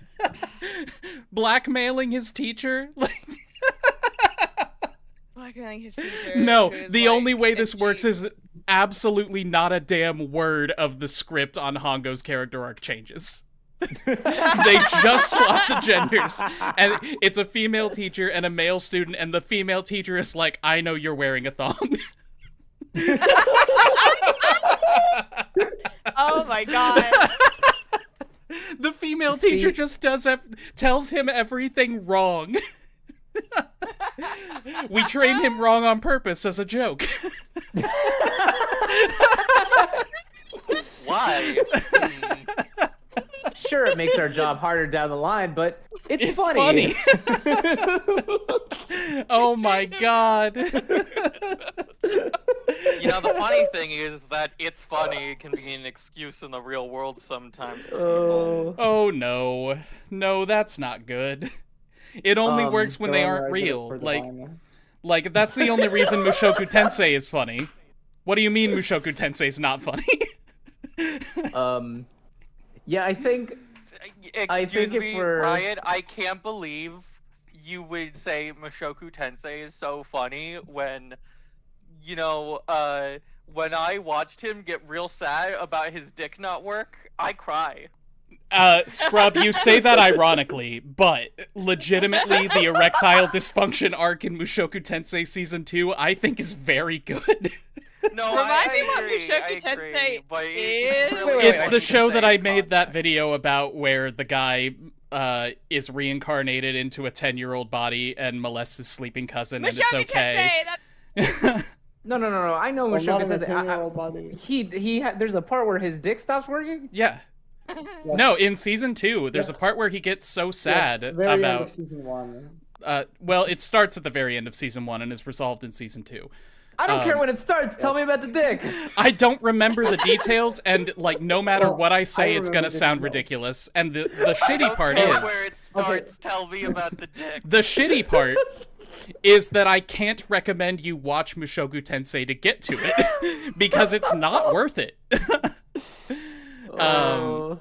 Blackmailing his teacher? Like, blackmailing his teacher. no, who is, the like, only way this edgy. works is absolutely not a damn word of the script on Hongo's character arc changes. They just swap the genders, and it's a female teacher and a male student, and the female teacher is like, I know you're wearing a thong. Oh my god. The female teacher just tells him everything wrong. We train him wrong on purpose as a joke. Why? Sure, it makes our job harder down the line, but it's funny. Oh my god. You know, the funny thing is that it's funny can be an excuse in the real world sometimes. For people. Oh no. No, that's not good. It only works when they Go on, aren't I did it real. for the Like, line. Like, that's the only reason Mushoku Tensei is funny. What do you mean Mushoku Tensei's not funny? Yeah, I think Excuse if me, we're- Riot, I can't believe you would say Mushoku Tensei is so funny when, you know, when I watched him get real sad about his dick not work, I cry. Scrub, you say that ironically, but legitimately the erectile dysfunction arc in Mushoku Tensei Season 2, I think is very good. No, Remind I me what agree, Mushoku I agree, Tensei but is. really Wait, It's wait, the wait. show that I made that context. video about where the guy is reincarnated into a 10-year-old body and molests his sleeping cousin, and it's Mushoku okay. Tensei, No. I know Well, not Mushoku in a Tensei. 10-year-old body. There's a part where his dick stops working. Yeah. Yes. No, in Season 2, there's Yes. a part where he gets so Yes, sad very end about... of season 1. Well, it starts at the very end of Season 1 and is resolved in Season 2. I don't care when it starts. Tell me about the dick. I don't remember the details, and, like, no matter Well, what I I say, it's gonna remember the sound details. ridiculous. And the I shitty don't part care is... where it starts. Tell me about the dick. The shitty part is that I can't recommend you watch Mushoku Tensei to get to it, because it's not worth it. Oh.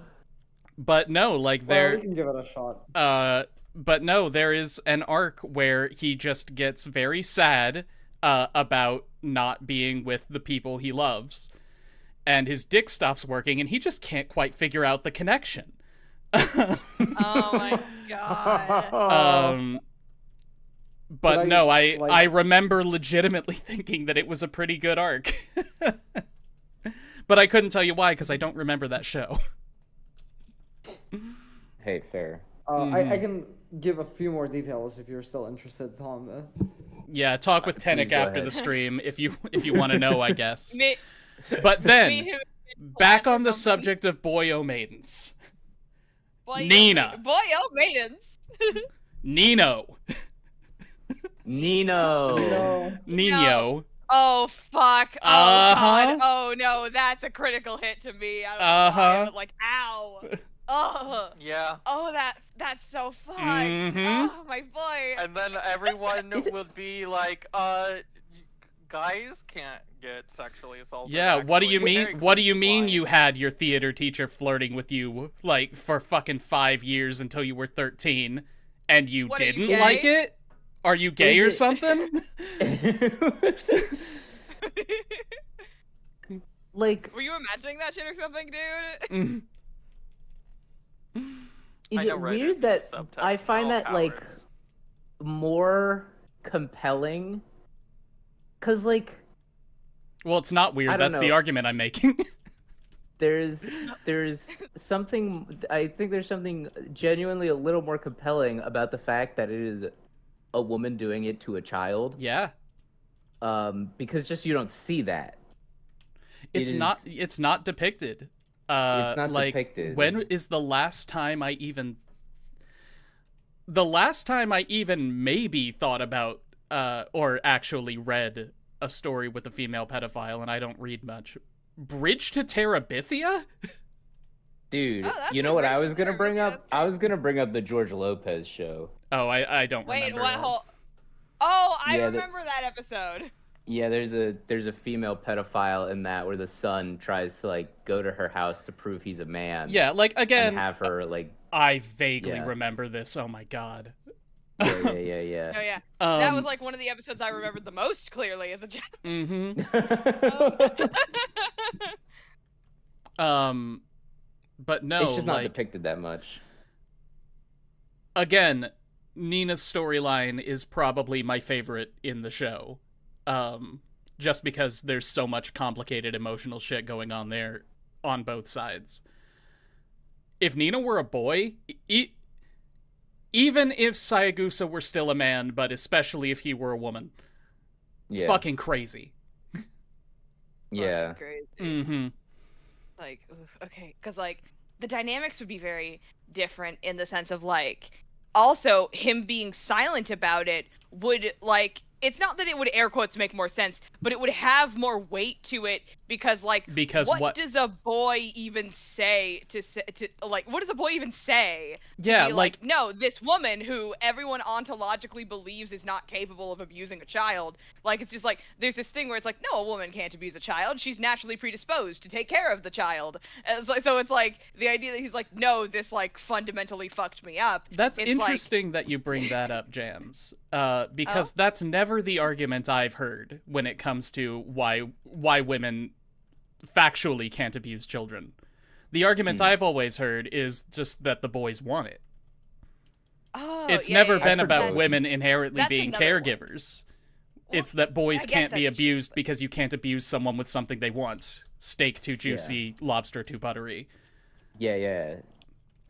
But no, like, Well, there... we can give it a shot. But no, there is an arc where he just gets very sad about not being with the people he loves. And his dick stops working, and he just can't quite figure out the connection. Oh my god. But Did no, I, like- I remember legitimately thinking that it was a pretty good arc. But I couldn't tell you why, because I don't remember that show. Hey, fair. I can give a few more details if you're still interested, Tom. Yeah, talk with Please Tenek go after ahead. the stream if you want to know, I guess. Me, But then, me who- back on the something. subject of Boy-O Maidens. Boy, Nina. Boy, oh, maidens. Nino. Nino. No. Nino. Oh fuck! Oh Uh-huh. god! Oh no, that's a critical hit to me. I was like, ow! Oh, Yeah. oh, that's so fucked. Mhm. Oh my boy. And then everyone Is it- would be like, guys can't get sexually assaulted. Yeah, what do you actually. mean? Very What do you cringe mean line. you had your theater teacher flirting with you, like, for fucking 5 years until you were 13, and you What, are you didn't gay? like it? Are you gay or Is it- something? Like, Were you imagining that shit or something, dude? Mm. is I know it writers weird use that subtext, I they're find all that, like, cowards. more compelling? Cause, like, Well, it's not I weird. don't That's the know. argument I'm making. there's something, I think there's something genuinely a little more compelling about the fact that it is a woman doing it to a child. Yeah. Because just you don't see that. It's It not. is- It's not depicted. It's not like, depicted. when is the last time I even? The last time I even maybe thought about, or actually read a story with a female pedophile, and I don't read much. Bridge to Terabithia? Dude, Oh, that's you know a what I great was gonna story, bring yeah, up? that's I was gonna bring up the George Lopez show. Oh, I don't Wait, remember. what? that. Oh, I Yeah, remember that episode. Yeah, there's a female pedophile in that where the son tries to like go to her house to prove he's a man. Yeah, like And again, have her like I vaguely Yeah. remember this. Oh my god. yeah. Oh yeah, Um, that was like one of the episodes I remembered the most clearly as a child. Mm-hmm. But no, it's just not like depicted that much. again, Nina's storyline is probably my favorite in the show. just because there's so much complicated emotional shit going on there on both sides. If Nina were a boy, even if Sayagusa were still a man, but especially if he were a woman, fucking crazy. Yeah. Crazy. Mm-hmm. Like, oof, okay, because like the dynamics would be very different in the sense of like, also him being silent about it would like. It's not that it would air quotes make more sense, but it would have more weight to it because what does a boy even say to like what does a boy even say? Yeah, like no, this woman who everyone ontologically believes is not capable of abusing a child. Like it's just like there's this thing where it's like no, a woman can't abuse a child. She's naturally predisposed to take care of the child. And so it's like the idea that he's like no, this like fundamentally fucked me up. That's it's interesting that you bring that up, Jams. Because that's never the argument I've heard when it comes to why women factually can't abuse children. The argument I've always heard is just that the boys want it. Oh, It's never been I've heard about both. women inherently That's being another one. caregivers. It's that boys I guess can't be that's abused because you can't abuse someone with something they want. Steak too juicy, lobster too buttery. Yeah.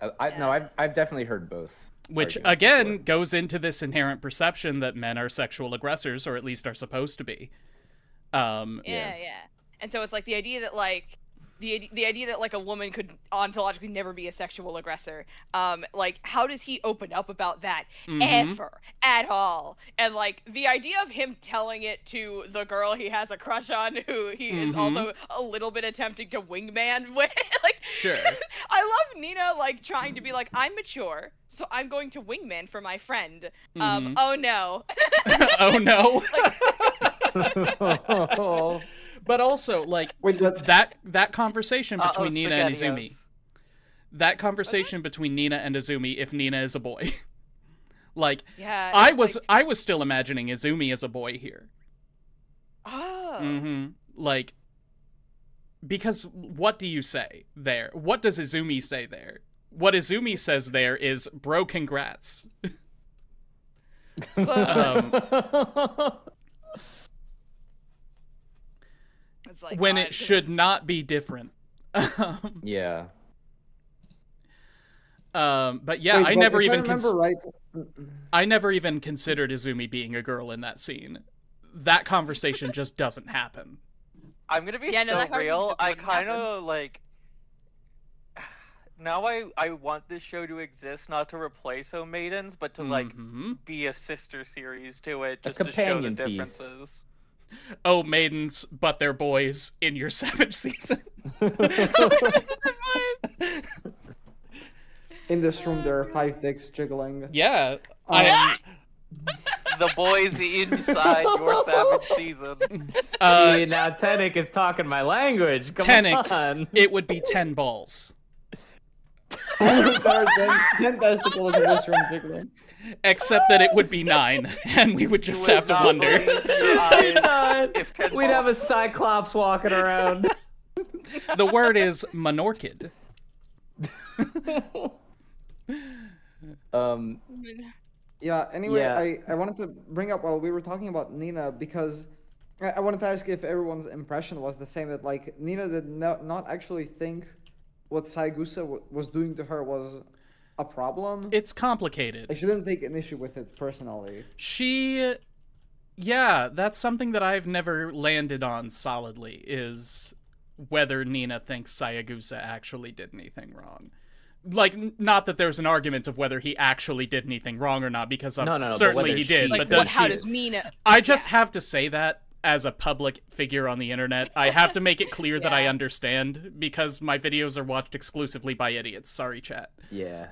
No, I've definitely heard both. Which, arguments again, before. goes into this inherent perception that men are sexual aggressors, or at least are supposed to be. Yeah. And so it's like the idea that like the idea that like a woman could ontologically never be a sexual aggressor. Like how does he open up about that ever at all? And like the idea of him telling it to the girl he has a crush on, who he is also a little bit attempting to wingman with, like Sure. I love Nina like trying to be like I'm mature, so I'm going to wingman for my friend. Oh no. Oh, no. Oh. But also, like, Wait, but that conversation between Nina and Izumi. SpaghettiOs. That conversation between Nina and Izumi, if Nina is a boy. Like, Yeah. I it's was still imagining Izumi as a boy here. oh. Like, because what do you say there? What does Izumi say there? What Izumi says there is, bro, congrats. It's like When God, it should not be different. Yeah. But yeah, wait, I but never if I even remember right. I never even considered Izumi being a girl in that scene. That conversation just doesn't happen. I'm gonna be Yeah, no, so that conversation real. I wouldn't kind happen. of like. Now I want this show to exist, not to replace O Maidens, but to like be a sister series to it, just to show the companion piece. differences. Oh, maidens, but they're boys in your Savage season. In this room, there are 5 dicks jiggling. Yeah. The boys inside your Savage season. See, now Tenek is talking my language. Come Tenek, on. it would be 10 balls. There are 10 testicles in this room jiggling. Except that it would be 9, and we would just You have would to not wonder. believe your eyes if 10 We'd have a balls- cyclops walking around. The word is menorchid. Yeah, anyway, Yeah. I wanted to bring up while we were talking about Nina because I wanted to ask if everyone's impression was the same, that like Nina did not actually think what Saigusa was doing to her was a problem. It's complicated. Like, she didn't take an issue with it personally. Yeah, that's something that I've never landed on solidly, is whether Nina thinks Sayagusa actually did anything wrong. Like, not that there's an argument of whether he actually did anything wrong or not, because No, but certainly whether he did, she- but like does what? How she? does Nina? I just have to say that as a public figure on the internet. I have to make it clear that I Yeah. understand, because my videos are watched exclusively by idiots. Sorry, chat. Yeah.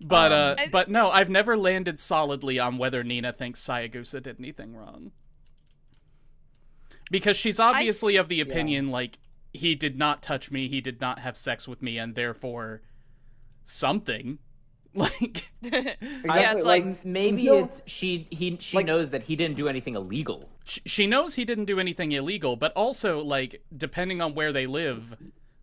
But no, I've never landed solidly on whether Nina thinks Sayagusa did anything wrong. Because she's obviously of the opinion, like, he did not touch me, he did not have sex with me, and therefore something. Like, Exactly. Yeah, it's like Maybe until- it's she like- knows that he didn't do anything illegal. she knows he didn't do anything illegal, but also, like, depending on where they live,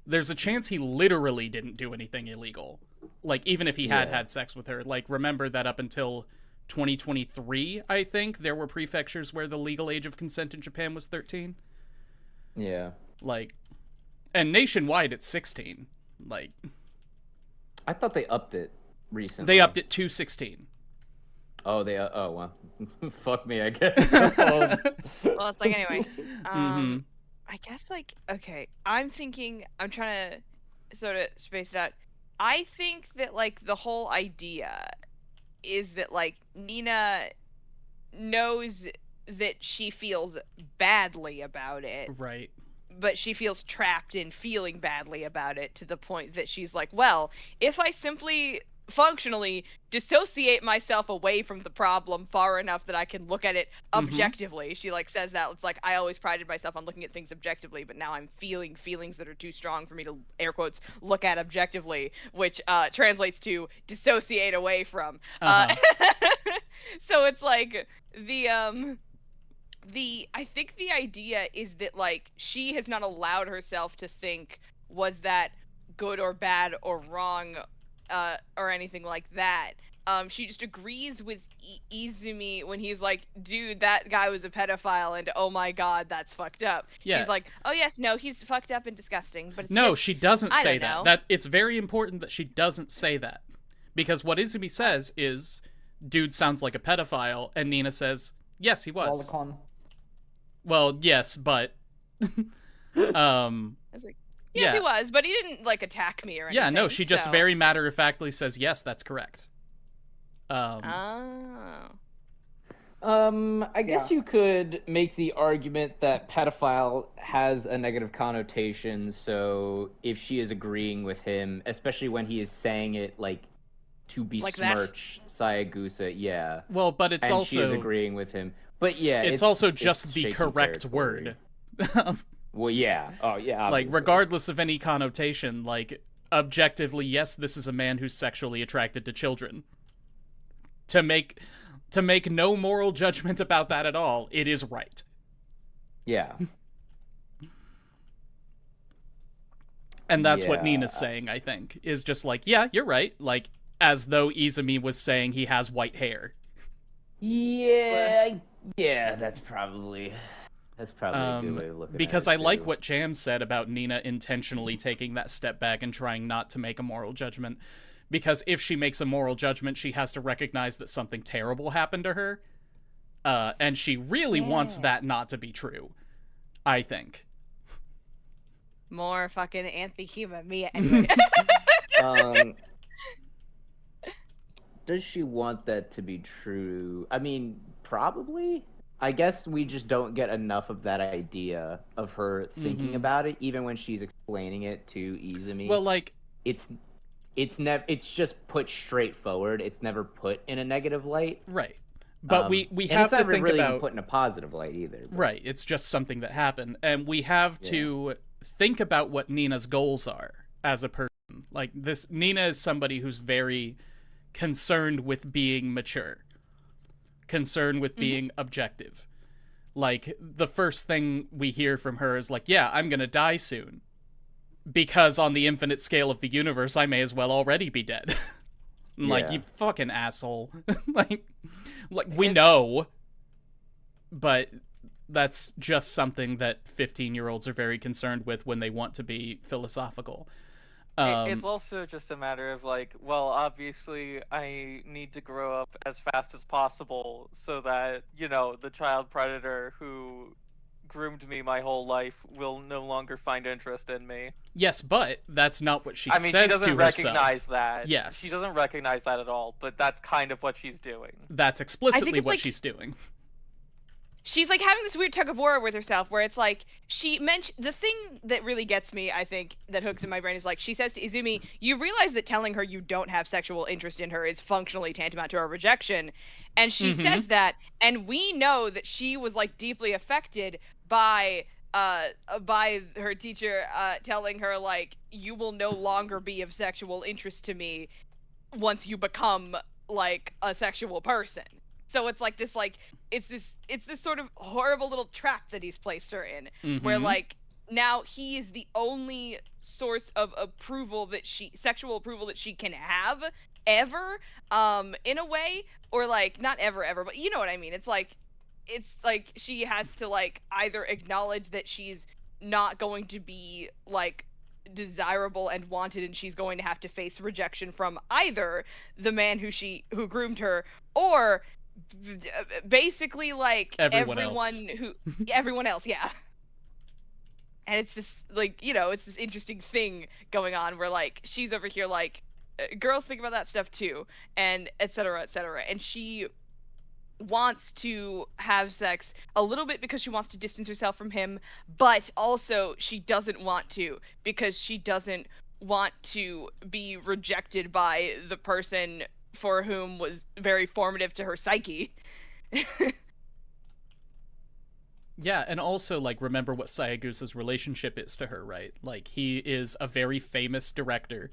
there's a chance he literally didn't do anything illegal. Like, even if he had Yeah. had sex with her. Like, remember that up until 2023, I think, there were prefectures where the legal age of consent in Japan was 13. Yeah. Like, and nationwide it's 16. Like, I thought they upped it recently. they upped it to 16. Oh, oh well. Fuck me, I guess. Well, it's like anyway. Mhm. I guess like okay. I'm trying to sort of space it out. I think that like the whole idea is that like Nina knows that she feels badly about it, Right. but she feels trapped in feeling badly about it to the point that she's like, well, if I simply functionally dissociate myself away from the problem far enough that I can look at it objectively. She like says that it's like I always prided myself on looking at things objectively, but now I'm feeling feelings that are too strong for me to air quotes look at objectively, which translates to dissociate away from. So it's like the I think the idea is that like she has not allowed herself to think, was that good or bad or wrong or anything like that. She just agrees with Izumi when he's like, dude, that guy was a pedophile and oh my god, that's fucked up. Yeah. She's like, oh yes, no, he's fucked up and disgusting, but it's No, just, she doesn't I say don't that. know. That it's very important that she doesn't say that. Because what Izumi says is, dude sounds like a pedophile, and Nina says, yes, he was. Lolicon. Well, yes, but I was like, yes, yeah. he was, but he didn't like attack me or anything. Yeah, no, she just so- very matter-of-factly says, yes, that's correct. Oh. I guess you could make the argument that pedophile has a negative connotation, so if she is agreeing with him, especially when he is saying it like to Like that? besmirch Sayagusa, yeah. Well, but it's And she is also agreeing with him. But yeah, it's also just it's the shaky correct territory. word. Well, yeah. Oh, yeah. Like, obviously. regardless of any connotation, like, objectively, yes, this is a man who's sexually attracted to children. To make no moral judgment about that at all, it is right. Yeah. And that's what Yeah. Nina's saying, I think, is just like, yeah, you're right. Like, as though Izumi was saying he has white hair. Yeah. Yeah, that's probably a good way of looking Because at I it, like too. what Jam said about Nina intentionally taking that step back and trying not to make a moral judgment. Because if she makes a moral judgment, she has to recognize that something terrible happened to her. And she really wants that not to be true, I think. More fucking anti-human me anyway. Does she want that to be true? I mean, probably. I guess we just don't get enough of that idea of her thinking about it, even when she's explaining it to Izumi. Well, like, it's just put straightforward. It's never put in a negative light. right. But we and have it's to never think really even about... put in a positive light either. But... Right, it's just something that happened. And we have to think about what Nina's goals are as a person. Like, this, Nina is somebody who's very concerned with being mature. Concerned with being objective. Like, the first thing we hear from her is like, yeah, I'm gonna die soon. Because on the infinite scale of the universe, I may as well already be dead. Like, you fucking asshole. like we know. But that's just something that 15-year-olds are very concerned with when they want to be philosophical. It's also just a matter of like, well, obviously I need to grow up as fast as possible so that, you know, the child predator who groomed me my whole life will no longer find interest in me. Yes, but that's not what she I mean, says she to doesn't herself. recognize that. Yes. She doesn't recognize that at all, but that's kind of what she's doing. That's explicitly it's what like- she's doing. She's like having this weird tug of war with herself where it's like she mentioned the thing that really gets me, I think, that hooks in my brain is like she says to Izumi, you realize that telling her you don't have sexual interest in her is functionally tantamount to a rejection. And she says that, and we know that she was like deeply affected by her teacher telling her like you will no longer be of sexual interest to me once you become like a sexual person. So it's like this it's this sort of horrible little trap that he's placed her in where like now he is the only source of approval that sexual approval that she can have, ever, in a way, or like not ever, but you know what I mean. It's like she has to like either acknowledge that she's not going to be like desirable and wanted, and she's going to have to face rejection from either the man who groomed her, or basically like Everyone else. everyone else, yeah. And it's this like, it's this interesting thing going on where like she's over here like girls think about that stuff too, and etc etc, and she wants to have sex a little bit because she wants to distance herself from him, but also she doesn't want to because she doesn't want to be rejected by the person for whom was very formative to her psyche. Yeah, and also, like, remember what Sayagusa's relationship is to her, right? Like, he is a very famous director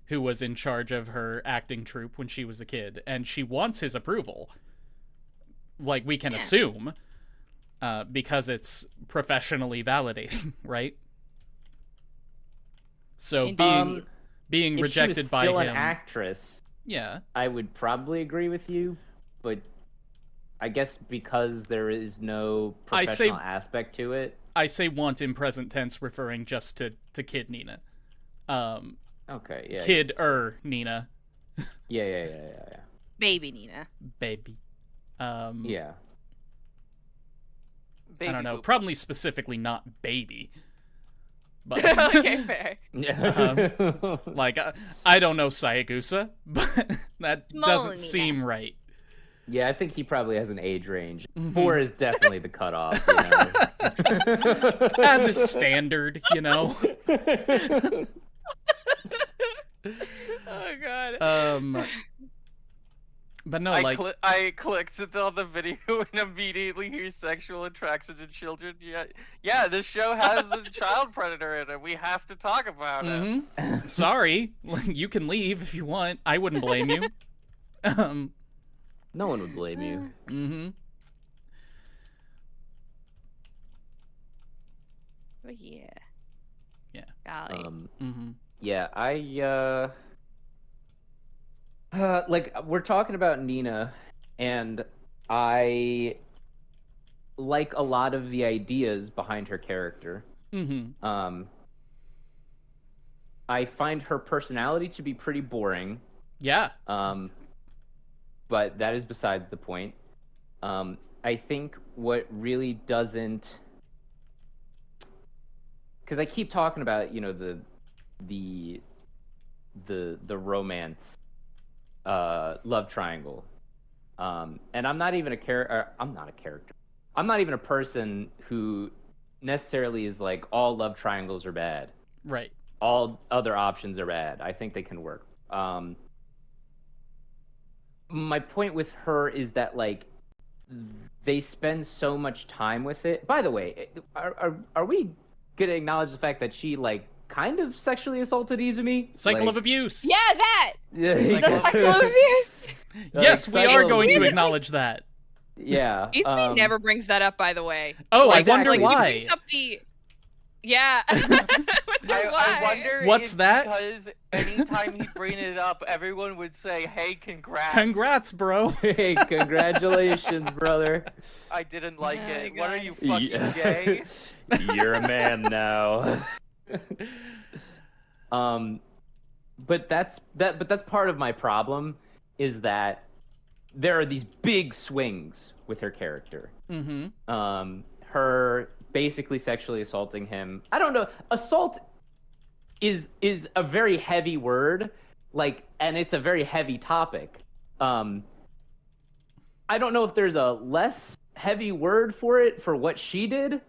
who was in charge of her acting troupe when she was a kid, and she wants his approval. Like, we can assume, because it's professionally validating, right? So being if rejected she was by still him, an actress, yeah, I would probably agree with you, but I guess because there is no professional aspect to it. I say want in present tense, referring just to Kid Nina. Okay, yeah. Nina. Yeah. Baby Nina. Baby. Yeah. Baby I don't know. boop. Probably specifically not baby. But Okay, fair. like I don't know Sayagusa, but that Small doesn't Nina. seem right. Yeah, I think he probably has an age range. Mhm. 4 is definitely the cutoff. You know? As is standard, you know. Oh god. But no, I clicked on the video and immediately hear sexual attraction to children. Yeah, this show has a child predator in it. We have to talk about it. Sorry, you can leave if you want. I wouldn't blame you. No one would blame you. But yeah. Yeah. Golly. Yeah, like we're talking about Nina, and I like a lot of the ideas behind her character. I find her personality to be pretty boring. Yeah. But that is besides the point. I think what really doesn't, because I keep talking about, you know, the romance love triangle, and I'm not even a character. I'm not a character. I'm not even a person who necessarily is like all love triangles are bad. Right. All other options are bad. I think they can work. My point with her is that like they spend so much time with it. By the way, are we gonna acknowledge the fact that she like kind of sexually assaulted Izumi? Cycle of abuse. Yeah, that. Yeah. The cycle of abuse. Yes, we Cycle are of going to abuse. acknowledge that. Yeah. Izumi never brings that up, by the way. Oh, I exactly. wonder Like, why. he brings up the. Yeah. I wonder why. I wonder What's if that? because anytime he bring it up, everyone would say, "Hey, congrats!" Congrats, bro. Hey, congratulations, brother. I didn't like Oh, it. What are God. you fucking Yeah. gay? You're a man now. But that's part of my problem is that there are these big swings with her character. Her basically sexually assaulting him. I don't know. Assault is a very heavy word, like, and it's a very heavy topic. I don't know if there's a less heavy word for it for what she did.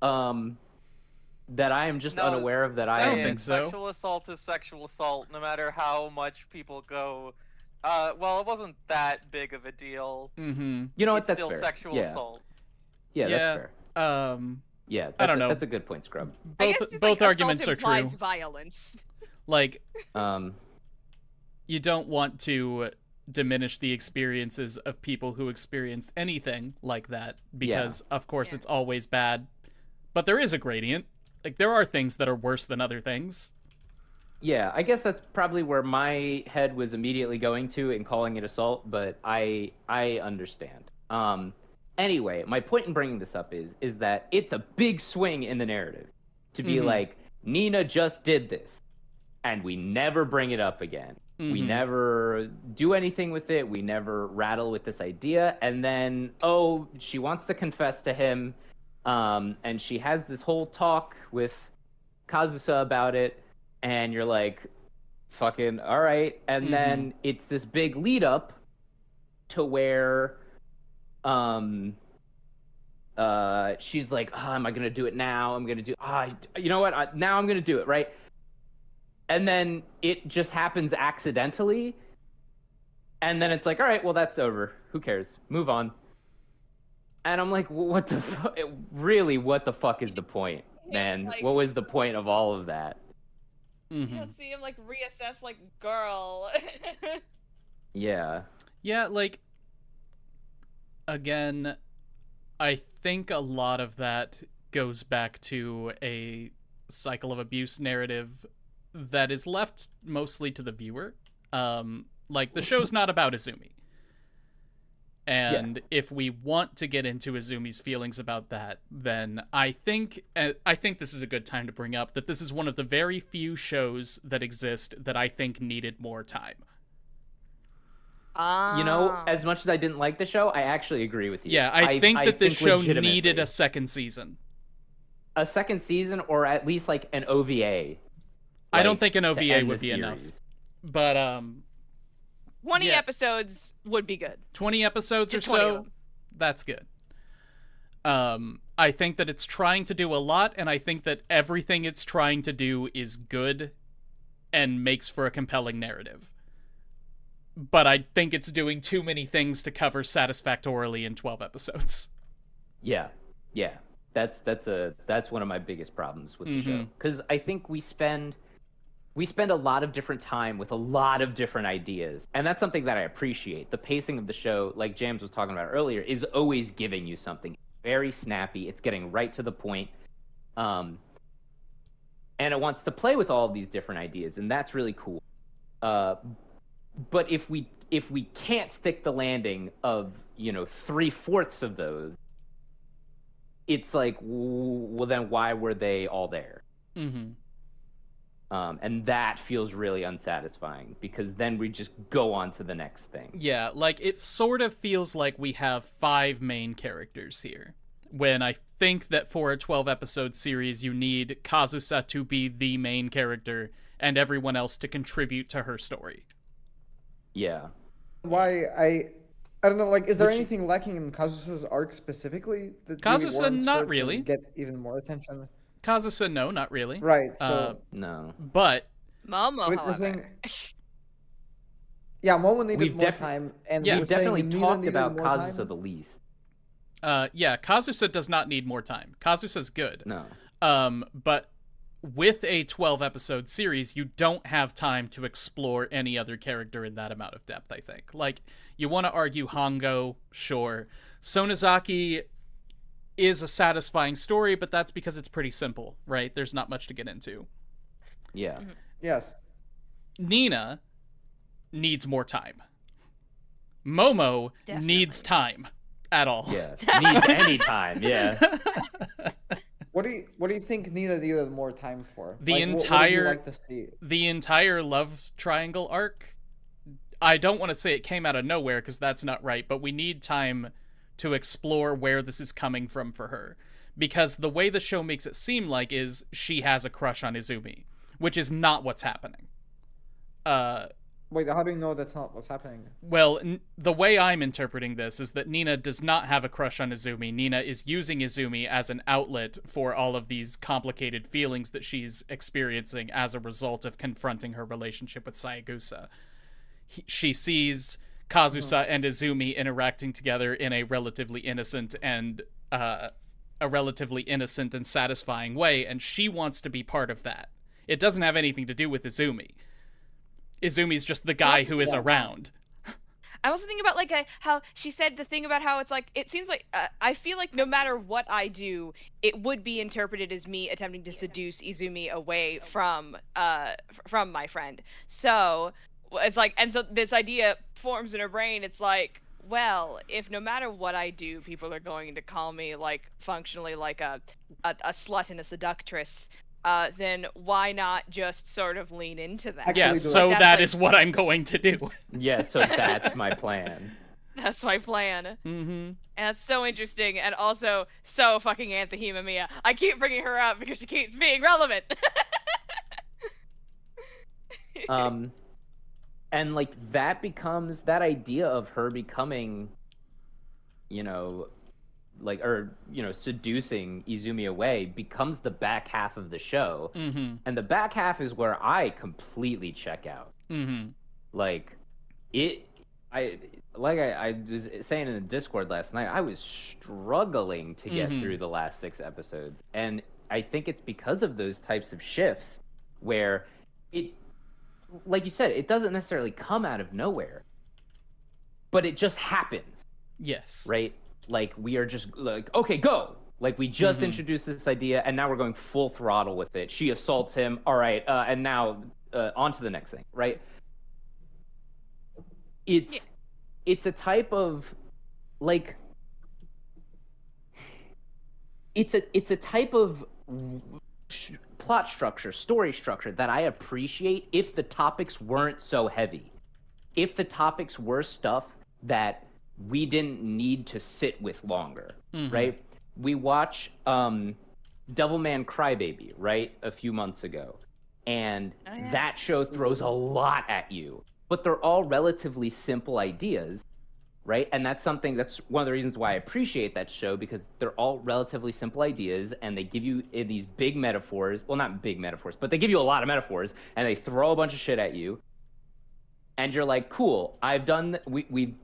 That I am just unaware of. That I don't I think so. Sexual assault is sexual assault, no matter how much people go. Well, it wasn't that big of a deal. You know what? It's That's still fair. sexual Yeah. assault. Yeah, Yeah. that's fair. Yeah, that's I don't know. That's a good point, Scrub. I Both guess just, both like, arguments assault are true. implies violence. Like, Um, you don't want to diminish the experiences of people who experienced anything like that because, of course, Yeah. it's always bad. But there is a gradient. Like, there are things that are worse than other things. Yeah, I guess that's probably where my head was immediately going to in calling it assault, but I understand. Anyway, my point in bringing this up is that it's a big swing in the narrative to be like, Nina just did this, and we never bring it up again. We never do anything with it. We never rattle with this idea, and then she wants to confess to him, and she has this whole talk with Kazusa about it. And you're like, fucking, all right. And then it's this big lead up to where she's like, am I going to do it now? I'm going to do, you know what? Now I'm going to do it, right? And then it just happens accidentally. And then it's like, all right, well, that's over. Who cares? Move on. And I'm like, what the fuck? Really, what the fuck is the point, man? Like, what was the point of all of that? You don't see him like reassess, like, girl. Yeah. Yeah, like, again, I think a lot of that goes back to a cycle of abuse narrative that is left mostly to the viewer. Like, the show's not about Izumi. And if we want to get into Izumi's feelings about that, then I think this is a good time to bring up that this is one of the very few shows that exist that I think needed more time. You know, as much as I didn't like the show, I actually agree with you. Yeah, I think that this show legitimately needed a second season. A second season, or at least like an OVA. I don't think an OVA would be enough. But 20 episodes would be good. 20 episodes Just or 20 of so, them. that's good. I think that it's trying to do a lot, and I think that everything it's trying to do is good and makes for a compelling narrative. But I think it's doing too many things to cover satisfactorily in 12 episodes. Yeah. That's one of my biggest problems with the show, because I think we spend a lot of different time with a lot of different ideas, and that's something that I appreciate. The pacing of the show, like James was talking about earlier, is always giving you something very snappy. It's getting right to the point, and it wants to play with all of these different ideas, and that's really cool. But if we can't stick the landing of 3/4 of those, it's like, well, then why were they all there? And that feels really unsatisfying, because then we just go on to the next thing. Yeah, like, it sort of feels like we have 5 main characters here, when I think that for a 12-episode series, you need Kazusa to be the main character and everyone else to contribute to her story. Yeah. Why I don't know. Like, is there anything lacking in Kazusa's arc specifically that really Kazusa, warrants not her to really. get even more attention? Kazusa, no, not really. Right. So No. But Momo, So we're however. saying- yeah, Momo needed We've more defi- time, and Yeah. we were We've saying definitely Nina talked needed about more Kazusa time. the least. yeah, Kazusa does not need more time. Kazusa's good. No. But with a 12-episode series, you don't have time to explore any other character in that amount of depth, I think. Like, you want to argue Hongo, sure. Sonozaki is a satisfying story, but that's because it's pretty simple, right? There's not much to get into. Yeah. Yes. Nina needs more time. Momo needs time at all. Yeah. Needs any time. Yeah. What do you think Nina needed more time for? The Like, what would you entire- like to see? The entire love triangle arc, I don't want to say it came out of nowhere, because that's not right, but we need time to explore where this is coming from for her. Because the way the show makes it seem like is she has a crush on Izumi, which is not what's happening. Wait, how do you know that's not what's happening? Well, the way I'm interpreting this is that Nina does not have a crush on Izumi. Nina is using Izumi as an outlet for all of these complicated feelings that she's experiencing as a result of confronting her relationship with Sayagusa. She sees Kazusa and Izumi interacting together in a relatively innocent and satisfying way, and she wants to be part of that. It doesn't have anything to do with Izumi. Izumi's just the guy who is around. I'm also thinking about like how she said the thing about how it's like it seems like I feel like no matter what I do, it would be interpreted as me attempting to seduce Izumi away from my friend. So it's like, and so this idea forms in her brain. It's like, well, if no matter what I do, people are going to call me like functionally like a slut and a seductress. Then why not just sort of lean into that? Actually Yeah, do so That's that like- is what I'm going to do. Yeah, so that's my plan. That's my plan. Mm-hmm. And that's so interesting and also so fucking Anthony Mia. I keep bringing her up because she keeps being relevant. And like that becomes that idea of her becoming, seducing Izumi away becomes the back half of the show. Mm-hmm. And the back half is where I completely check out. Mm-hmm. Like I was saying in the Discord last night, I was struggling to get through the last 6 episodes. And I think it's because of those types of shifts where it, like you said, it doesn't necessarily come out of nowhere, but it just happens, Yes. right? Like we are just like, okay, go. Like we just introduced this idea and now we're going full throttle with it. She assaults him. All right. And now on to the next thing, right? It's a type of like it's a type of plot structure, story structure that I appreciate if the topics weren't so heavy. If the topics were stuff that we didn't need to sit with longer, right? We watch Devilman Crybaby, right, a few months ago. And that show throws a lot at you. But they're all relatively simple ideas, right? And that's one of the reasons why I appreciate that show, because they're all relatively simple ideas and they give you these big metaphors. Well, not big metaphors, but they give you a lot of metaphors and they throw a bunch of shit at you. And you're like, cool, we've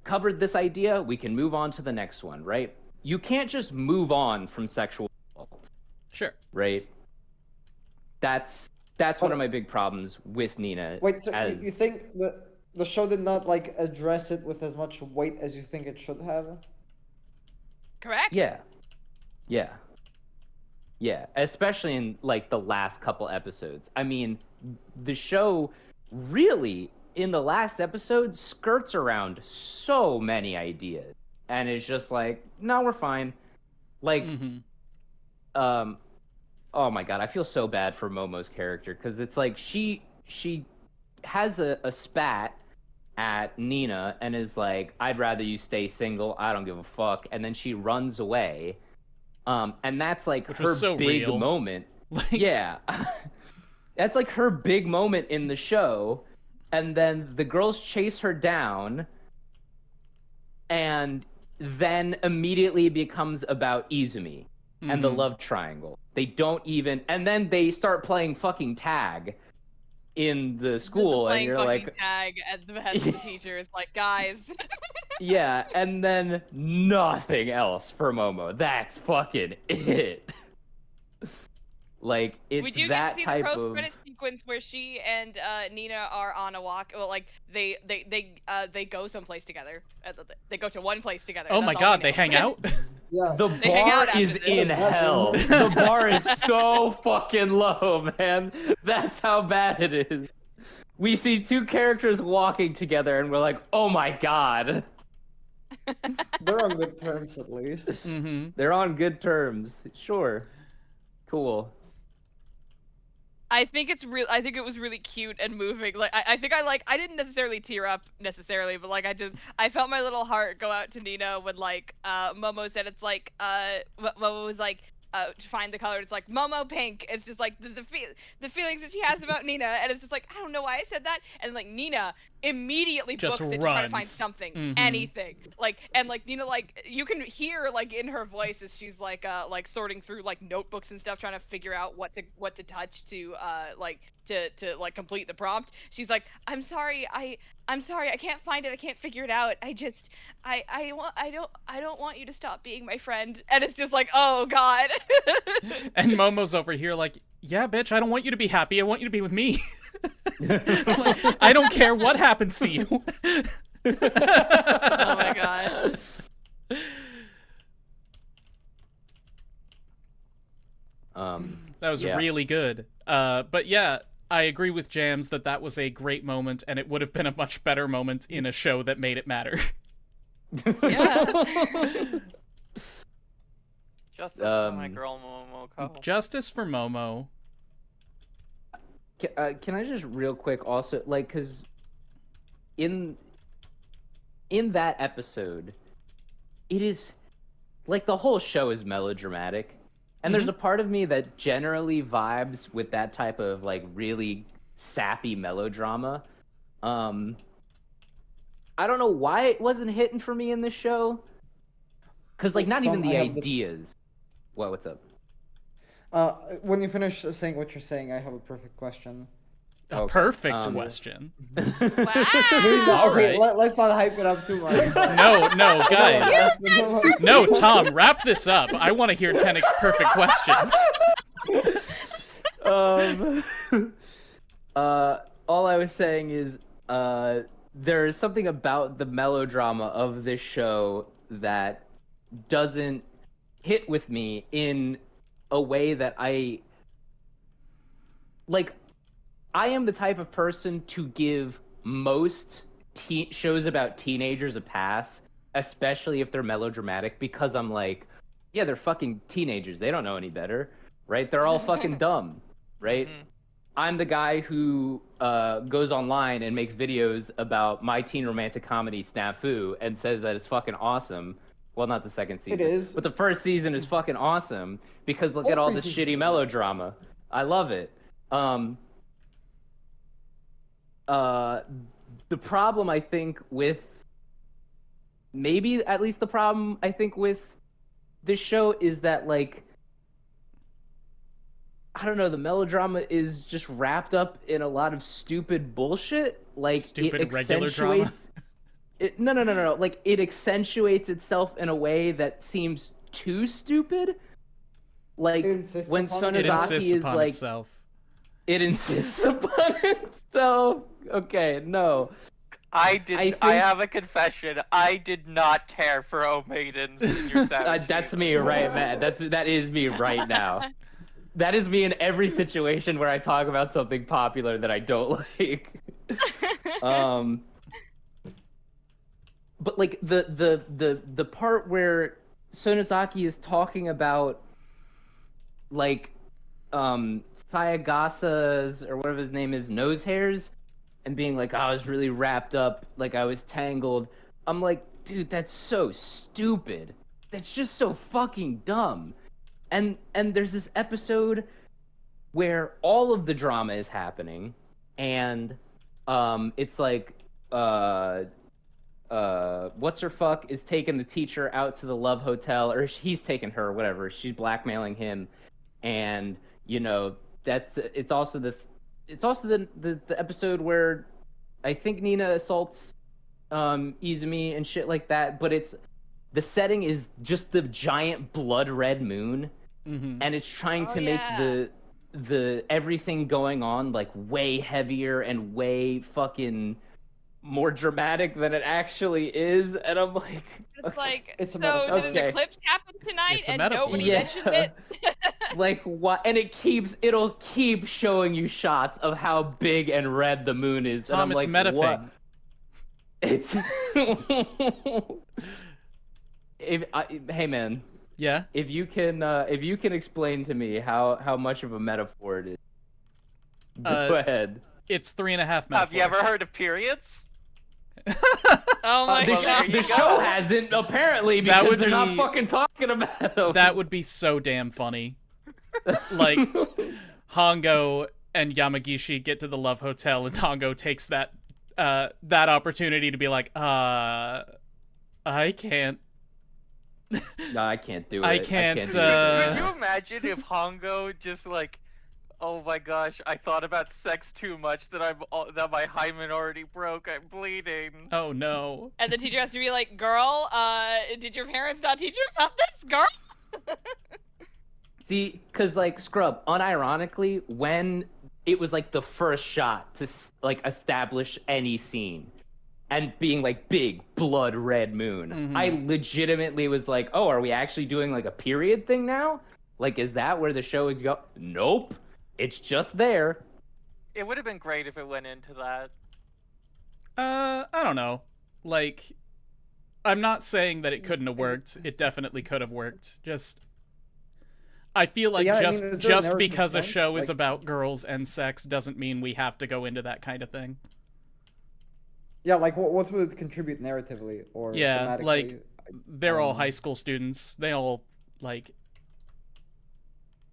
covered this idea, we can move on to the next one, right? You can't just move on from sexual assault. Sure. Right? That's one of my big problems with Nina. Wait, so you think the show did not like address it with as much weight as you think it should have? Correct? Yeah. Especially in like the last couple episodes. I mean, the show really in the last episode skirts around so many ideas and it's just like, no, we're fine. Like oh my god, I feel so bad for Momo's character because it's like she has a spat at Nina and is like, I'd rather you stay single, I don't give a fuck, and then she runs away. And that's like Which her was so big real. moment. Like... Yeah. That's like her big moment in the show. And then the girls chase her down and then immediately becomes about Izumi and the love triangle. They don't even, and then they start playing fucking tag in the school, and you're like, tag at the head of the teacher is like, guys. yeah, and then nothing else for Momo. That's fucking it. Like it's we do that get to see type the of post-credit sequence where she and Nina are on a walk. Well, like they go someplace together. They go to one place together. Oh my That's all god, we they know. hang out? Yeah. the They hang bar out after is this. in hell. The bar is so fucking low, man. That's how bad it is. We see 2 characters walking together, and we're like, oh my god. They're on good terms at least. They're on good terms. Sure. Cool. I think it's real. I think it was really cute and moving. Like I think I didn't necessarily tear up necessarily, but like I felt my little heart go out to Nina when like Momo said it's like Momo was like to find the color. It's like Momo pink. It's just like the feelings that she has about Nina, and it's just like I don't know why I said that, and like Nina immediately Just books it to try to find runs. something, anything. Like and like Nina, like you can hear like in her voice as she's like sorting through like notebooks and stuff, trying to figure out what to touch to like complete the prompt. She's like, I'm sorry, I can't find it. I can't figure it out. I don't want you to stop being my friend. And it's just like, oh god. And Momo's over here like, yeah, bitch, I don't want you to be happy. I want you to be with me. Like, I don't care what happens to you. Oh my god. That was Yeah. really good. But yeah, I agree with Jams that was a great moment, and it would have been a much better moment in a show that made it matter. Yeah. Justice for my girl Momoko. Justice for Momo. Can I just real quick also, like, because in that episode, it is like the whole show is melodramatic, and there's a part of me that generally vibes with that type of like really sappy melodrama. I don't know why it wasn't hitting for me in this show, because like not even Tom, the I have ideas. What's up? When you finish saying what you're saying, I have a perfect question. A Okay, perfect um, question. Maybe Wow. not, All okay, right. let's not hype it up too much. No, guys. guys. No, Tom, wrap this up. I want to hear Tennick's perfect question. All I was saying is, there is something about the melodrama of this show that doesn't hit with me in a way that I am the type of person to give most shows about teenagers a pass, especially if they're melodramatic, because I'm like, yeah, they're fucking teenagers. They don't know any better, right? They're all fucking dumb, right? I'm the guy who goes online and makes videos about my teen romantic comedy Snafu and says that it's fucking awesome. Well, not the second season. It is. But the first season is fucking awesome because look at all three this seasons shitty are. melodrama. I love it. The problem I think with maybe at least the problem I think with this show is that like I don't know, the melodrama is just wrapped up in a lot of stupid bullshit. Like Stupid it regular drama? accentuates No. Like it accentuates itself in a way that seems too stupid. Like It insists when upon It Sonozaki insists is upon like itself. it insists upon itself. Okay, no. I think- have a confession. I did not care for O Maidens in your Savage That's season. me right, Matt. That is me right now. That is me in every situation where I talk about something popular that I don't like. But like the part where Sonozaki is talking about like Sayagasa's or whatever his name is nose hairs and being like, I was really wrapped up, like I was tangled. I'm like, dude, that's so stupid. That's just so fucking dumb. And there's this episode where all of the drama is happening, and it's like what's her fuck is taking the teacher out to the love hotel, or he's taking her, or whatever. She's blackmailing him, and you know it's also the episode where I think Nina assaults Izumi and shit like that. But the setting is just the giant blood red moon, and it's trying to make the everything going on like way heavier and way fucking more dramatic than it actually is, and I'm like, It's like, It's a so metaphor. did an Okay. eclipse happen tonight It's a and metaphor. nobody Yeah. mentioned it? like what? And it'll keep showing you shots of how big and red the moon is, Tom, and I'm it's like, what? metafing. It's hey man, Yeah? if you can explain to me how much of a metaphor it is, go ahead. It's 3.5 metaphor. Have you ever heard of periods? Oh my well, there god. you The go. show hasn't apparently That because would they're not be- fucking talking about them. That would be so damn funny. Like, Hongo and Yamagishi get to the Love Hotel, and Hongo takes that opportunity to be like, I can't. No, I can't do it. I can't, do it. Could you imagine if Hongo just like, oh my gosh, I thought about sex too much that my hymen already broke. I'm bleeding. Oh no. And the teacher has to be like, girl, did your parents not teach you about this, girl? See, because like Scrub, unironically, when it was like the first shot to like establish any scene, and being like big blood red moon. Mhm. I legitimately was like, oh, are we actually doing like a period thing now? Like, is that where the show is go? Nope, it's just there. It would have been great if it went into that. I don't know. Like, I'm not saying that it couldn't have worked. It definitely could have worked. Just, I feel like Yeah, I just mean, is there a just narrative because a point? show is Like- about girls and sex doesn't mean we have to go into that kind of thing. Yeah, like what would it contribute narratively or Yeah, like thematically? they're all high school students. They all like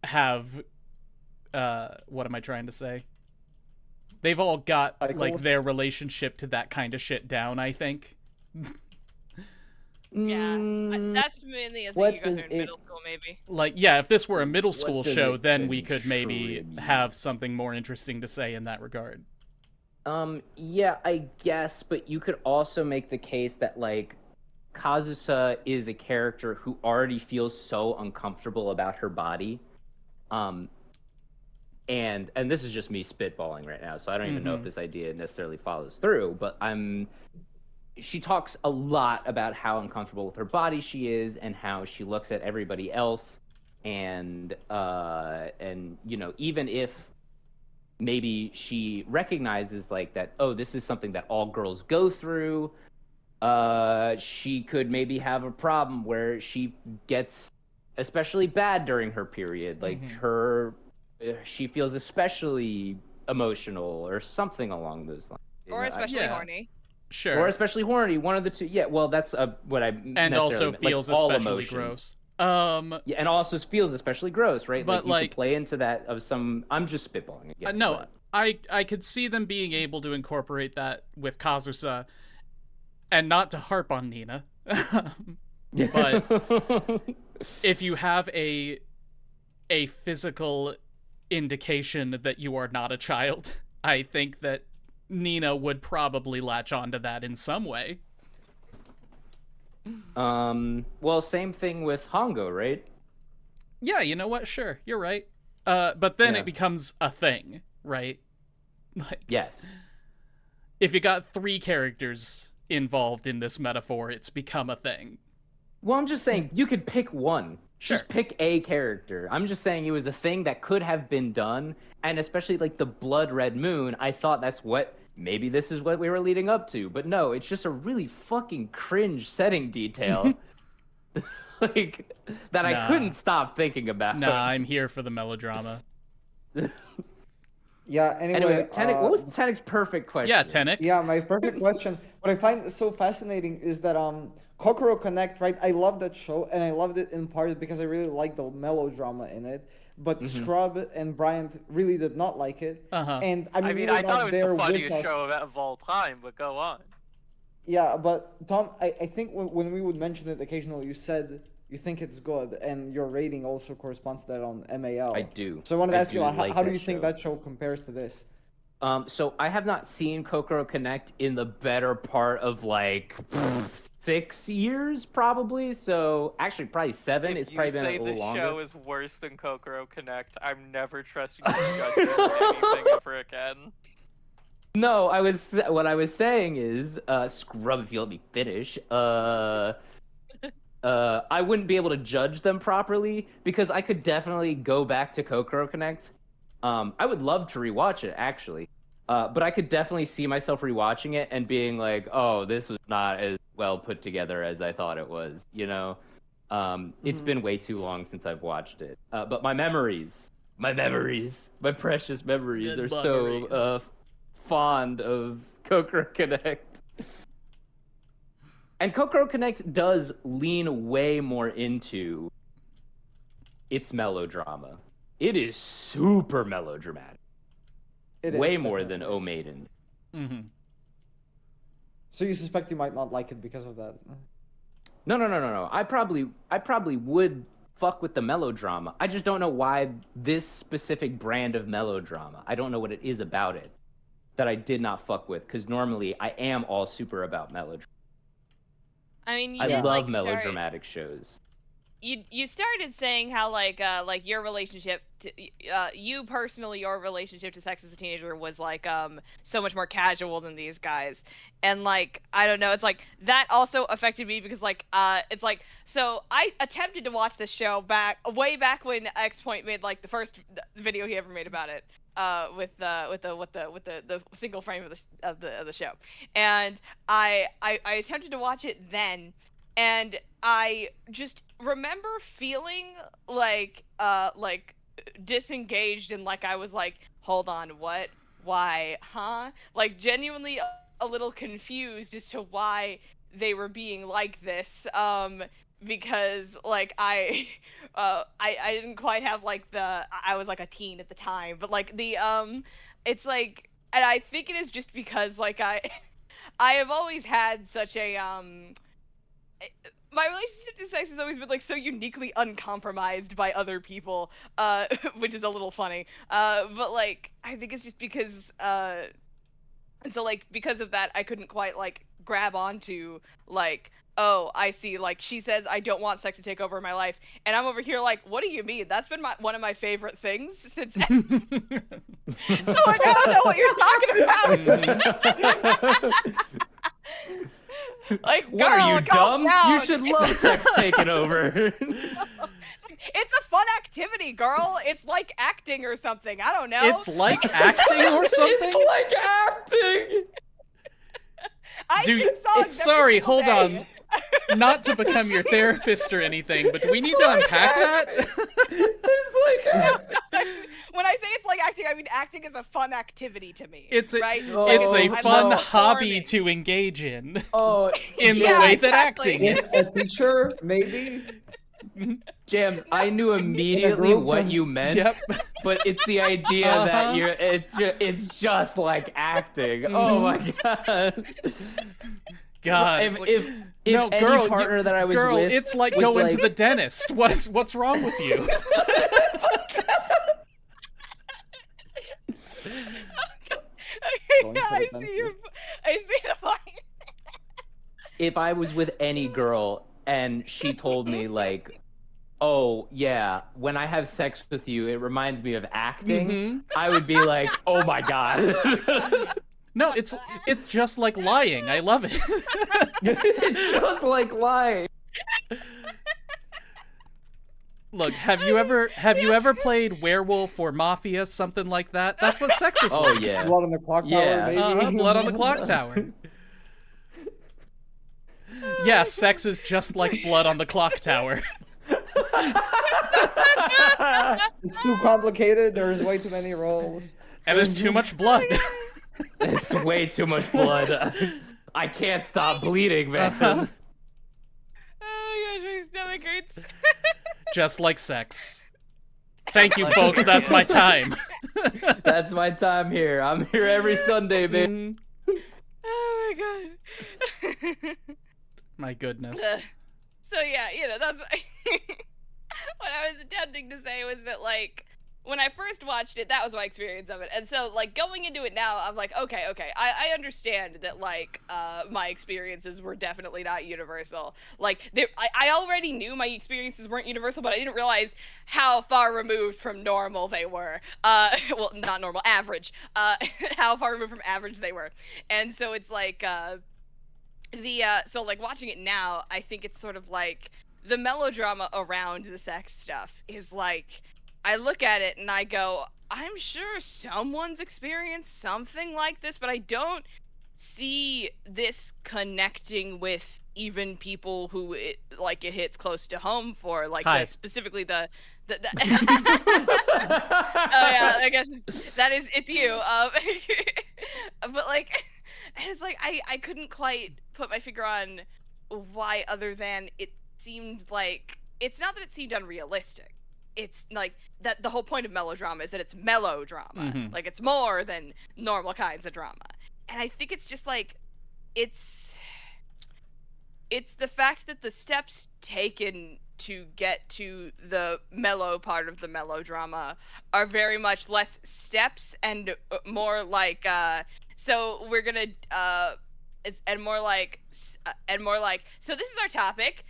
have what am I trying to say? They've all got like Cycles? their relationship to that kind of shit down, I think. Yeah, Mm, that's mainly a thing what you guys does are in it- middle school, maybe. Like, yeah, if this were a middle What school does show, it then we could maybe contribute? have something more interesting to say in that regard. Yeah, I guess, but you could also make the case that like Kazusa is a character who already feels so uncomfortable about her body. And this is just me spitballing right now, so I don't even know if Mhm. this idea necessarily follows through, but she talks a lot about how uncomfortable with her body she is and how she looks at everybody else, and you know, even if maybe she recognizes like that, oh, this is something that all girls go through, she could maybe have a problem where she gets especially bad during her period, like she feels especially emotional or something along those lines. You Or know, especially yeah. horny. Sure. or especially horny, one of the two. Yeah, well, that's what I and also necessarily meant, feels like, all especially emotions. gross. Yeah, and also feels especially gross, right? But, like you like- could play into that of some. I'm just spitballing again. No, but- I could see them being able to incorporate that with Kazusa, and not to harp on Nina. But if you have a physical indication that you are not a child, I think that Nina would probably latch onto that in some way. well, same thing with Hongo, right? Yeah, you know what? Sure, you're right. But then Yeah. it becomes a thing, right? Like, Yes. if you got 3 characters involved in this metaphor, it's become a thing. Well, I'm just saying you could pick one. Sure. Just pick a character. I'm just saying it was a thing that could have been done, and especially like the blood red moon, I thought that's what maybe this is what we were leading up to. But no, it's just a really fucking cringe setting detail. Like that I Nah. couldn't stop thinking about. Nah, I'm here for the melodrama. Yeah. Anyway, Anyway, Tenek, what was Tenek's perfect question? Yeah, Tenek. Yeah, my perfect question. What I find so fascinating is that Kokoro Connect, right? I love that show, and I loved it in part because I really liked the melodrama in it. But Scrub and Bryant really did not like it. Uh-huh. And I mean, I mean, you were I thought not it was there the with funniest us. show of all time, but go on. Yeah, but Tom, I think when we would mention it occasionally, you said you think it's good, and your rating also corresponds to that on MAL. I do. So I wanted to I ask you, do like, like how do that you think show. that show compares to this? So I have not seen Kokoro Connect in the better part of like 6 years, probably. So actually, probably 7. If It's you probably been say a little this longer. show is worse than Kokoro Connect, I'm never trusting you to judge me on anything ever again. No, what I was saying is, Scrub, if you let me finish. I wouldn't be able to judge them properly because I could definitely go back to Kokoro Connect. I would love to rewatch it actually, but I could definitely see myself rewatching it and being like, "Oh, this was not as well put together as I thought it was." You know, it's been way too long since I've watched it. But my precious memories Good are so memories. fond of Kokoro Connect. And Kokoro Connect does lean way more into its melodrama. It is super melodramatic. It Way is, more than definitely. O Maiden. Mm-hmm. So you suspect you might not like it because of that? No. I probably would fuck with the melodrama. I just don't know why this specific brand of melodrama. I don't know what it is about it that I did not fuck with, because normally I am all super about melodrama. I mean, you I did love like start- melodramatic shows. you started saying how like your relationship to you personally, your relationship to sex as a teenager was like so much more casual than these guys. And like I don't know, it's like that also affected me because like it's like so I attempted to watch this show way back when ExPoint made like the first video he ever made about it with the single frame of the show. And I attempted to watch it then, and I just remember feeling like disengaged, and like I was like, hold on, what? Why? Huh? Like genuinely a little confused as to why they were being like this. Because like I didn't quite have like I was like a teen at the time, but like it's like, and I think it is just because like I have always had such a my relationship to sex has always been like so uniquely uncompromised by other people, which is a little funny. But like I think it's just because and so like because of that I couldn't quite like grab onto like, oh, I see, like she says I don't want sex to take over my life, and I'm over here like, what do you mean? That's been one of my favorite things since so like, I don't know what you're talking about. Like, What are you, calm dumb? down. You should love sex taking over. It's a fun activity, girl. It's like acting or something. I don't know. It's like acting or something? It's like acting. I Do sing songs every sorry, single hold day. on. Not to become your therapist or anything, but do we need to unpack that? It's like acting. When I say it's like acting, I mean acting is a fun activity to me. It's a right? it's a I fun love hobby performing. to engage in. Oh, In the Yeah, way that exactly. acting A is. teacher, maybe. Jams, I knew immediately group what of- you meant, Yep. but it's the idea that it's just like acting. Oh my god. God. it's If like- if no, any girl, partner that I was girl, with it's like was going like, to the dentist. What's wrong with you? Going to I the see you. dentist. I see the point. if I was with any girl and she told me like, oh yeah, when I have sex with you, it reminds me of acting, Mhm. I would be like, oh my god. No, it's just like lying. I love it. It's just like lying. Look, have you ever played Werewolf or Mafia, something like that? That's what sex is Oh like. yeah. Blood on the clock Yeah. tower, maybe. Blood on the clock tower. Yeah, sex is just like blood on the clock tower. It's too complicated. There's way too many roles. And there's too much blood. It's way too much blood. I can't stop bleeding, man. Uh-huh. Oh my gosh, my stomach hurts. Just like sex. Thank you, folks. That's my time. That's my time here. I'm here every Sunday, man. Mhm. Oh my god. My goodness. So yeah, you know, that's what I was attempting to say was that like when I first watched it, that was my experience of it. And so like going into it now, I'm like, okay, I understand that like my experiences were definitely not universal. Like I already knew my experiences weren't universal, but I didn't realize how far removed from normal they were. Well, not normal, average. How far removed from average they were. And so it's like so like watching it now, I think it's sort of like the melodrama around the sex stuff is like, I look at it and I go, I'm sure someone's experienced something like this, but I don't see this connecting with even people who it hits close to home for, like specifically the oh yeah, I guess it's you. But like, it's like I couldn't quite put my finger on why, other than it seemed like, it's not that it seemed unrealistic. It's like that the whole point of melodrama is that it's melodrama. Mhm. Like it's more than normal kinds of drama. And I think it's just like it's the fact that the steps taken to get to the mellow part of the melodrama are very much less steps and more like so we're gonna so this is our topic.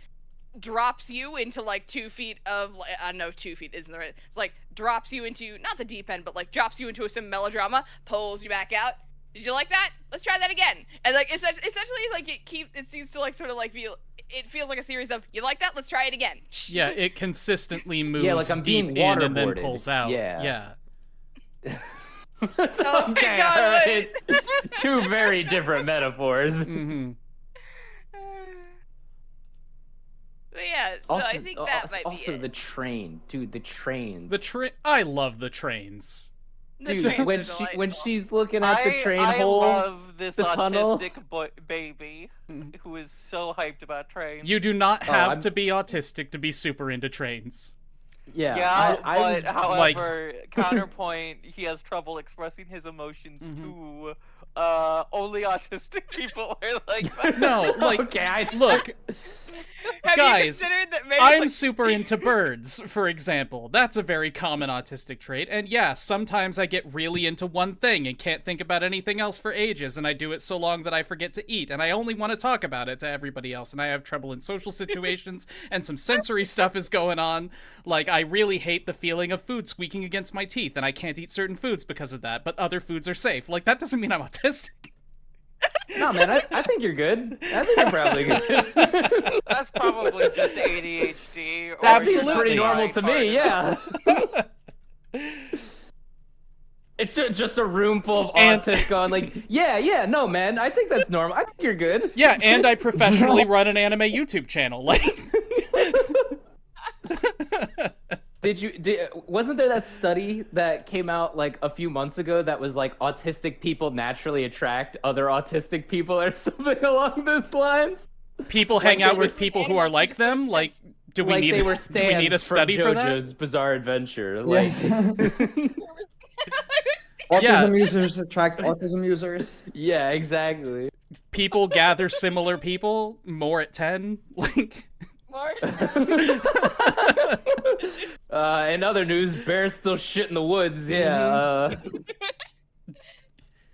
drops you into like 2 feet of like, I don't know, 2 feet isn't the right. It's like drops you into not the deep end, but like drops you into some melodrama, pulls you back out. Did you like that? Let's try that again. And like essentially, like it seems to like sort of like feel. It feels like a series of you like that. Let's try it again. Yeah, it consistently moves Yeah, like I'm deep being in and then waterboarded. pulls out. Yeah. Yeah. Oh my Okay, God, alright. Two very different metaphors. Mm-hmm. But yeah, so Also, I think that might be also it. the train, dude. The trains. I love the trains. The Dude, trains when are when delightful. she's looking at the train I hole, love this the tunnel. autistic baby who is so hyped about trains. You do not Oh, have I'm- to be autistic to be super into trains. yeah, Yeah, I, but like- however, counterpoint, he has trouble expressing his emotions to only autistic people are like that. No, like, okay, look, Have you guys, considered that maybe I'm like, super into birds, for example. That's a very common autistic trait. And yeah, sometimes I get really into one thing and can't think about anything else for ages, and I do it so long that I forget to eat, and I only want to talk about it to everybody else, and I have trouble in social situations, and some sensory stuff is going on. Like, I really hate the feeling of food squeaking against my teeth, and I can't eat certain foods because of that, but other foods are safe. Like, that doesn't mean I'm autistic. no, man, I think you're good. I think you're probably good. That's probably just ADHD. Or That seems Absolutely. pretty normal like to part me. of- Yeah. It's just a room full of And- autists going like, yeah, no, man, I think that's normal. I think you're good. Yeah, and I professionally run an anime YouTube channel. Like, Wasn't there that study that came out like a few months ago that was like autistic people naturally attract other autistic people or something along those lines? people Like hang they out were with people who are like them. Like, do we Like need they were do we need a stands study from for that? JoJo's Bizarre Adventure. Like, Yes. Yeah. Autism users attract autism users. yeah, exactly. People gather similar people. More at 10. Like, Mark? In other news, bears still shit in the woods. Yeah.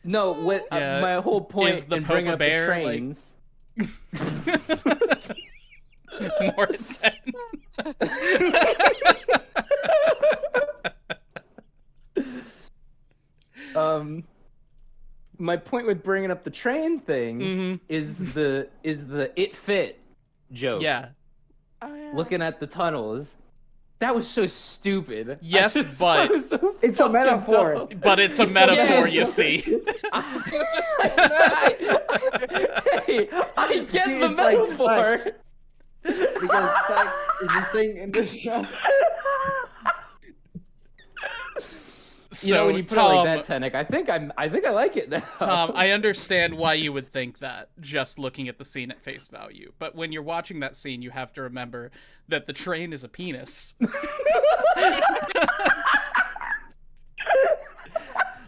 No, what Yeah, my whole point is the in bringing Popa up Bear, the like- trains. more at 10. My point with bringing up the train thing Mhm. is the it fit joke. Yeah. Oh, yeah. Looking at the tunnels. That was so stupid. I Yes, just but- thought it was so It's a fucking metaphor. dumb. But it's a metaphor, you see. Hey, I get See, the it's like metaphor. sex. Because sex is a thing in this show. So, You know, when you put Tom, it like that, Tenek, I think I like it now. Tom, I understand why you would think that, just looking at the scene at face value. But when you're watching that scene, you have to remember that the train is a penis.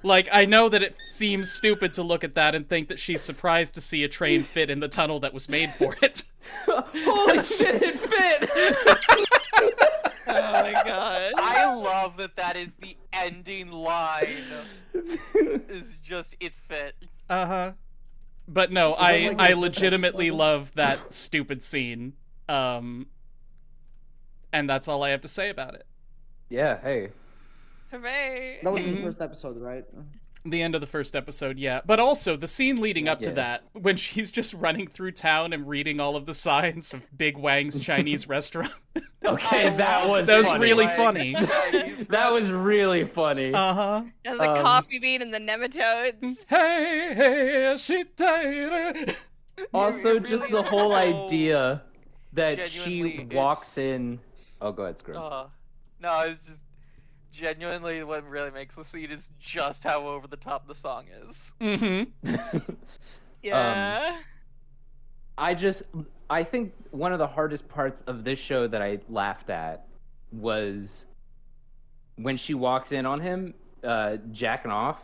Like, I know that it seems stupid to look at that and think that she's surprised to see a train fit in the tunnel that was made for it. Holy shit, it fit! Oh my god. I love that is the ending line. Is just it fit. Uh-huh. But no, that I like the first legitimately episode? love that stupid scene. And that's all I have to say about it. Yeah, hey. Hooray. That was in the Mhm. first episode, right? The end of the first episode, yeah. But also, the scene leading up to Yeah. that, when she's just running through town and reading all of the signs of Big Wang's Chinese restaurant. Okay, I that love was That was funny. really Like, funny. Chinese That was really funny. Uh-huh. And the coffee bean and the nematodes. Hey, hey, she tied. Also, you just really the whole so idea that she genuinely, walks it's- in. Oh, go ahead, Screw. No, it's just genuinely what really makes the scene is just how over the top the song is. Mm-hmm. Yeah. I think one of the hardest parts of this show that I laughed at was when she walks in on him, jacking off,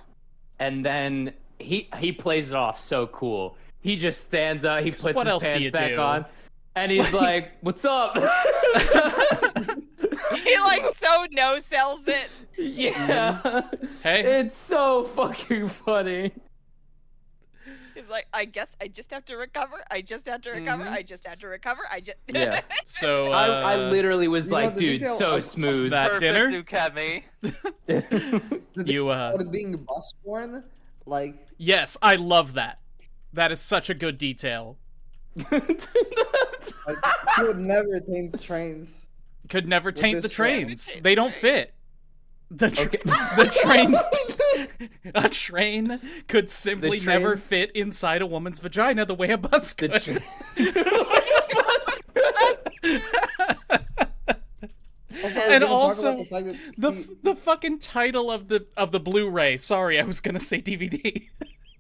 and then he plays it off so cool. He just stands up, he puts what his else do pants you back do? on, and he's like, "What's up?" He like so no sells it. Yeah. Hey. It's so fucking funny. was like, I guess I just have to recover. I just have to recover. I just have to recover. I just. Yeah. So I literally was You know, like, the dude, detail so of- smooth. that Perfect dinner? Ukemi. You About it being bus born, like yes, I love that. That is such a good detail. he would never taint trains. Could never taint the this one. trains. They don't fit. The Okay. the trains. A train could simply train- never fit inside a woman's vagina the way a bus The could. tra- Also, And we didn't talk also, about the fact that he- the fucking title of the Blu-ray. Sorry, I was gonna say DVD.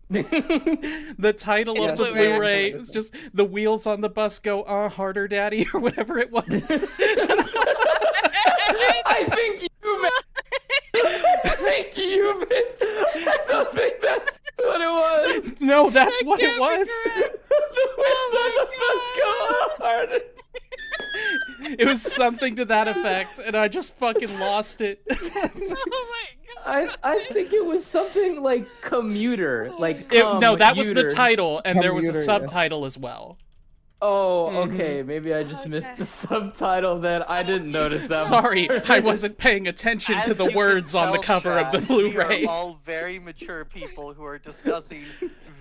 The title Yeah, of the Blu-ray. Blu-ray is just "The Wheels on the Bus Go Harder, Daddy" or whatever it was. I think you meant. I think you meant. I don't think that's what it was. No, that's what it was. The winds on the bus go hard. It was something to that effect, and I just fucking lost it. Oh my god. I think it was something like commuter, like No, that was the commuter. title, and there was a Commuter, yeah. subtitle as well. Oh, okay. Maybe I just missed Okay. the subtitle. Then I didn't notice that. Sorry, I wasn't paying attention to As the you can words on the tell, cover of the chat, Blu-ray. We are all very mature people who are discussing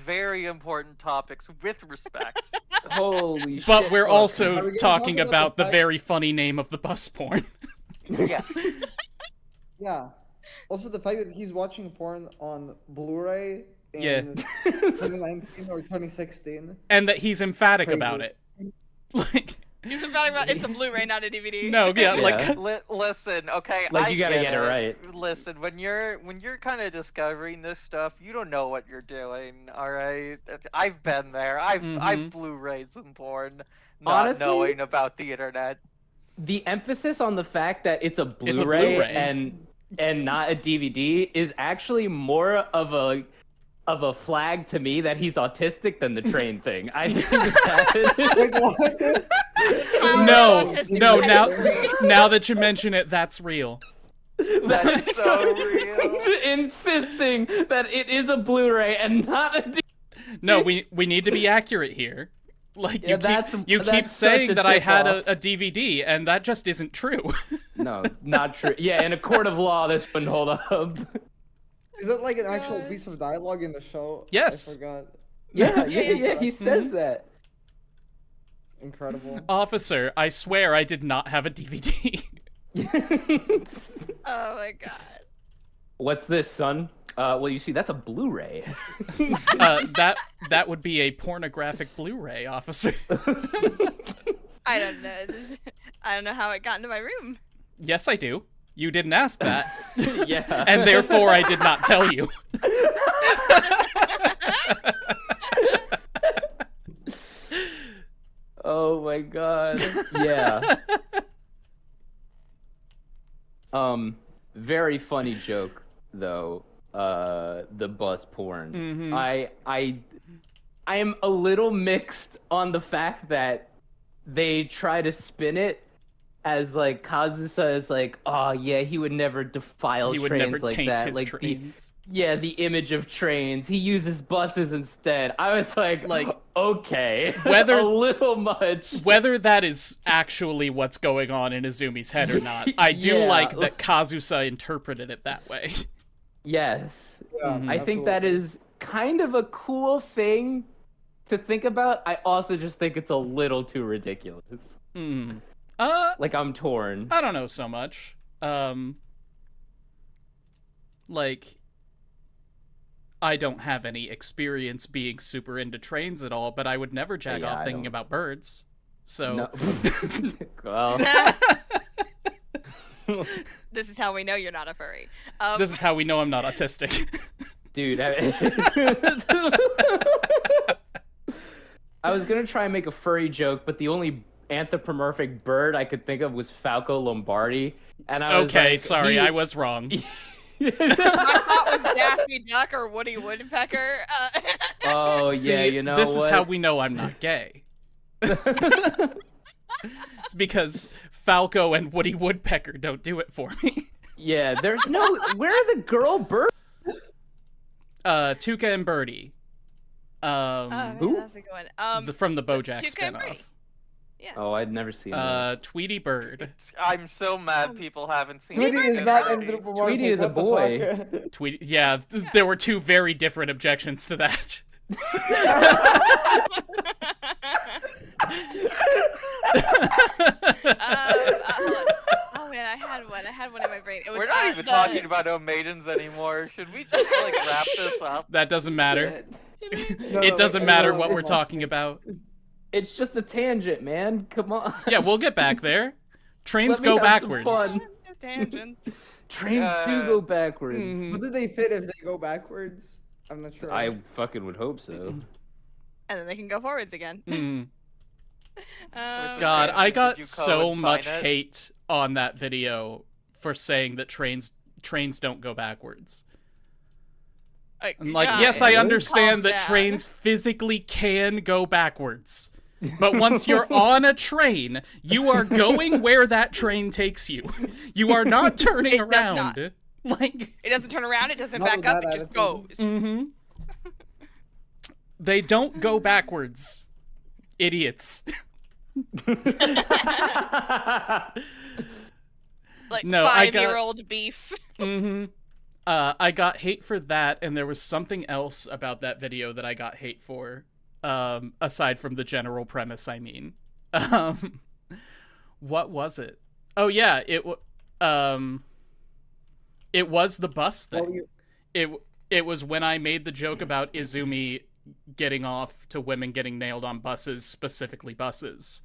very important topics with respect. Holy shit! But we're fuck. Are also we gonna talking talk about about the the fact- very funny name of the bus porn. Yeah. yeah. Also, the fact that he's watching porn on Blu-ray in Yeah. 2019 or 2016. And that he's emphatic Crazy. about it. Like, He's about it's a Blu-ray, not a DVD. no, yeah, Yeah. like, Listen, okay. Like, I you gotta get it it right. Listen, when you're kind of discovering this stuff, you don't know what you're doing. All right, I've been there. I've Mhm. Blu-rayed some porn, not Honestly, knowing about the internet. The emphasis on the fact that it's a Blu-ray, It's a Blu-ray. and not a DVD is actually more of a flag to me that he's autistic than the train thing. I think that Wait, what? no, no, now that you mention it, that's real. That is so real. insisting that it is a Blu-ray and not a DVD. No, we need to be accurate here. Like, Yeah, that's- you keep that's such saying a that I had tip-off. a DVD, and that just isn't true. No, not true. Yeah, in a court of law, this wouldn't hold up. Is that like an actual piece of dialogue in the show? Yes. I forgot. Yeah. He says that. Incredible. Officer, I swear I did not have a DVD. Oh my god. What's this, son? Well, you see, that's a Blu-ray. That would be a pornographic Blu-ray, officer. I don't know. I don't know how it got into my room. Yes, I do. You didn't ask that. Yeah. And therefore I did not tell you. Oh my god. Yeah. Very funny joke though. The bus porn. Mhm. I am a little mixed on the fact that they try to spin it as like Kazusa is like, oh yeah, he would never defile He would trains never like taint that. his Like trains. the image of trains. He uses buses instead. I was like, okay, Whether- a little much. Whether that is actually what's going on in Izumi's head or not, I do Yeah. like that Kazusa interpreted it that way. Yes, Yeah, I think that absolutely. is kind of a cool thing to think about. I also just think it's a little too ridiculous. Hmm. Like I'm torn. I don't know so much. Like, I don't have any experience being super into trains at all, but I would never jack Yeah, off I thinking don't. about birds. So, No. Well, This is how we know you're not a furry. this is how we know I'm not autistic. dude, I was gonna try and make a furry joke, but the only anthropomorphic bird I could think of was Falco Lombardi, and I was Okay, like, sorry, I was wrong. My thought was Daffy Duck or Woody Woodpecker. Oh See, yeah, you know this what? is how we know I'm not gay. It's because Falco and Woody Woodpecker don't do it for me. Yeah, there's no. Where are the girl birds? Tuca and Birdie. man, Who? that's a good one. From the BoJack Tuca and Birdie. spinoff. Yeah. Oh, I'd never seen that. Tweety Bird. I'm so mad people haven't seen Tweety Tuca is and not Birdie. anthropomorphic. Tweety is a what the boy. fuck? Tweety. Yeah, there were two very different objections to that. Oh man, I had one. I had one in my brain. It was, We're not even talking about no maidens anymore. Should we just like wrap this up? That doesn't matter. No, It no, doesn't wait, matter no, what it we're must talking be. about. It's just a tangent, man. Come on. Yeah, we'll get back there. Trains Let me go have some backwards. fun. Tangent. Trains do go backwards. Mhm. How do they fit if they go backwards? I'm not sure. I fucking would hope so. And then they can go forwards again. Mm. Um, God, I Did got you so co-sign much it? hate on that video for saying that trains don't go backwards. I'm like, yeah, yes, I Calm understand that down. trains physically can go backwards. But once you're on a train, you are going where that train takes you. You are not turning It does not. around. Like, It doesn't turn around. It doesn't Not back with up. that It just attitude. goes. mm-hmm. They don't go backwards. Idiots. Like No, I got- 5-year-old beef. Mm-hmm. I got hate for that, and there was something else about that video that I got hate for. Aside from the general premise, I mean. What was it? Oh yeah, it was the bus thing. Well, It was when I made the joke about Izumi getting off to women getting nailed on buses, specifically buses.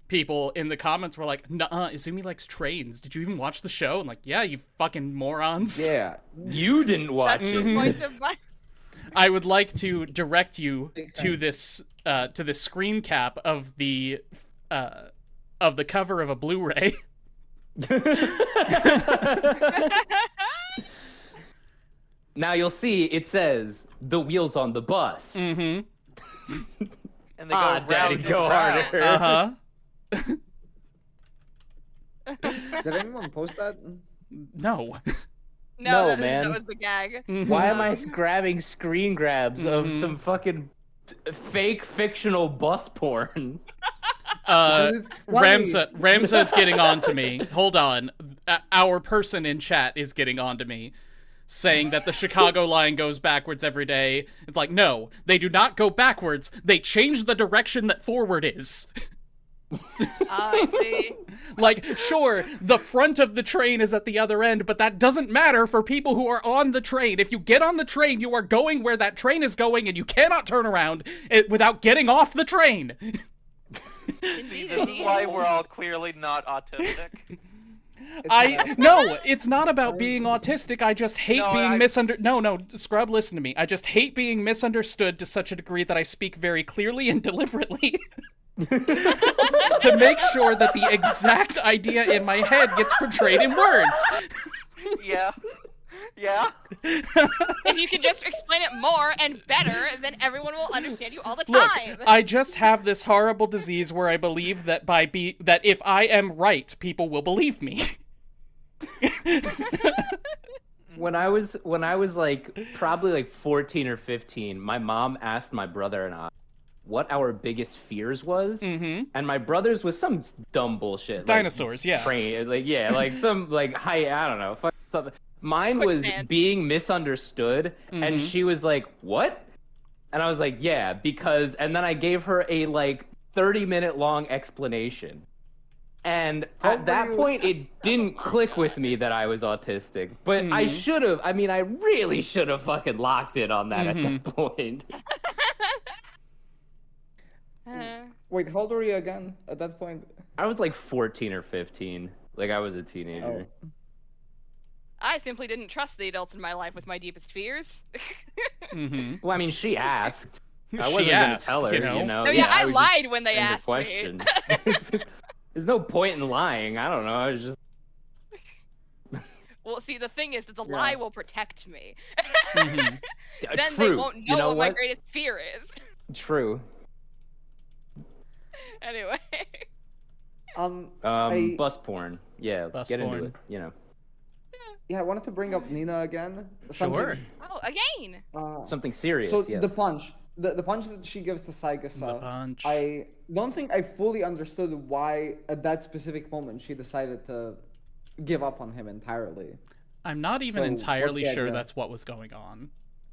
People in the comments were like, "Nuh-uh, Izumi likes trains. Did you even watch the show?" And like, yeah, you fucking morons. Yeah, you didn't watch That's the it. point of my. I would like to direct you to this screen cap of the cover of a Blu-ray. Now you'll see it says the wheels on the bus. Mm-hmm. And they go Ah, round daddy, and go round. harder. Uh-huh. Did anyone post that? No. No, that, man. That was the gag. Why am I grabbing screen grabs of Mhm. some fucking fake fictional bus porn? Because it's funny. Ramsa's getting on to me. Hold on. Our person in chat is getting on to me, saying that the Chicago line goes backwards every day. It's like, no, they do not go backwards. They change the direction that forward is. I see. Like, sure, the front of the train is at the other end, but that doesn't matter for people who are on the train. If you get on the train, you are going where that train is going, and you cannot turn around without getting off the train. See, this is why we're all clearly not autistic. No, it's not about being autistic. I just hate No, being I- misunderstood. No, Scrub, listen to me. I just hate being misunderstood to such a degree that I speak very clearly and deliberately to make sure that the exact idea in my head gets portrayed in words. Yeah. Yeah. If you can just explain it more and better, then everyone will understand you all the Look, time. I just have this horrible disease where I believe that that if I am right, people will believe me. When I was like probably like 14 or 15, my mom asked my brother and I what our biggest fears was, Mm-hmm. and my brother's was some dumb bullshit. Like Dinosaurs, yeah. train, like some like high, I don't know, fuck something. Mine was Quicksand. being misunderstood, and Mhm. she was like, "What?" And I was like, "Yeah, because." And then I gave her a like 30-minute long explanation. And How at that were you- point, it didn't click with me that I was autistic. But I Mhm. should have. I mean, I really should have fucking locked in on that Mhm. at that point. Wait, how old were you again at that point? I was like 14 or 15. Like I was a teenager. Oh. I simply didn't trust the adults in my life with my deepest fears. Mm-hmm. Well, I mean, she asked. I She wasn't asked, gonna tell her, you know? No, yeah, I was just lied when they end of asked question. me. There's no point in lying. I don't know. I was just. Well, see, the thing is that the Yeah. lie will protect me. Mhm. Then True. they won't know, You know what my what? greatest fear is. True. Anyway. Bus porn. Yeah, Bus get porn. into it. You know. Yeah, I wanted to bring up Nina again. Something- Sure. Oh, again. Uh, Something serious. so yes. the punch. the punch that she gives to The Saigasa, punch. I don't think I fully understood why at that specific moment she decided to give up on him entirely. I'm not even So, what's entirely the sure idea? that's what was going on.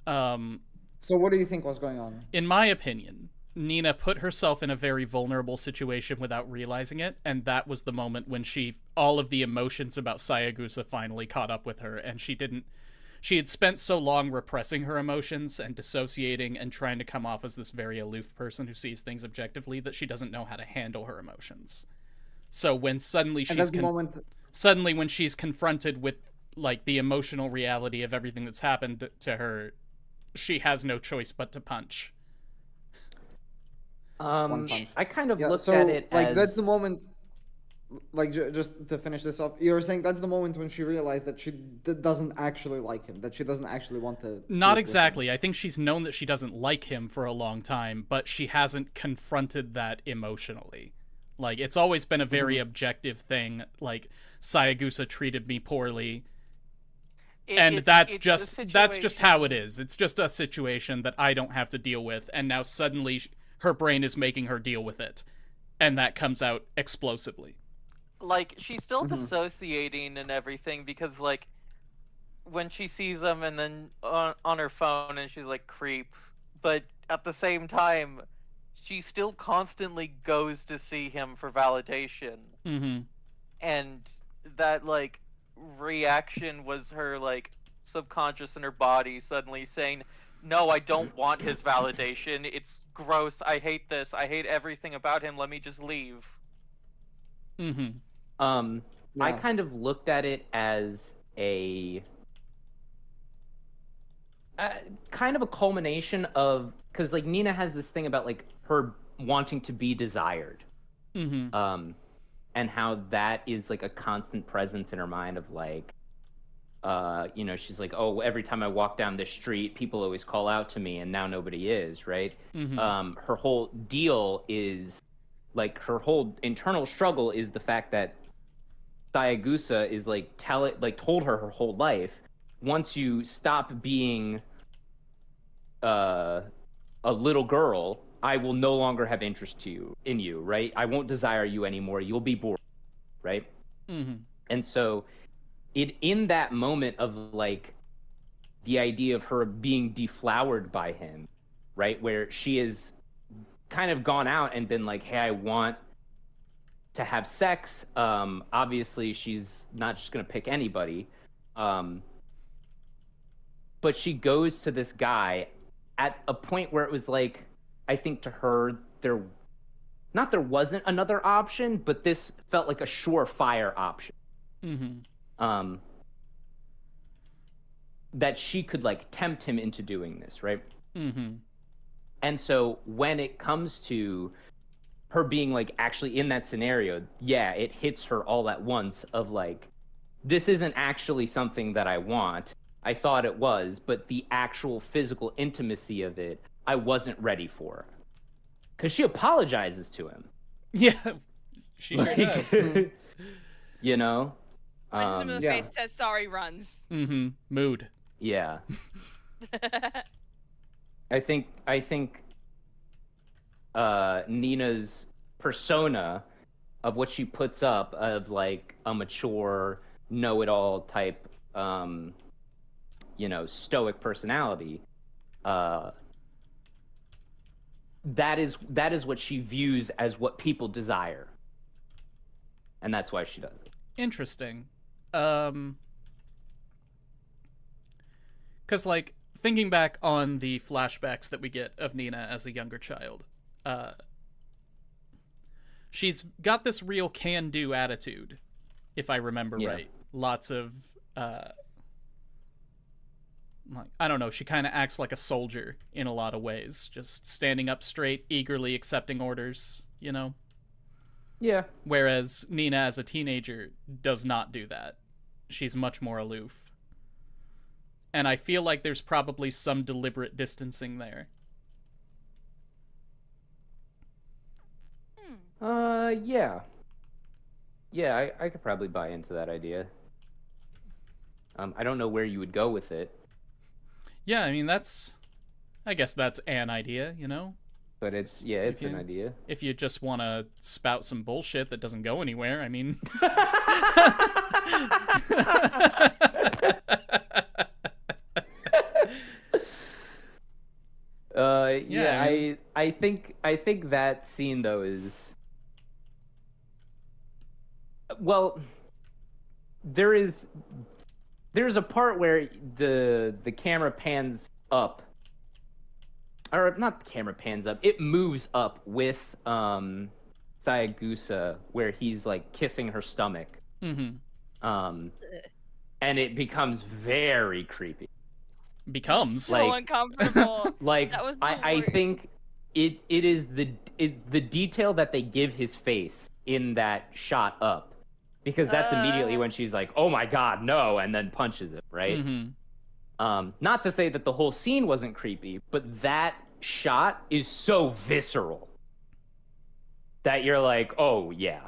Um, So what do you think was going on? in my opinion, Nina put herself in a very vulnerable situation without realizing it, and that was the moment when all of the emotions about Sayagusa finally caught up with her, and she had spent so long repressing her emotions and dissociating and trying to come off as this very aloof person who sees things objectively that she doesn't know how to handle her emotions. So when suddenly And that's the moment. suddenly when she's confronted with like the emotional reality of everything that's happened to her, she has no choice but to punch. One punch. I kind of Yeah, looked so at it like as that's the moment. Like just to finish this off, you were saying that's the moment when she realized that she doesn't actually like him, that she doesn't actually want to. Not work with him. exactly. I think she's known that she doesn't like him for a long time, but she hasn't confronted that emotionally. Like, it's always been a very objective thing. Like, Sayagusa treated me poorly, and that's it's a just how it situation- is. It's just a situation that I don't have to deal with, and now suddenly her brain is making her deal with it, and that comes out explosively. Like, she's still dissociating and everything because, like, when she sees him and then on her phone and she's like, creep. But at the same time, she still constantly goes to see him for validation. Mm-hmm. And that, like, reaction was her, like, subconscious in her body suddenly saying, no, I don't want his validation. It's gross. I hate this. I hate everything about him. Let me just leave. Mm-hmm. I Yeah. kind of looked at it as a kind of a culmination of, because like Nina has this thing about like her wanting to be desired, Mm-hmm. and how that is like a constant presence in her mind of like, you know, she's like, oh, every time I walk down this street, people always call out to me, and now nobody is, right? Mm-hmm. Her whole deal is like her whole internal struggle is the fact that Sayagusa is like told her whole life, once you stop being a little girl, I will no longer have interest in you, right? I won't desire you anymore. You'll be bored, right? Mm-hmm. And so in that moment of like the idea of her being deflowered by him, right? Where she has kind of gone out and been like, hey, I want to have sex. Obviously, she's not just going to pick anybody. But she goes to this guy at a point where it was like, I think to her, there wasn't another option, but this felt like a surefire option. Mm-hmm. That she could like tempt him into doing this, right? Mm-hmm. And so when it comes to her being like actually in that scenario, yeah, it hits her all at once of like, this isn't actually something that I want. I thought it was, but the actual physical intimacy of it, I wasn't ready for. Because she apologizes to him. Yeah, she sure does. You know? Punches him in the Yeah. face, says sorry, runs. Mm-hmm. Mood. Yeah. I think Nina's persona of what she puts up of like a mature, know-it-all type, you know, stoic personality. That is what she views as what people desire, and that's why she does it. Interesting. Because, like, thinking back on the flashbacks that we get of Nina as a younger child, she's got this real can-do attitude, if I remember right. Lots of, like, I don't know, she kind of acts like a soldier in a lot of ways, just standing up straight, eagerly accepting orders, you know? Yeah. Whereas Nina as a teenager does not do that. She's much more aloof. And I feel like there's probably some deliberate distancing there. Yeah. Yeah, I could probably buy into that idea. I don't know where you would go with it. Yeah, I mean, that's I guess that's an idea, you know? But it's If an you- idea. If you just want to spout some bullshit that doesn't go anywhere, I mean... Yeah, I I think that scene though is, well, there's a part where the camera pans up, or not, the camera pans up, it moves up with Sayagusa, where he's like kissing her stomach, Mm-hmm. and it becomes very creepy. Becomes. So Like- uncomfortable. Like, That was the I worst. think it is the detail that they give his face in that shot up, because that's immediately when she's like, "Oh my god, no," and then punches him, right? Mm-hmm. Not to say that the whole scene wasn't creepy, but that shot is so visceral that you're like, "Oh yeah,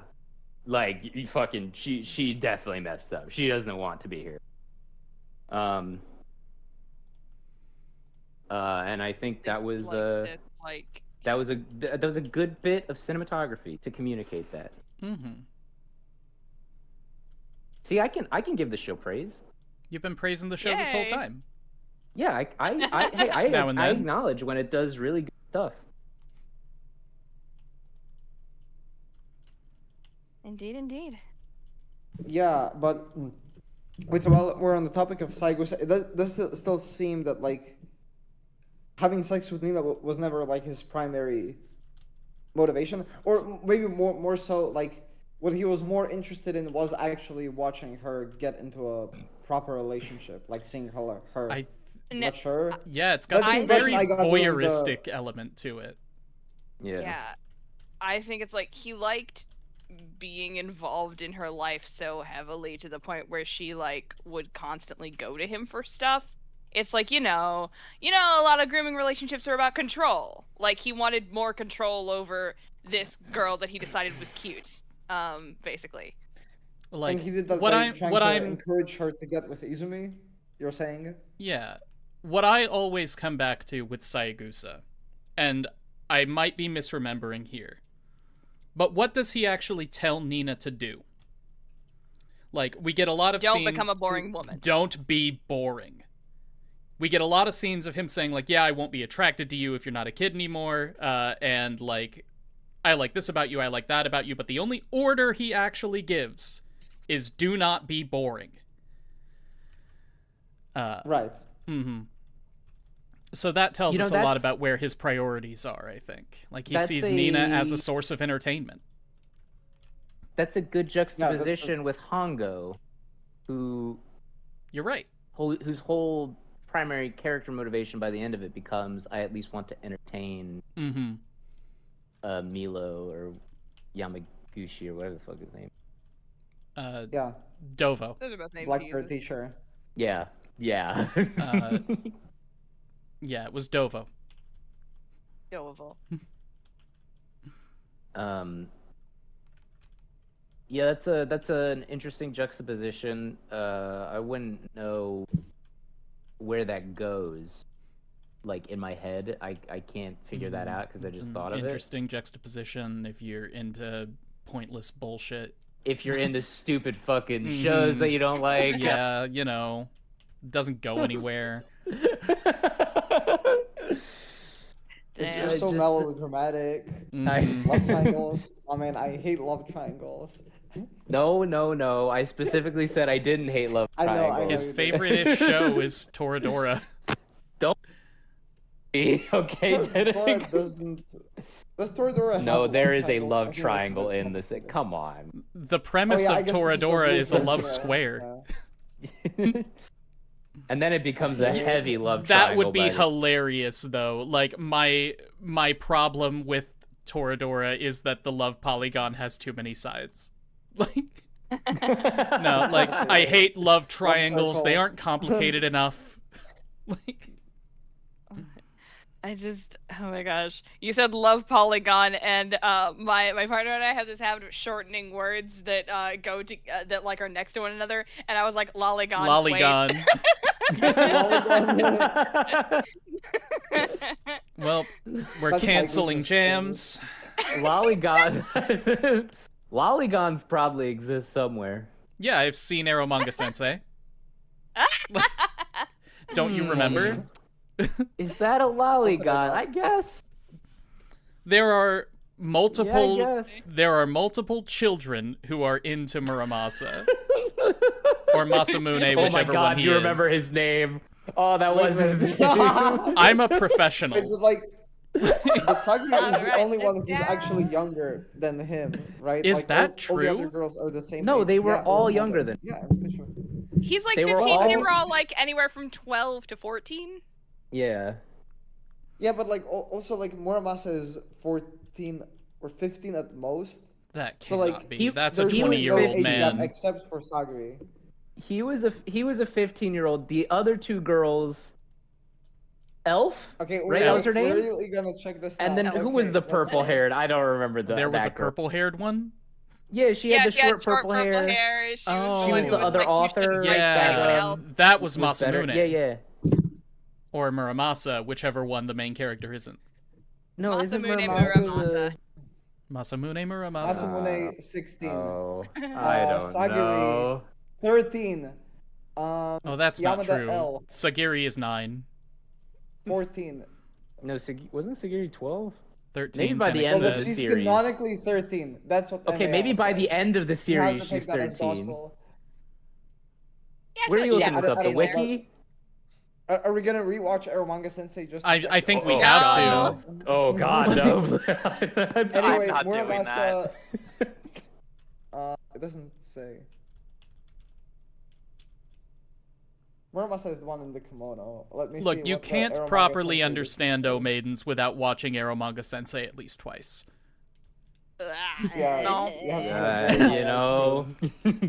like you fucking she definitely messed up. She doesn't want to be here." And I think that It's was like that was a good bit of cinematography to communicate that. Mm-hmm. See, I can give the show praise. You've been praising the show this whole Yay. time. Yeah, hey, Now and I then. acknowledge when it does really good stuff. Indeed, indeed. Yeah, but wait. So while we're on the topic of Sayagusa, it does still seem that like having sex with Nina was never like his primary motivation, or maybe more so like what he was more interested in was actually watching her get into a proper relationship, like seeing her. I Not sure. Yeah, it's got That's this the very impression I got during the- voyeuristic element to it. Yeah. I think it's like he liked being involved in her life so heavily to the point where she like would constantly go to him for stuff. It's like, you know, a lot of grooming relationships are about control. Like he wanted more control over this girl that he decided was cute. Basically. Like and he did that what by I'm trying what to I'm encourage her to get with Izumi. You're saying? Yeah. What I always come back to with Sayagusa, and I might be misremembering here, but what does he actually tell Nina to do? Like, we get a lot of Don't scenes... become a boring woman. Don't be boring. We get a lot of scenes of him saying, like, yeah, I won't be attracted to you if you're not a kid anymore, and, like, I like this about you, I like that about you, but the only order he actually gives is do not be boring. Right. Mm-hmm. So that tells us a lot that's- about where his priorities are, I think. Like, he That's sees Nina as a a- source of entertainment. That's a good juxtaposition with Hongo, who You're right. whose whole primary character motivation by the end of it becomes, I at least want to entertain Mm-hmm. Milo or Yamaguchi or whatever the fuck his name. Yeah. Dovo. Those are both names. Black he Spirit uses. teacher. Yeah. Yeah, it was Dovo. Doable. Yeah, that's an interesting juxtaposition. I wouldn't know where that goes. Like in my head, I can't figure that out because I It's just an thought of it. interesting juxtaposition if you're into pointless bullshit. If you're into stupid fucking shows that you don't like, Yeah, you know, doesn't go anywhere. It's Damn. just so just- melodramatic. Mhm. Love triangles. I mean, I hate love triangles. No. I specifically said I didn't hate Love I know, I Triangle. know. His you did. favorite-ish show is Toradora. Okay, Toradora Derek? doesn't. Does Toradora have No, love there is a triangles? I love think that's triangle bit in this. complicated. Come on. The premise Oh, yeah, I of guess because the Toradora rules is a are love different, square. yeah. And then it becomes a heavy love That triangle. would be by the- hilarious, though. Like, my problem with Toradora is that the love polygon has too many sides. Like, no, like, I hate love triangles. They circle. aren't complicated enough. Like, I just, oh my gosh. You said love polygon, and my partner and I have this habit of shortening words that go to that like are next to one another, and I was like lollygon. wait. Lollygon. Well, we're That's canceling like jams. Lollygons. Lollygons probably exist somewhere. Yeah, I've seen Eromanga Sensei. Don't you remember? Is that a lollygon? not. I guess. There are multiple Yeah, I guess. there are multiple children who are into Muramasa. Or Masamune, Oh my whichever god, one he you is. remember his name. Oh, that was his name. I'm a Wait, professional. but like, but Sakura is the Alright, only one who's down. actually younger than him, right? Is like, that all the true? other girls are the same. No, age. they were Yeah, all older. younger than- Yeah, I'm pretty sure. He's like They 15. were They all- were all like anywhere from 12 to 14. Yeah. Yeah, but like also like Muramasa is 14 or 15 at most. That So, cannot like, be. That's a There's no 20-year-old age gap man. except for Sagiri. He was a 15-year-old. The other two girls, Elf, Okay, Right, we're that was her we're name? really gonna check this and out. then who was Okay, the that's purple-haired? I don't remember the. There was a that girl. purple-haired one? Yeah, she had the short purple hair. She Oh. was, She was the other author. Yeah, that was Was better. Masamune. Yeah. Or Muramasa, whichever one the main character isn't. No, isn't Masamune Muramasa Muramasa. Masamune Muramasa. Masamune 16, Oh, I don't Sagiri. know. 13, Oh, that's Yamada not true. L. Sagiri is 9. 14. No, wasn't Sagiri 12? 13, Maybe by the 10 end Well, of but the she's series. canonically 13. That's what. Okay, MAL maybe by says. the end of the You have series to take she's that as 13. gospel. Where are you looking Yeah, this I up? The don't know, but- wiki? Are we gonna rewatch Eromanga Sensei just? to I check think the- we Oh, have God, to. no. Oh god, no. Anyway, not doing Muramasa. It doesn't say. Muramasa is the one in the kimono. Let me see. Look, you what the can't Eromanga properly Sensei understand looks O like. Maidens without watching Eromanga Sensei at least twice. Yeah, No. you have to- You know,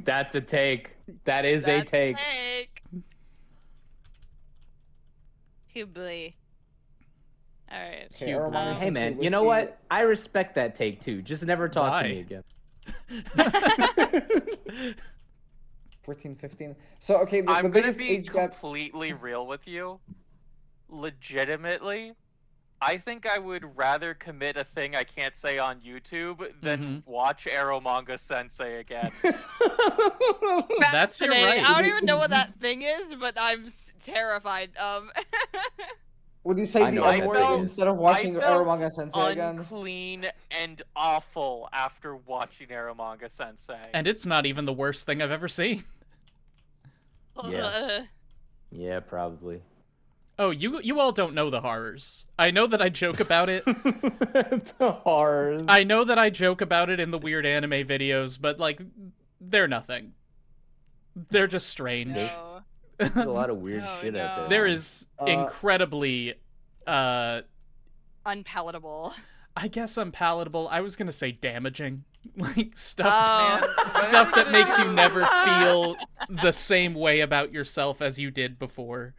that's a take. That is a That's take. Hubli. Alright. Okay, Cute. Eromanga Hey Sensei man, would you know be- what? I respect that take too. Just never talk Why? to me again. 14, 15. So okay, the I'm gonna biggest be age gap. completely real with you. Legitimately, I think I would rather commit a thing I can't say on YouTube than watch Eromanga Sensei again. That's your Fascinating. right. I don't even know what that thing is, but I'm terrified. Would you say I the know N that word too. instead of watching I felt Eromanga Sensei again? unclean and awful after watching Eromanga Sensei. And it's not even the worst thing I've ever seen. Yeah. Yeah, probably. Oh, you all don't know the horrors. I know that I joke about it. The horrors. I know that I joke about it in the weird anime videos, but like, they're nothing. They're just strange. No. There's a lot of weird Oh, shit out no. there. There is Uh, incredibly, Unpalatable. I guess unpalatable. I was gonna say damaging, like stuff Oh. stuff that makes you never feel the same way about yourself as you did before.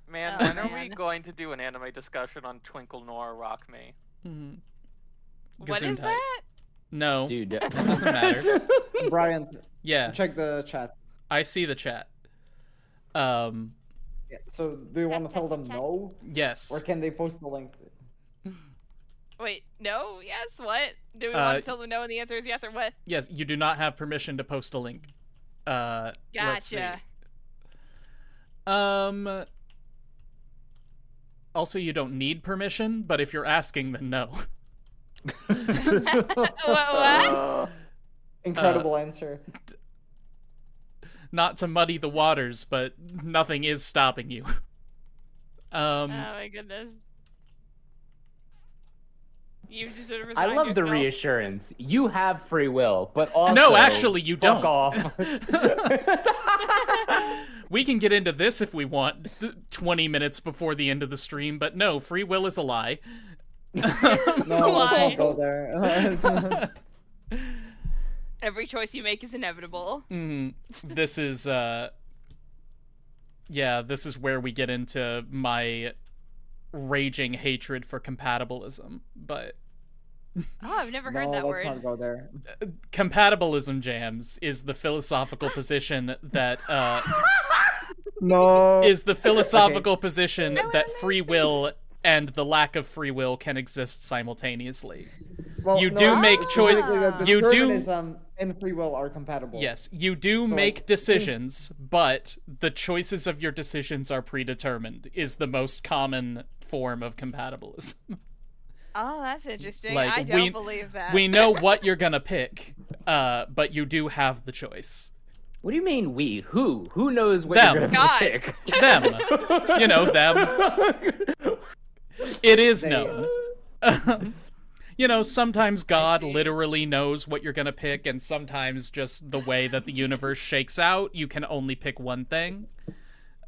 Man, Oh, when are we man. going to do an anime discussion on Twinkle Nora Rock Me? Mhm. What is Gesundheit. that? No, Dude, it doesn't matter. Brian, Yeah, check the chat. I see the chat. Yeah, so do you want to Check, tell check, them check. no, Yes. or can they post the link? Wait, no? Yes? What? Do we want to tell them no and the answer is yes or what? Yes, you do not have permission to post a link. Let's see. Gotcha. Also, you don't need permission, but if you're asking, then no. What? Incredible answer. Not to muddy the waters, but nothing is stopping you. Oh my goodness. You just sort of I resigned love the yourself. reassurance. You have free will, but also No, actually, you fuck don't. off. We can get into this if we want 20 minutes before the end of the stream, but no, free will is a lie. No, I Why? can't go there. Every choice you make is inevitable. This is, yeah, this is where we get into my raging hatred for compatibilism, but Oh, I've never heard No, that let's word. not go there. compatibilism jams is the philosophical position that, No. is the philosophical position that free will and the lack of free will can exist simultaneously. Well, You no, do it's make specifically that you do- determinism and free will are compatible. Yes, you do So, make like, decisions, but the choices of your decisions are predetermined, is the most common form of compatibilism. Oh, that's interesting. Like, I don't believe that. We know what you're gonna pick, but you do have the choice. What do you mean we? Who? Who knows what Them. you're gonna God. pick? Them. You know, them. It is They- known. You know, sometimes God literally knows what you're gonna pick, and sometimes just the way that the universe shakes out, you can only pick one thing.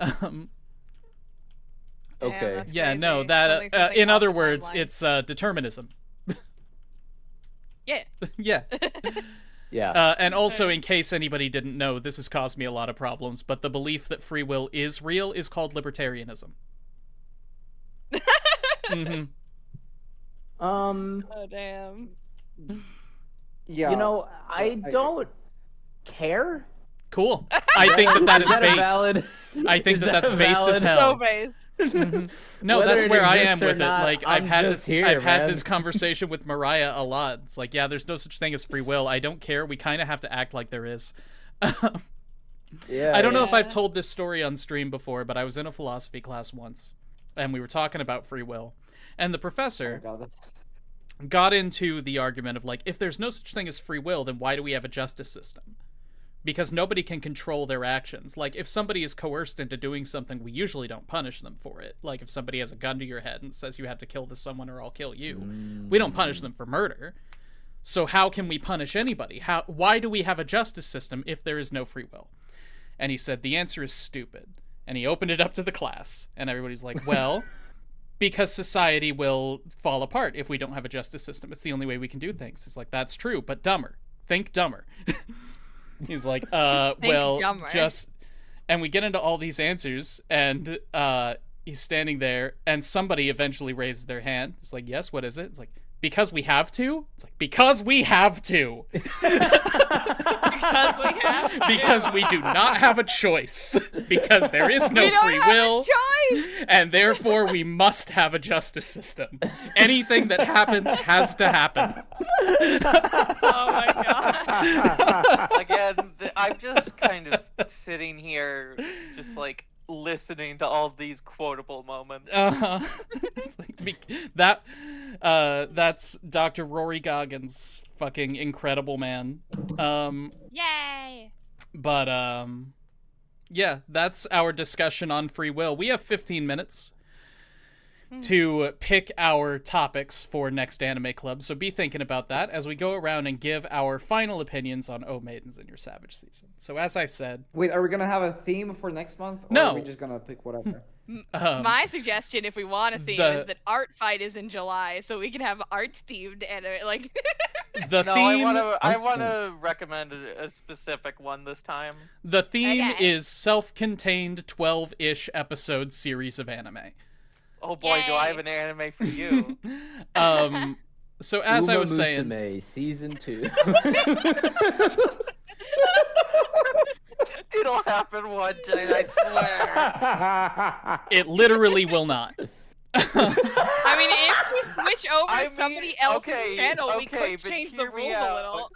Damn, Okay. that's Yeah, crazy. no, Something that, in off other the words, timeline. it's determinism. Yeah. Yeah. Yeah. And also, in case anybody didn't know, this has caused me a lot of problems, but the belief that free will is real is called libertarianism. Hmm. Um, Oh damn. Yeah. you know, I don't care. Cool. I think that is that a based. valid? I think is that that's a based as valid- hell. So based. No, Whether that's it where I exists am or with not, it. Like I'm I've had just this here, I've had man. this conversation with Mariah a lot. It's like, yeah, there's no such thing as free will. I don't care. We kind of have to act like there is. Yeah. I don't know if I've Yeah. told this story on stream before, but I was in a philosophy class once and we were talking about free will. And the professor Oh, God. got into the argument of like, if there's no such thing as free will, then why do we have a justice system? Because nobody can control their actions. Like, if somebody is coerced into doing something, we usually don't punish them for it. Like, if somebody has a gun to your head and says you have to kill this someone or I'll kill you, we don't punish them for murder. So how can we punish anybody? Why do we have a justice system if there is no free will? And he said, the answer is stupid. And he opened it up to the class. And everybody's like, well, because society will fall apart if we don't have a justice system. It's the only way we can do things. It's like, that's true, but dumber. Think dumber. He's like, well, dumber. just... And we get into all these answers, and he's standing there, and somebody eventually raises their hand. It's like, yes, what is it? It's like, because we have to? It's like, because we have to. Because we have to. Because we do not have a choice. Because there is no We don't free have a will. choice. And therefore we must have a justice system. Anything that happens has to happen. Oh my god. Again, I'm just kind of sitting here, just like listening to all these quotable moments. It's like, that's Dr. Rory Goggins, fucking incredible man. Yay. But yeah, that's our discussion on free will. We have 15 minutes to pick our topics for next anime club, so be thinking about that as we go around and give our final opinions on Oh Maidens in Your Savage Season. So as I said, Wait, are we gonna have a theme for next month? Or No. Are we just gonna pick whatever? My suggestion, if we want a theme, the- is that Art Fight is in July, so we can have art themed and like. the No, theme I want to recommend a specific one this time. the theme Okay. is self-contained 12-ish episode series of anime. Oh boy, do I have Yay. an anime for you. So as I Uma was saying, Musume, season 2. It'll happen one day, I swear. it literally will not. I mean, if we switch over I to mean, somebody else's okay, channel, we okay, could but change the hear me rules a out. little.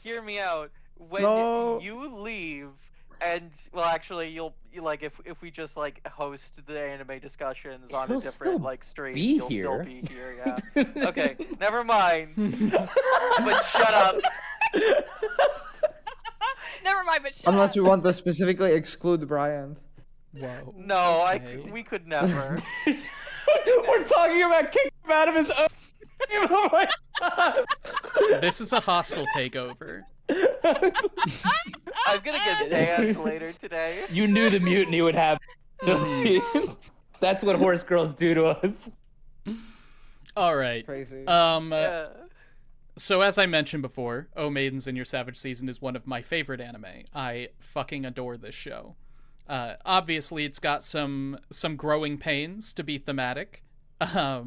Hear me out. When No. you leave, and well, actually, you'll like if we just like host the anime discussions on He'll a different still like stream, be you'll here. still be here. Yeah. Okay, never mind. But shut up. Never mind, but shut Unless up. we want to specifically exclude Brian. Whoa. No, Okay. we could never. We're talking about kicking him out of his own. Oh my god. This is a hostile takeover. I'm gonna get banned later today. You knew the mutiny would happen. That's what horse girls do to us. All right. Crazy. Yeah. So as I mentioned before, Oh Maidens in Your Savage Season is one of my favorite anime. I fucking adore this show. Obviously, it's got some growing pains to be thematic, but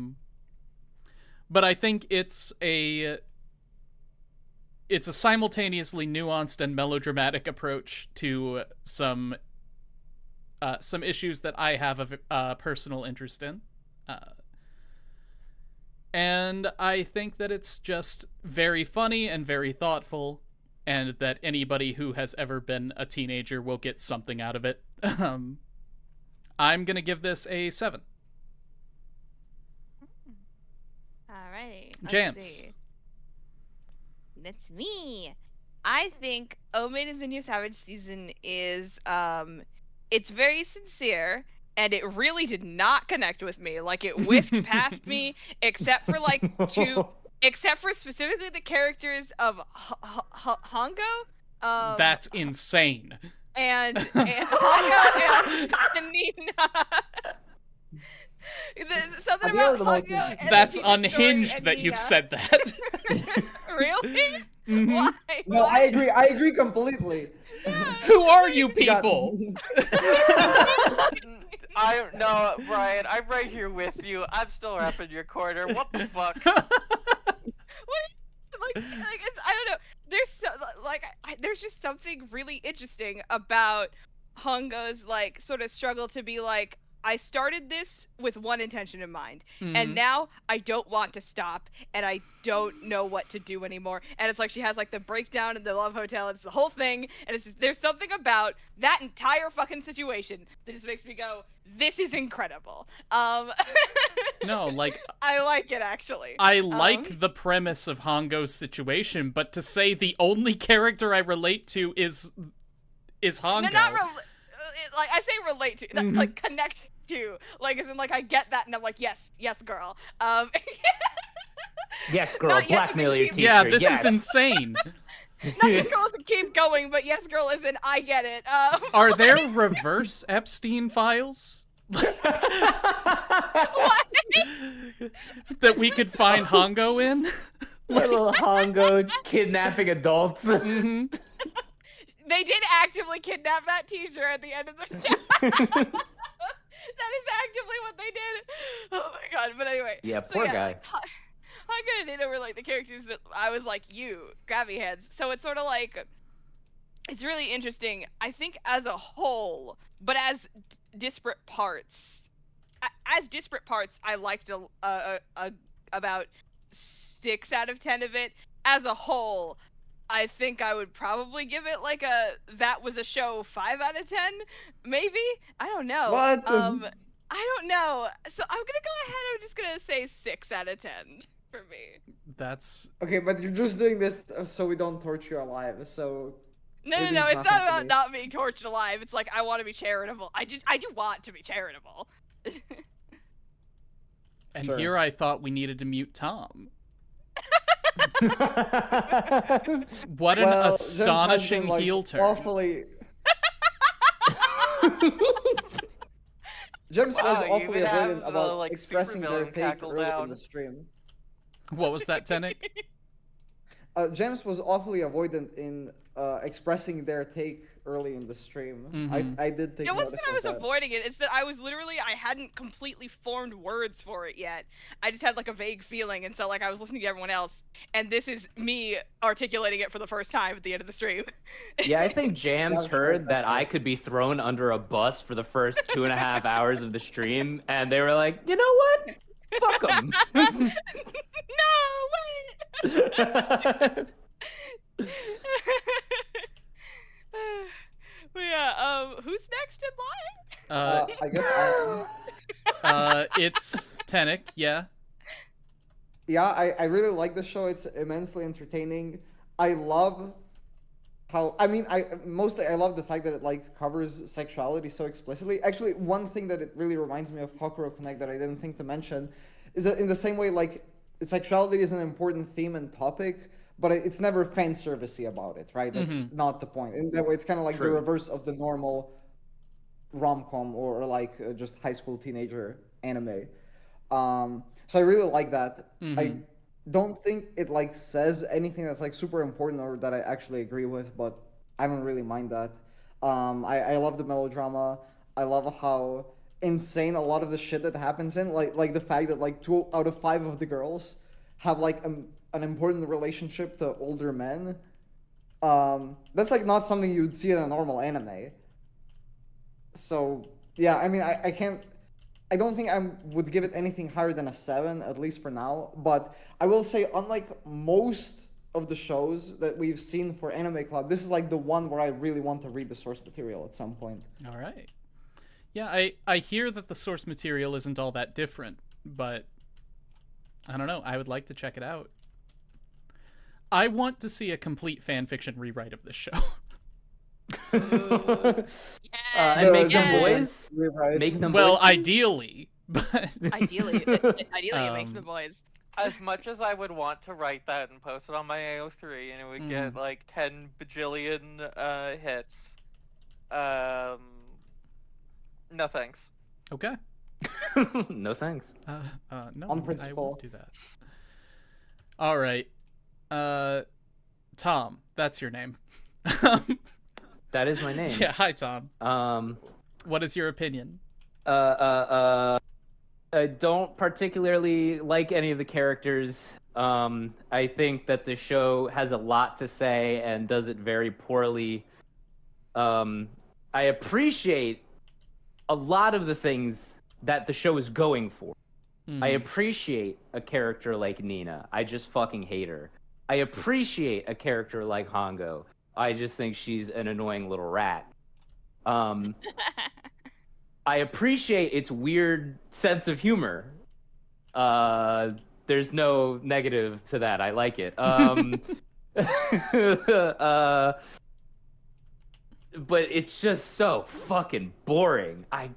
I think it's a simultaneously nuanced and melodramatic approach to some issues that I have a personal interest in. And I think that it's just very funny and very thoughtful, and that anybody who has ever been a teenager will get something out of it. I'm gonna give this a 7. Alrighty. let's Jams. see. That's me. I think Oh Maidens in Your Savage Season is it's very sincere, and it really did not connect with me. Like, it whiffed past me, except for like except for specifically the characters of Hongo. That's insane. And Hongo and Nina. Something about Hongo and That's Nina's story unhinged and that you've Nina. said that. Really? Mhm. Why? No, I agree completely. Who are you people? I no, Brian. I'm right here with you. I'm still wrapping your corner. What the fuck? Like it's, I don't know. There's there's just something really interesting about Hongo's like sort of struggle to be like, I started this with one intention in mind, and Mhm. now I don't want to stop, and I don't know what to do anymore. And it's like she has like the breakdown in the Love Hotel, and it's the whole thing, and it's just there's something about that entire fucking situation that just makes me go, this is incredible. No, like, I like it actually. I like the premise of Hongo's situation, but to say the only character I relate to is Hongo. No, not like I say relate to, Mhm. like connect to, like as in like I get that, and I'm like yes, girl. Yes, girl, Not yes, blackmail as in your keep- teacher. Yeah, this yes. is insane. Not yes, girl, to keep going, but yes, girl, as in I get it. Are there reverse Epstein files? What? That we could find Hongo in? Little Hongo kidnapping adults. Mhm. They did actively kidnap that teacher at the end of the show. That is actively what they did. Oh my god! But anyway. Yeah, so poor guy. Hongo and Nina were like the characters that I was like, you grabby heads. So it's sort of like, it's really interesting. I think as a whole, but as disparate parts, I liked about 6 out of 10 of it. As a whole, I think I would probably give it like that was a show 5 out of 10, maybe. I don't know. What? I don't know. So I'm gonna go ahead. I'm just gonna say 6 out of 10 for me. That's Okay, but you're just doing this so we don't torture you alive. So No, It no, means no. It's nothing not to about me. not being tortured alive. It's like I want to be charitable. I do want to be charitable. and Sure. here I thought we needed to mute Tom. What an well, James has astonishing been, like, heel turn. Awfully. James Wow, was you awfully even have avoidant the, about like, expressing their supervillain take cackle early in down. the stream. What was that, Tenek? James was awfully avoidant in expressing their take early in the stream. Mhm. I did take It wasn't notice that I of was that. avoiding it. It's that I hadn't completely formed words for it yet. I just had like a vague feeling, and so like I was listening to everyone else, and this is me articulating it for the first time at the end of the stream. Yeah, I think Jams That's fair, heard that's that I fair. could be thrown under a bus for the first 2.5 hours of the stream, and they were like, you know what? Fuck them. No, wait. But yeah, who's next in line? I guess I am. It's Tenek, yeah. Yeah, I really like the show. It's immensely entertaining. I love how I love the fact that it like covers sexuality so explicitly. Actually, one thing that it really reminds me of Kokoro Connect that I didn't think to mention is that in the same way like sexuality is an important theme and topic, but it's never fan servicey about it, right? That's not the point. In that way, it's kind of like the True. reverse of the normal rom-com or like just high school teenager anime. So I really like that. I don't think it like says anything that's like super important or that I actually agree with, but I don't really mind that. I love the melodrama. I love how insane a lot of the shit that happens in like the fact that like 2 out of 5 of the girls have like an important relationship to older men. That's like not something you'd see in a normal anime. So yeah, I mean I can't I don't think I would give it anything higher than a 7, at least for now. But I will say, unlike most of the shows that we've seen for Anime Club, this is like the one where I really want to read the source material at some point. All right. Yeah, I hear that the source material isn't all that different, but I don't know. I would like to check it out. I want to see a complete fanfiction rewrite of this show. And make them yes. boys. Rewrite. Make them Well, boys. ideally, but Ideally, it makes the Um, boys. As much as I would want to write that and post it on my AO3, and it would get Mhm. like 10 bajillion hits, no thanks. okay. No thanks. No, On I principle. won't do that. All right. Tom, that's your name. That is my name. Yeah, hi Tom. Um. What is your opinion? I don't particularly like any of the characters. I think that the show has a lot to say and does it very poorly. I appreciate a lot of the things that the show is going for. I Mhm. appreciate a character like Nina. I just fucking hate her. I appreciate a character like Hongo. I just think she's an annoying little rat. I appreciate its weird sense of humor. There's no negative to that. I like it. But it's just so fucking boring. I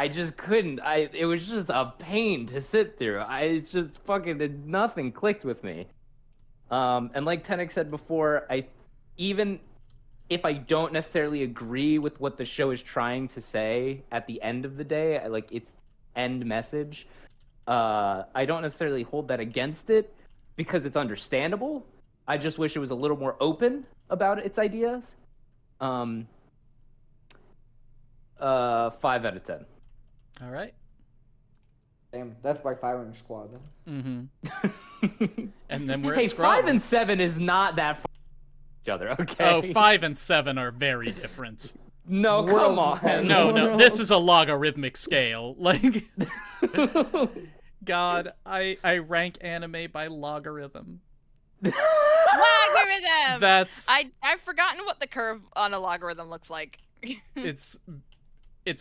just couldn't. It was just a pain to sit through. It's just fucking nothing clicked with me. And like Tenek said before, even if I don't necessarily agree with what the show is trying to say at the end of the day, like its end message, I don't necessarily hold that against it because it's understandable. I just wish it was a little more open about its ideas. 5 out of 10. All right. Damn, Death by Firing Squad. Mm-hmm. And then we're Hey, at Scrabble. 5 and 7 is not that far from each other, okay? Oh, 5 and 7 are very different. No, come Worlds on. apart. No, this is a logarithmic scale. Like, God, I rank anime by logarithm. Logarithm. That's I've forgotten what the curve on a logarithm looks like. it's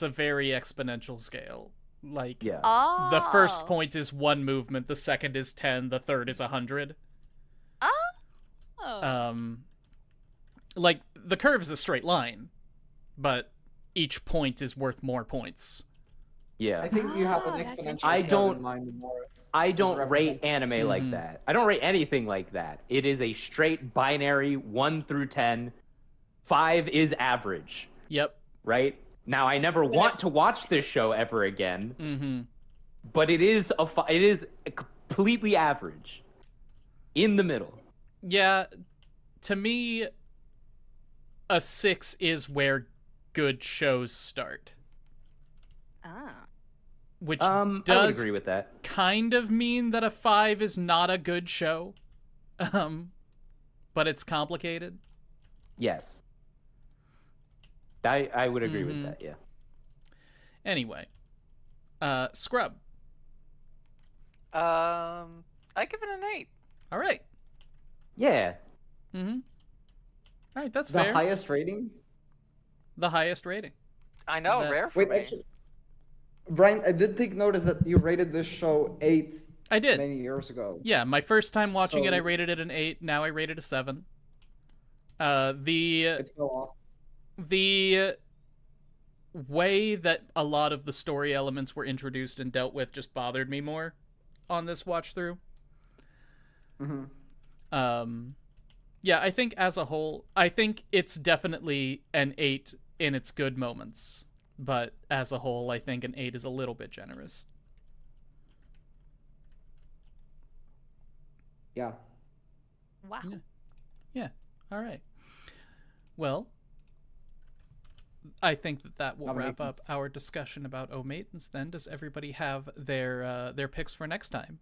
a very exponential scale. Like, Yeah. Oh. the first point is 1 movement, the second is 10, the third is 100. Oh. Like, the curve is a straight line, but each point is worth more points. Yeah. I think you have an that's exponential I curve don't- in mind more. I don't rate represent- anime like Mhm. that. I don't rate anything like that. It is a straight binary 1 through 10. 5 is average, Yep. right? Now, I never want to watch this show ever again, Mm-hmm. but it is completely average, in the middle. Yeah, to me, a 6 is where good shows start. Ah. Which I would does agree with that. kind of mean that a 5 is not a good show. But it's complicated. Yes. I would agree with Mhm. that, yeah. Anyway, Scrub. I give it an 8. All right. Yeah. Mm-hmm. All right, that's The fair. highest rating? The highest rating. I know, That- rare for Wait, me. actually, Brian, I did take notice that you rated this show 8 I did. many years ago. Yeah, my first time watching it, I So- rated it an 8. Now I rate it a 7. The It fell off. the way that a lot of the story elements were introduced and dealt with just bothered me more on this watch through. Mm-hmm. Yeah, I think as a whole, I think it's definitely an 8 in its good moments, but as a whole, I think an 8 is a little bit generous. Yeah. Wow. Yeah. All right. Well, I think that will wrap Amazing. up our discussion about O Maidens. Then, does everybody have their picks for next time?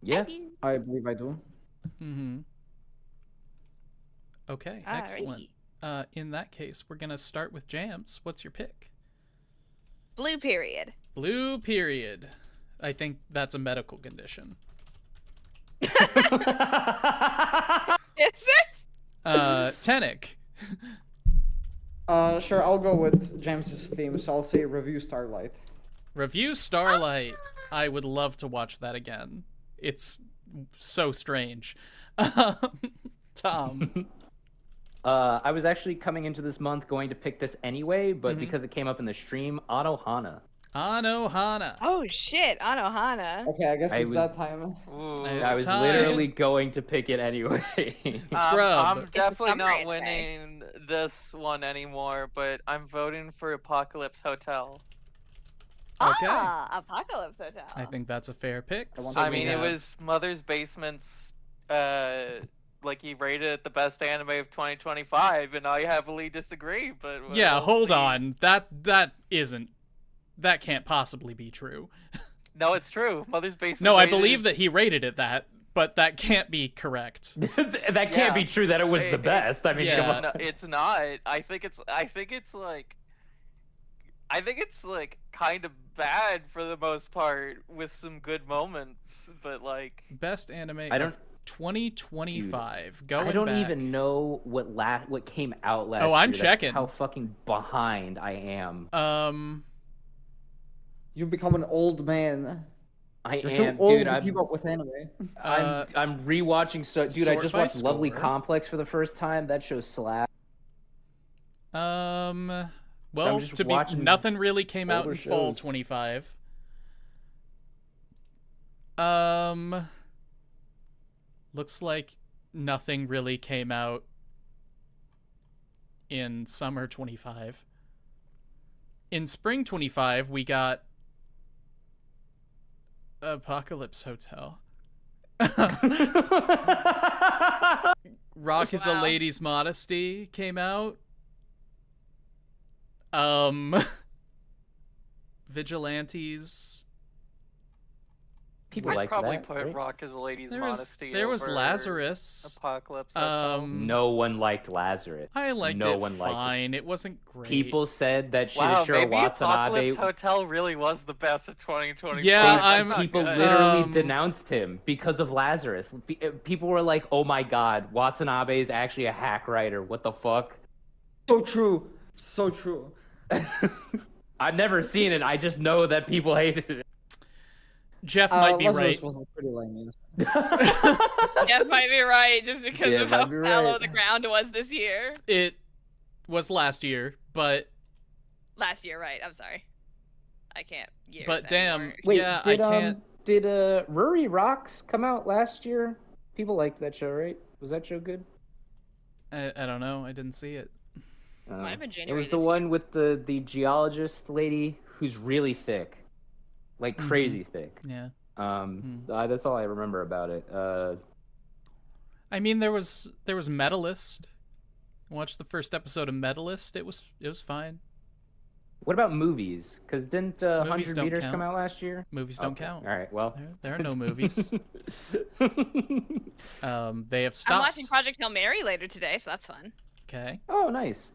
Yeah. I believe I do. Mm-hmm. Okay, excellent. In that case, we're gonna start with Jams. What's your pick? Blue period. Blue period. I think that's a medical condition. Is it? Tenek. Sure, I'll go with James's theme, so I'll say Review Starlight. Review Starlight. I would love to watch that again. It's so strange. Tom. I was actually coming into this month going to pick this anyway, but because it came up in the stream, Anohana. Anohana. Oh shit, Anohana. Okay, I guess I it's was- that time. Ooh. It's I was time. literally going to pick it anyway. Scrub. I'm definitely summer not anime. winning this one anymore, but I'm voting for Apocalypse Hotel. Okay. Ah, Apocalypse Hotel. I think that's a fair pick. I want So I we mean, have- it was Mother's Basement's, like he rated it the best anime of 2025, and I heavily disagree. But Yeah, we'll hold see. on. That can't possibly be true. No, it's true. Mother's Basement. No, I rated believe is- that he rated it that, but that can't be correct. That can't Yeah. be true that it was the It- best. I mean, Yeah. come on. No, it's not. I think it's like kind of bad for the most part, with some good moments, but like Best anime I don't- of 2025. Going I don't back. even know what came out last year. Oh, I'm That's checking. how fucking behind I am. You've become an old man. I You're am, too old dude. to keep up with anime. I'm rewatching. So, dude, I sort just by watched Lovely score. Complex for the first time. That show slaps. Well, just to be watching nothing really came out in older fall shows. 25. Looks like nothing really came out in summer 25. In spring 25, we got Apocalypse Hotel. Rock is a Wow. Lady's Modesty came out. Vigilantes. People I'd like probably that. put right? Rock as a Lady's There Modesty. was over Lazarus. Apocalypse Hotel. No one liked Lazarus. I liked No it one liked it. fine. It wasn't great. People said that Wow, Shinichiro maybe Watanabe. Apocalypse Hotel really was the best of 2025. Yeah, That's I'm- not People good. literally denounced him because of Lazarus. People were like, "Oh my God, Watanabe is actually a hack writer. What the fuck?" So true. So true. I've never seen it. I just know that people hated it. Jeff might be Lazarus right. was pretty lame. Yes. Jeff might be right, just because Yeah, of how might be fallow right. the ground was this year. It was last year, but Last year, right? I'm sorry. I can't. Years But damn, anymore. Wait, yeah, did I can't. did Ruri Rocks come out last year? People liked that show, right? Was that show good? I don't know. I didn't see it. Might have been It January was the this one with the geologist lady who's really thick, like crazy thick. Yeah. That's all I remember about it. I mean, there was Medalist. Watched the first episode of Medalist. It was fine. What about movies? Because didn't Movies 100 don't Meters count. come out last year? Movies don't Okay. count. All right, well. There are no movies. They have I'm stopped. watching Project Hail Mary later today, so that's fun. Okay. Oh, nice.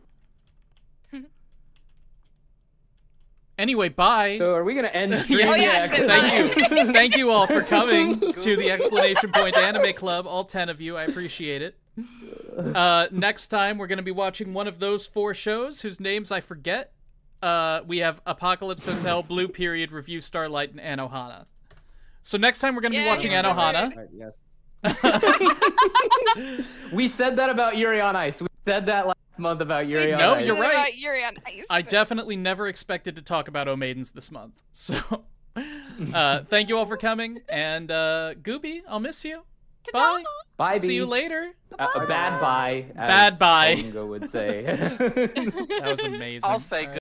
Anyway, bye. So are we gonna end stream? Yeah, Oh, yeah, it's been Thank fun. you. Thank you all for coming to the Explanation Point Anime Club. All 10 of you. I appreciate it. Next time, we're going to be watching one of those 4 shows whose names I forget. We have Apocalypse Hotel, Blue Period, Review Starlight, and Anohana. So next time, we're going to be Yay, watching remember. Anohana. Right, yes. We said that about Yuri on Ice. We said that last month about Yuri on No, Ice. you're What right. about Yuri on Ice? I definitely never expected to talk about Maidens this month. So, thank you all for coming. And, Gooby, I'll miss you. Bye. Bye, See you Bee. later. A bad bye. Bad as bye. Ongo would say. That was amazing. I'll say All right.